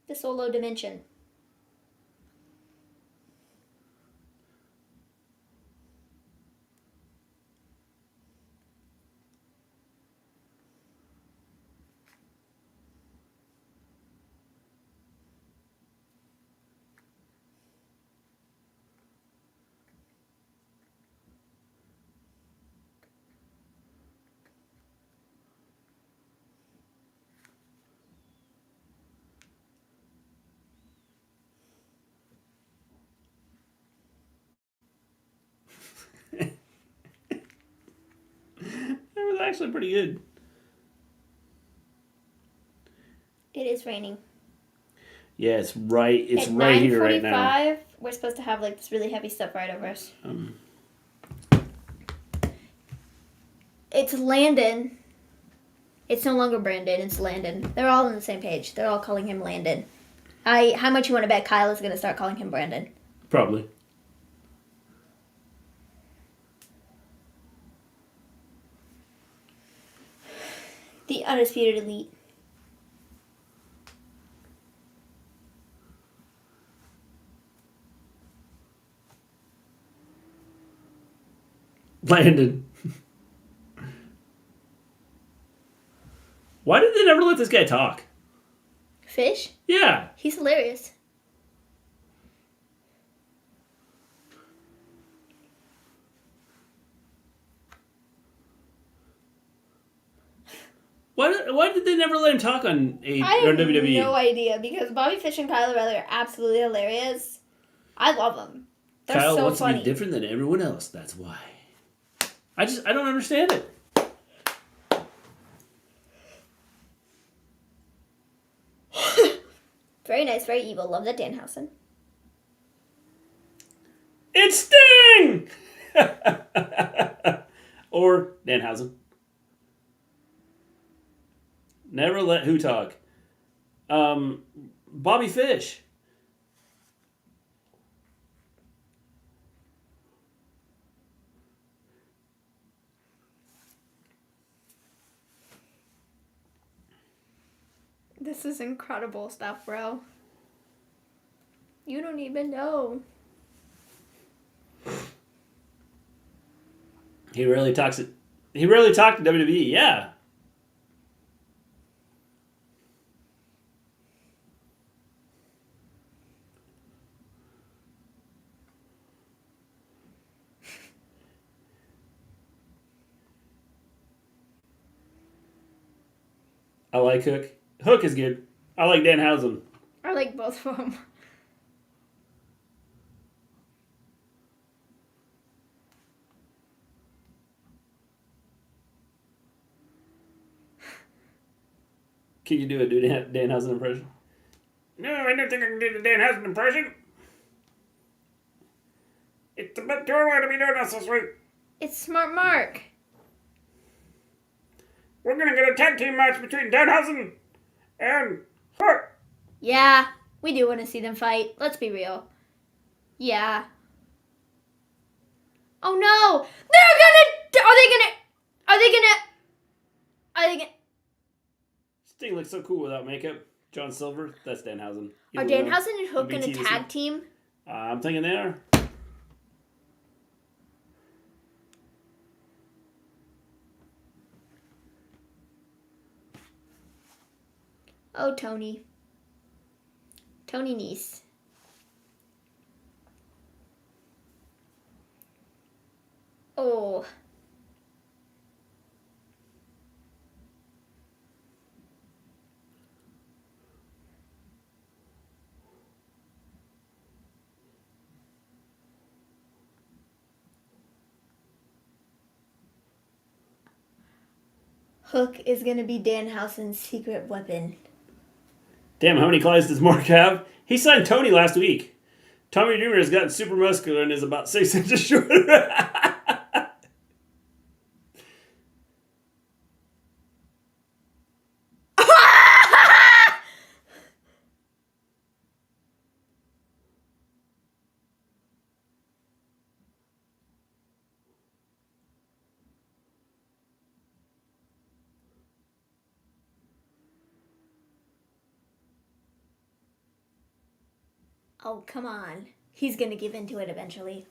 The solo dimension. That was actually pretty good. It is raining. Yeah, it's right. It's At right here right now. 9:45, we're supposed to have like this really heavy stuff right over us. It's Landon It's no longer Brandon, it's Landon. They're all on the same page. They're all calling him Landon. How much you want to bet Kyle is going to start calling him Brandon? Probably. The Undisputed Elite. Landon. Why did they never let this guy talk? Fish? Yeah. He's hilarious. Why did they never let him talk on I or have WWE? no idea, because Bobby Fish and Kyle O'Reilly are absolutely hilarious. I love them. They're Kyle so wants funny. to be different than everyone else. That's why. I don't understand it. Very nice, very evil. Love that Danhausen. It's Sting! Or Danhausen. Never let who talk. Bobby Fish. This is incredible stuff, bro. You don't even know. He rarely talks to WWE, yeah. I like Hook. Hook is good. I like Danhausen. I like both of them. Can you do a Danhausen impression? No, I don't think I can do the Danhausen impression. It's a bit too early to be doing this week. It's Smart Mark. We're going to get a tag team match between Danhausen and Hook. Yeah, we do want to see them fight. Let's be real. Yeah. Oh no! Are they gonna... Sting looks so cool without makeup. John Silver, that's Danhausen. Are Danhausen and Hook gonna tag team? I'm thinking they are. Oh, Tony. Tony Nese. Oh. Hook is going to be Danhausen's secret weapon. Damn, how many clients does Mark have? He signed Tony last week. Tommy Dreamer has gotten super muscular and is about 6 inches shorter. Oh, come on. He's going to give into it eventually.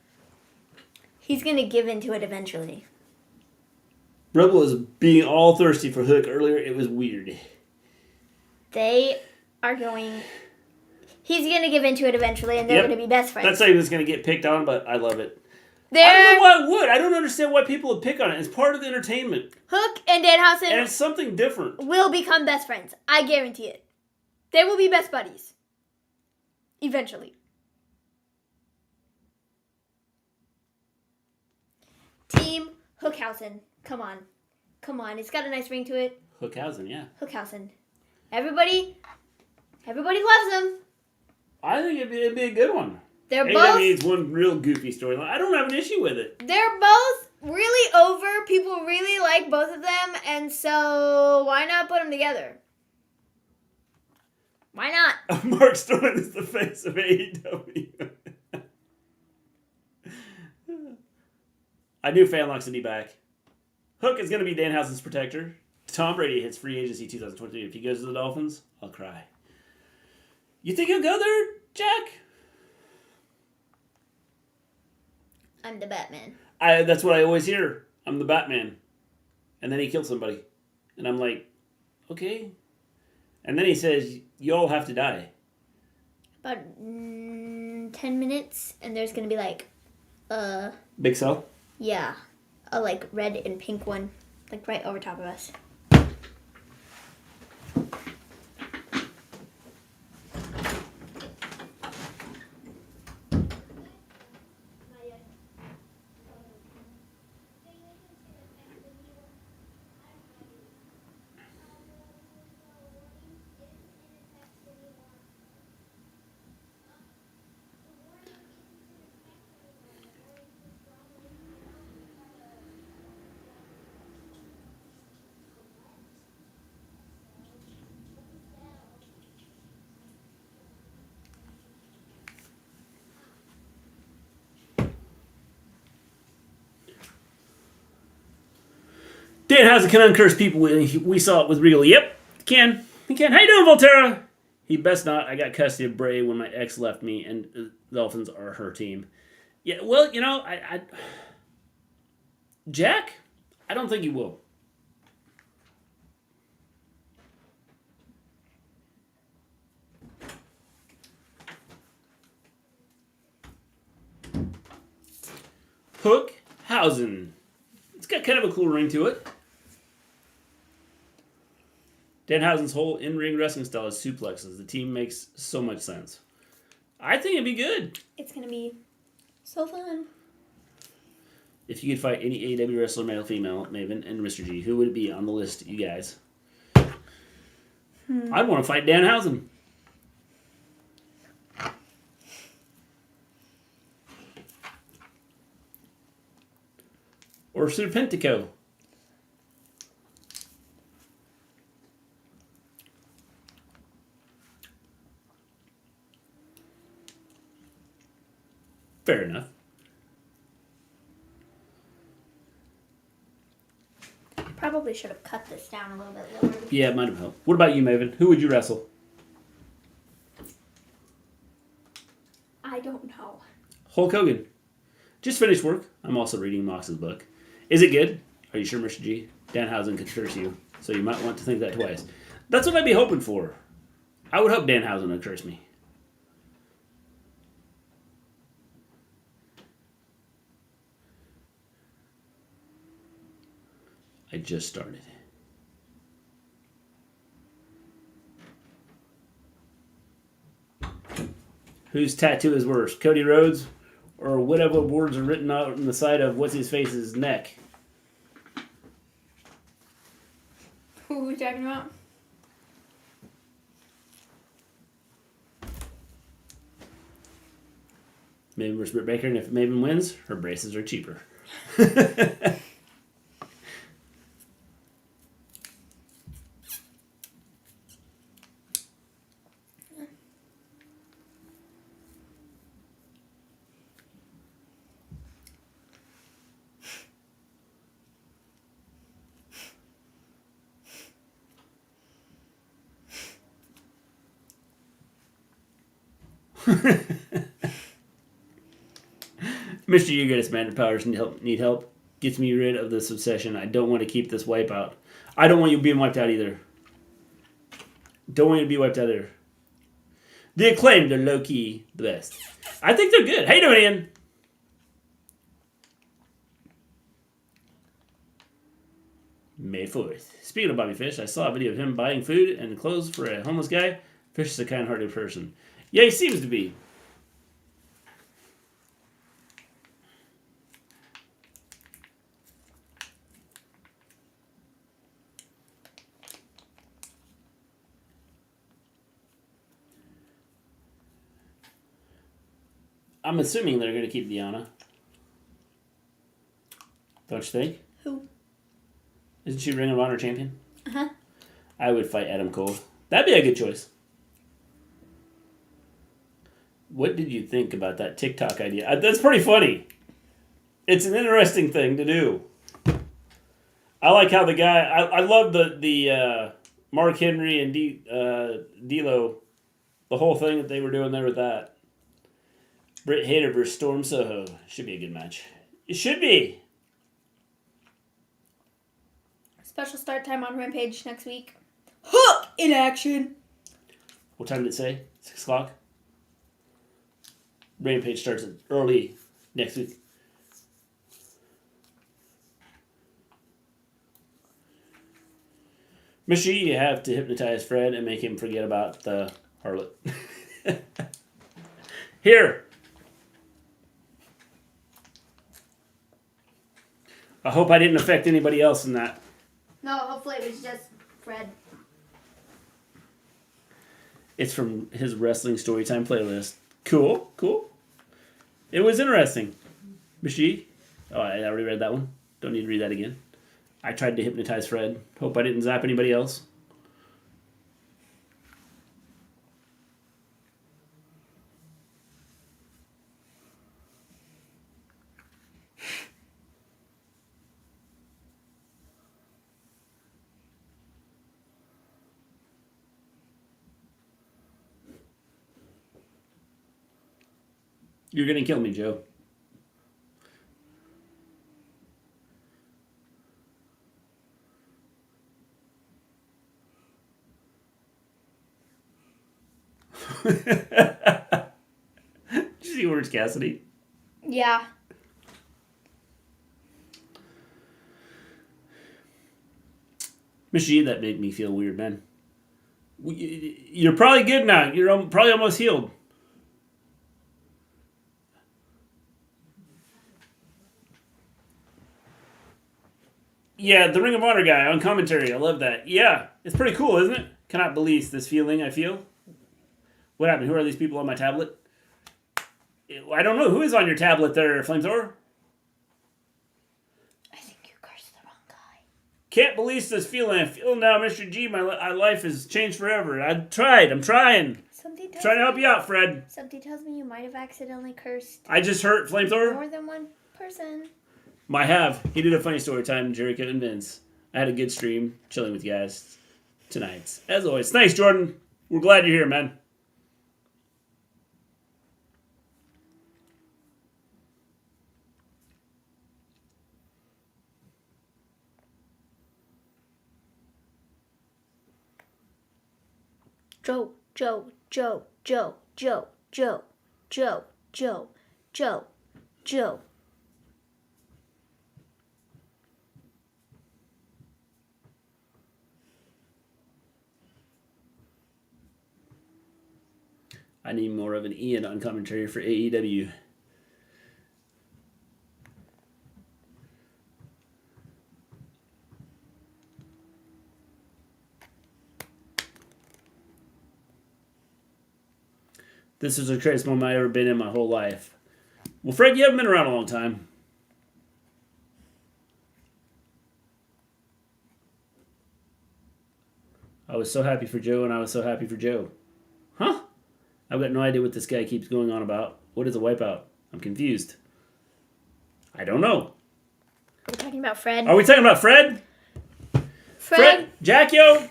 He's going to give into it eventually. Rebel was being all thirsty for Hook earlier. It was weird. They are going... He's going to give into it eventually, and they're going to be best friends. That's not even going to get picked on, but I love it. I don't know why it would. I don't understand why people would pick on it. It's part of the entertainment. Hook and Danhausen... And it's something different. ...will become best friends. I guarantee it. They will be best buddies. Eventually. Team Hookhausen. Come on. Come on. It's got a nice ring to it. Hookhausen, yeah. Hookhausen. Everybody loves them. I think it'd be a good one. They're AEW both... needs one real goofy storyline. I don't have an issue with it. They're both really over. People really like both of them, and so why not put them together? Why not? Mark Sterling is the face of AEW. I knew Fanlock's to be back. Hook is going to be Danhausen's protector. Tom Brady hits free agency 2023. If he goes to the Dolphins, I'll cry. You think he'll go there, Jack? I'm the Batman. That's what I always hear. I'm the Batman. And then he kills somebody. And I'm like, okay. And then he says, you all have to die. About 10 minutes, and there's going to be like Big cell? Yeah. A like red and pink one. Like right over top of us. Danhausen can uncurse people. We saw it with Regal. Yep, can. He can. How you doing, Volterra? He best not. I got custody of Bray when my ex left me, and the Dolphins are her team. Yeah, well, you know, Jack, I don't think he will. Hookhausen. It's got kind of a cool ring to it. Danhausen's whole in-ring wrestling style is suplexes. The team makes so much sense. I think it'd be good. It's going to be so fun. If you could fight any AEW wrestler, male, female, Maven, and Mr. G, who would it be on the list, you guys? I'd want to fight Danhausen. Or Serpentico. Fair enough. Probably should have cut this down a little bit lower. Yeah, it might have helped. What about you, Maven? Who would you wrestle? I don't know. Hulk Hogan. Just finished work. I'm also reading Mox's book. Is it good? Are you sure, Mr. G? Danhausen could curse you, so you might want to think that twice. That's what I'd be hoping for. I would hope Danhausen would curse me. I just started. Whose tattoo is worse, Cody Rhodes or whatever words are written out on the side of what's-his-face's neck? Who are we talking about? Maven versus Britt Baker, and if Maven wins, her braces are cheaper. Mr. You get his Commander powers need help. Gets me rid of this obsession. I don't want to keep this wipeout. I don't want you being wiped out either. Don't want you to be wiped out either. The Acclaimed are low-key the best. I think they're good. How you doing, Ian? May 4th. Speaking of Bobby Fish, I saw a video of him buying food and clothes for a homeless guy. Fish is a kind-hearted person. Yeah, he seems to be. I'm assuming they're going to keep Deanna. Don't you think? Who? Isn't she Ring of Honor champion? Uh-huh. I would fight Adam Cole. That'd be a good choice. What did you think about that TikTok idea? That's pretty funny. It's an interesting thing to do. I like how the guy... I love the Mark Henry and D'Lo, the whole thing that they were doing there with that. Britt Hayter versus Storm Soho. Should be a good match. It should be. Special start time on Rampage next week. Hook in action. What time did it say? 6 o'clock? Rampage starts early next week. Mister, you have to hypnotize Fred and make him forget about the harlot. Here. I hope I didn't affect anybody else in that. No, hopefully it was just Fred. It's from his Wrestling Storytime playlist. Cool, cool. It was interesting. Michi? Oh, I already read that one. Don't need to read that again. I tried to hypnotize Fred. Hope I didn't zap anybody else. You're gonna kill me, Joe. Did you see Orange Cassidy? Yeah. Michi, that made me feel weird, man. You're probably good now. You're probably almost healed. Yeah, the Ring of Honor guy on commentary. I love that. Yeah, it's pretty cool, isn't it? Cannot believe this feeling I feel. What happened? Who are these people on my tablet? I don't know. Who is on your tablet there, Flamethrower? I think you cursed the wrong guy. Can't believe this feeling. I feel now, Mr. G, my life has changed forever. I'm trying. Trying to help you out, Fred. Something tells me you might have accidentally cursed I just hurt Flamethrower. more than one person. I have. He did a funny story time, Jericho and Vince. I had a good stream, chilling with you guys tonight. As always. Thanks, Jordan. We're glad you're here, man. Joe. I need more of an Ian on commentary for AEW. This is the craziest moment I've ever been in my whole life. Well, Fred, you haven't been around a long time. I was so happy for Joe, and I was so happy for Joe. Huh? I've got no idea what this guy keeps going on about. What is a wipeout? I'm confused. I don't know. Are we talking about Fred? Are we talking about Fred? Fred? Jackio?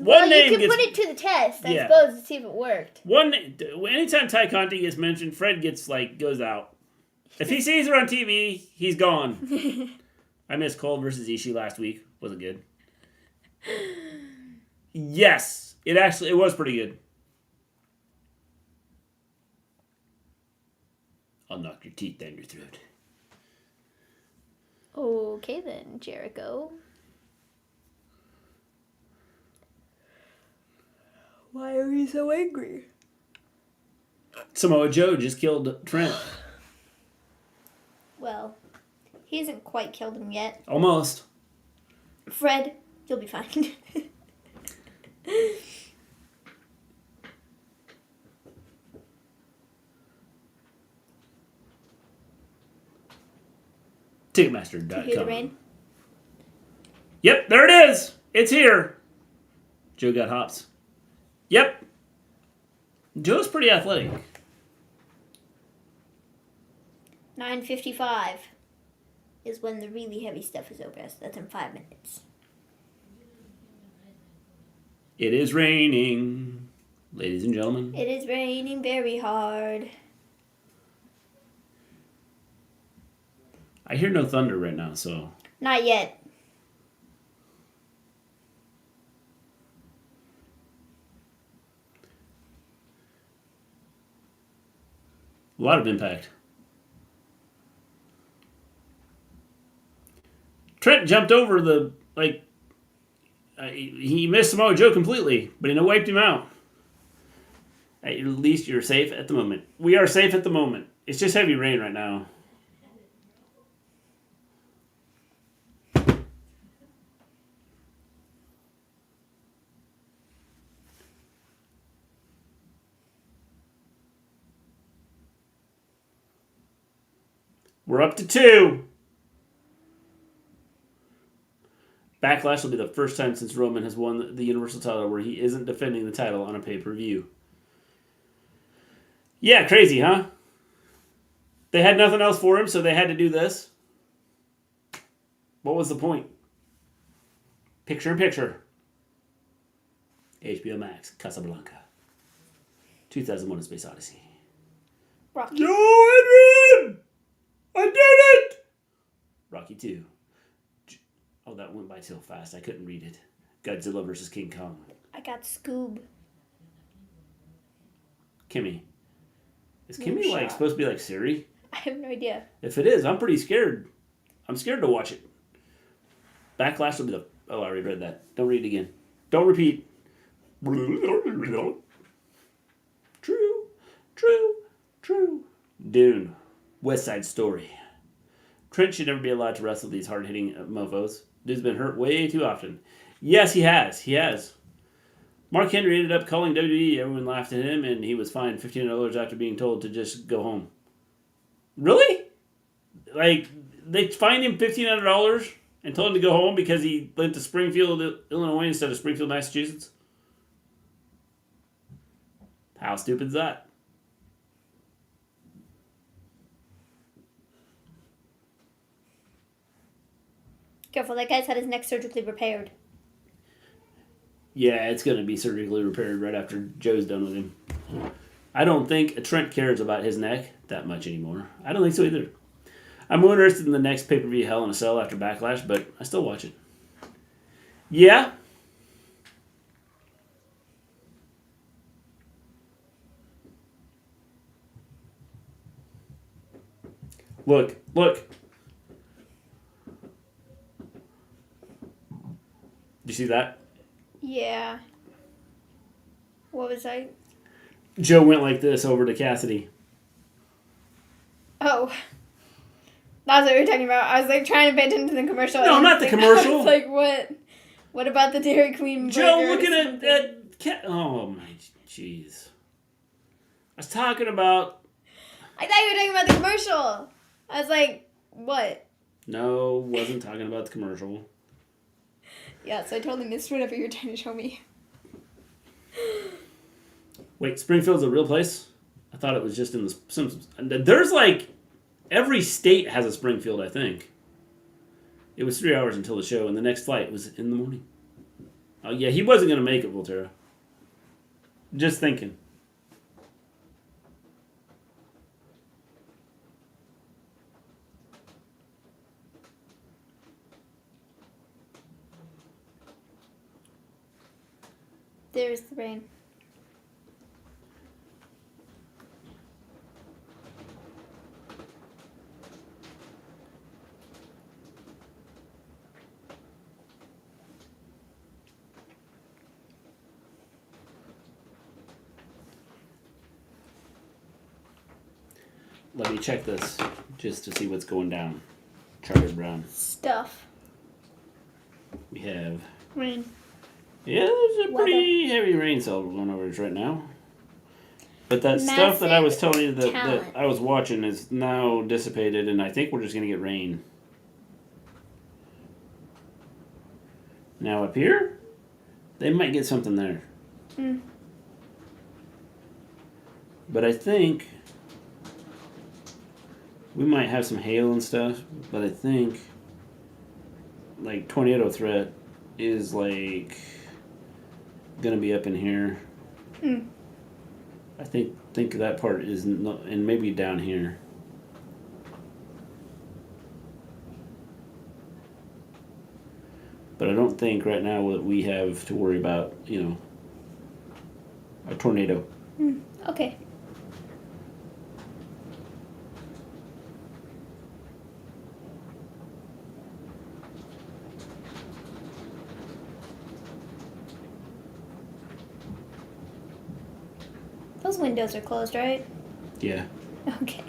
Well, you can put it to the test, I suppose, to see if it worked. Anytime Ty Conti gets mentioned, Fred goes out. If he sees her on TV, he's gone. I missed Cole versus Ishii last week. Wasn't good. Yes, it was pretty good. I'll knock your teeth down your throat. Okay then, Jericho. Why are you so angry? Samoa Joe just killed Trent. Well, he hasn't quite killed him yet. Almost. Fred, you'll be fine. Ticketmaster.com. To hear the rain. Yep, there it is. It's here. Joe got hops. Yep. Joe's pretty athletic. 9:55 is when the really heavy stuff is over. So that's in 5 minutes. It is raining, ladies and gentlemen. It is raining very hard. I hear no thunder right now, so... Not yet. A lot of impact. Trent jumped over the, he missed Samoa Joe completely, but he wiped him out. At least you're safe at the moment. We are safe at the moment. It's just heavy rain right now. We're up to 2. Backlash will be the first time since Roman has won the Universal title where he isn't defending the title on a pay-per-view. Yeah, crazy, huh? They had nothing else for him, so they had to do this. What was the point? Picture-in-picture. HBO Max, Casablanca. 2001: A Space Odyssey. Rocky. Yo, Adrian! I did it! Rocky 2. Oh, that went by so fast. I couldn't read it. Godzilla vs. King Kong. I got Scoob. Kimmy. Is Kimmy supposed to be like Siri? I have no idea. If it is, I'm pretty scared. I'm scared to watch it. Backlash will be the... Oh, I already read that. Don't read it again. Don't repeat. True. Dune. West Side Story. Trent should never be allowed to wrestle these hard-hitting mofos. Dude's been hurt way too often. Yes, he has. Mark Henry ended up calling WWE. Everyone laughed at him, and he was fined $1,500 after being told to just go home. Really? They fined him $1,500 and told him to go home because he went to Springfield, Illinois instead of Springfield, Massachusetts? How stupid is that? Careful, that guy's had his neck surgically repaired. Yeah, it's going to be surgically repaired right after Joe's done with him. I don't think Trent cares about his neck that much anymore. I don't think so either. I'm more interested in the next pay-per-view Hell in a Cell after Backlash, but I still watch it. Yeah. Look. You see that? Yeah. What was I? Joe went like this over to Cassidy. Oh. That's what we were talking about. I was trying to pay attention to the commercial. No, not the commercial. I was what? What about the Dairy Queen burger? Joe looking at oh my jeez. I was talking about... I thought you were talking about the commercial. I was like, what? No, wasn't talking about the commercial. Yeah, so I totally missed whatever you were trying to show me. Wait, Springfield's a real place? I thought it was just in the Simpsons. There's every state has a Springfield, I think. It was 3 hours until the show, and the next flight was in the morning. Oh, yeah, he wasn't going to make it, Volterra. Just thinking. There's the rain. Let me check this just to see what's going down. Charlie Brown. Stuff. We have... Rain. Yeah, there's a pretty heavy rain cell going over us right now. But that stuff that I was telling you that I was watching is now dissipated, and I think we're just going to get rain. Now up here, they might get something there. But I think we might have some hail and stuff, but I think like tornado threat is like gonna be up in here. I think that part is not, and maybe down here. But I don't think right now that we have to worry about, you know, a tornado. Okay. Those windows are closed, right? Yeah. Okay.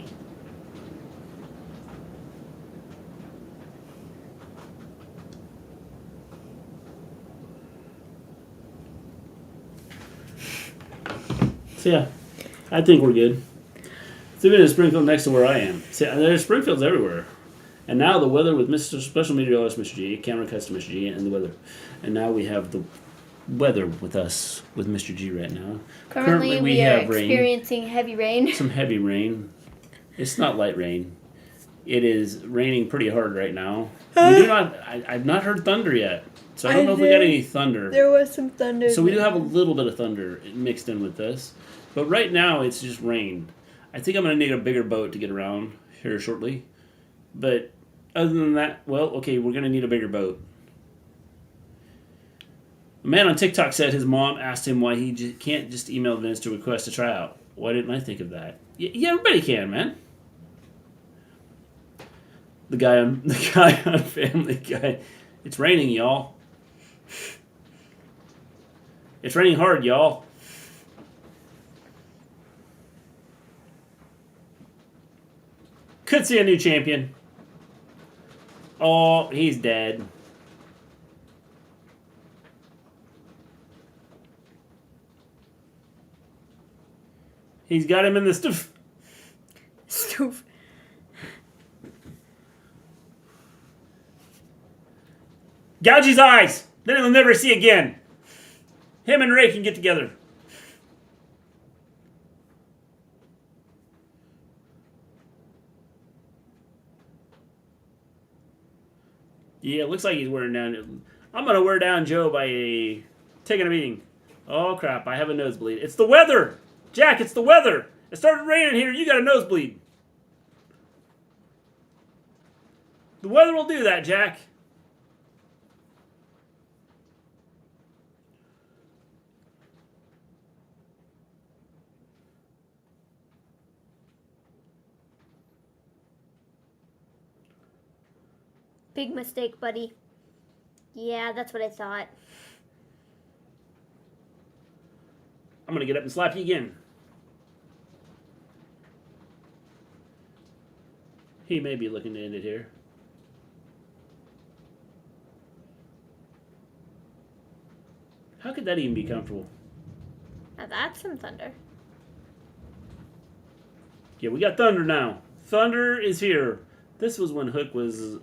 So yeah, I think we're good. It's even in Springfield next to where I am. See, there's Springfields everywhere. And now the weather with Mr. Special Meteorologist Mr. G, camera cuts to Mr. G, and the weather. And now we have the weather with us, with Mr. G right now. Currently we are experiencing heavy rain. Some heavy rain. It's not light rain. It is raining pretty hard right now. We do not. I've not heard thunder yet, so I don't know if we got any thunder. There was some thunder. So we do have a little bit of thunder mixed in with this, but right now it's just rain. I think I'm gonna need a bigger boat to get around here shortly. But other than that, well, okay, we're gonna need a bigger boat. A man on TikTok said his mom asked him why he can't just email Vince to request a tryout. Why didn't I think of that? Yeah, everybody can, man. The guy on Family Guy. It's raining, y'all. It's raining hard, y'all. Could see a new champion. Oh, he's dead. He's got him in the stoof. Stoof. Gouge his eyes. Then he'll never see again. Him and Ray can get together. Yeah, it looks like he's wearing down. I'm going to wear down Joe by taking a beating. Oh, crap. I have a nosebleed. It's the weather. Jack, it's the weather. It started raining here. You got a nosebleed. The weather will do that, Jack. Big mistake, buddy. Yeah, that's what I thought. I'm going to get up and slap you again. He may be looking to end it here. How could that even be comfortable? Now that's some thunder. Yeah, we got thunder now. Thunder is here. This was when Hook was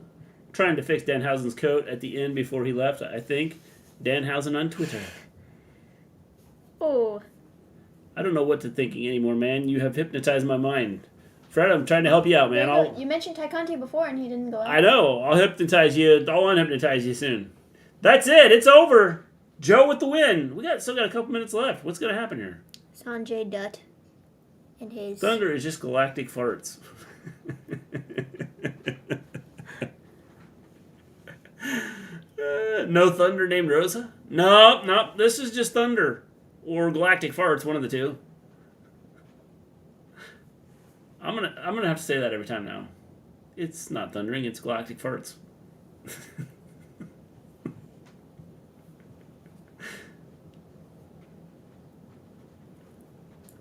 trying to fix Danhausen's coat at the end before he left, I think. Danhausen on Twitter. Oh. I don't know what to think anymore, man. You have hypnotized my mind. Fred, I'm trying to help you out, man. You mentioned Ty Conti before and he didn't go out. I know. I'll hypnotize you. I'll unhypnotize you soon. That's it. It's over. Joe with the win. We still got a couple minutes left. What's going to happen here? Sanjay Dutt and his... Thunder is just galactic farts. No thunder named Rosa? No. This is just thunder. Or galactic farts, one of the two. I'm gonna have to say that every time now. It's not thundering, it's galactic farts.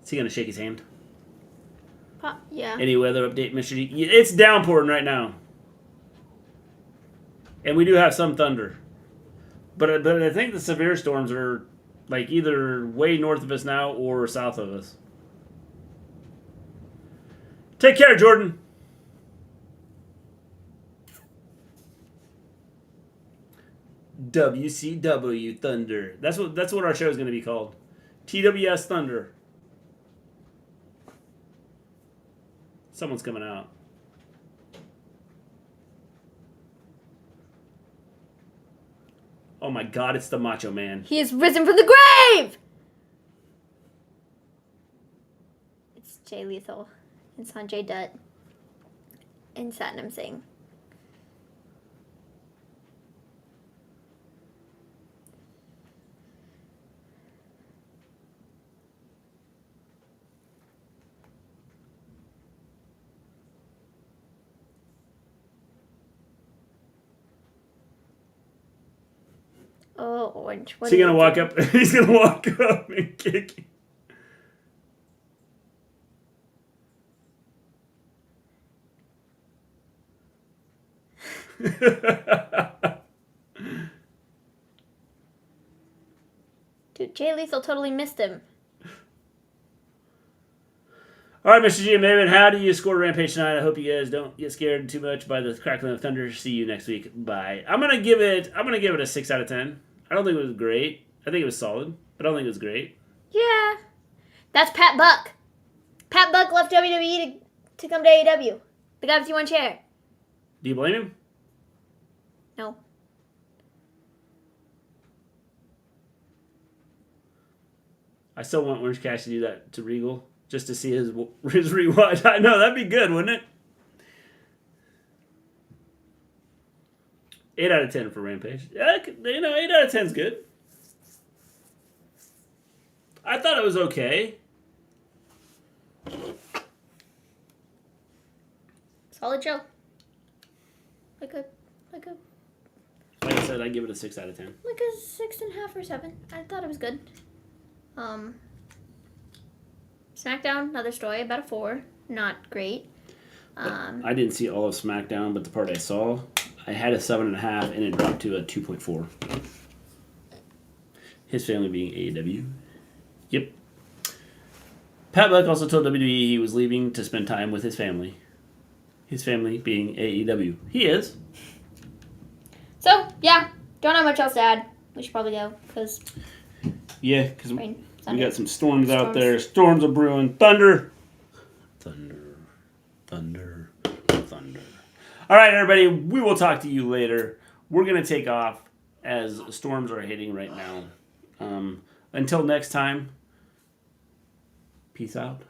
Is he gonna shake his hand? Yeah. Any weather update, Mr. D? It's downpouring right now. And we do have some thunder. But I think the severe storms are like either way north of us now or south of us. Take care, Jordan. WCW Thunder. That's what our show is going to be called. TWS Thunder. Someone's coming out. Oh my God, it's the Macho Man. He is risen from the grave! It's Jay Lethal and Sanjay Dutt and Satnam Singh. Oh, Orange. Is he gonna walk up? He's gonna walk up and kick you. Dude, Jay Lethal totally missed him. All right, Mr. G and Maven, how do you score Rampage tonight? I hope you guys don't get scared too much by the crackling of thunder. See you next week. Bye. I'm gonna give it a 6 out of 10. I don't think it was great. I think it was solid, but I don't think it was great. Yeah. That's Pat Buck. Pat Buck left WWE to come to AEW. The guy with you one chair. Do you blame him? No. I still want Orange Cash to do that to Regal, just to see his rewatch. I know, that'd be good, wouldn't it? 8 out of 10 for Rampage. Yeah, 8 out of 10 is good. I thought it was okay. Solid show. Like I said, I give it a 6 out of 10. Like a 6.5 or 7. I thought it was good. Smackdown, another story, about a 4. Not great. I didn't see all of SmackDown, but the part I saw, I had a 7.5, and it dropped to a 2.4. His family being AEW. Yep. Pat Buck also told WWE he was leaving to spend time with his family. His family being AEW. He is. So, yeah. Don't have much else to add. We should probably go, because... Yeah, because we Sunday. got some storms out there. Storms are brewing. Thunder. Thunder. Thunder. Thunder. All right, everybody. We will talk to you later. We're going to take off as storms are hitting right now. Until next time, peace out.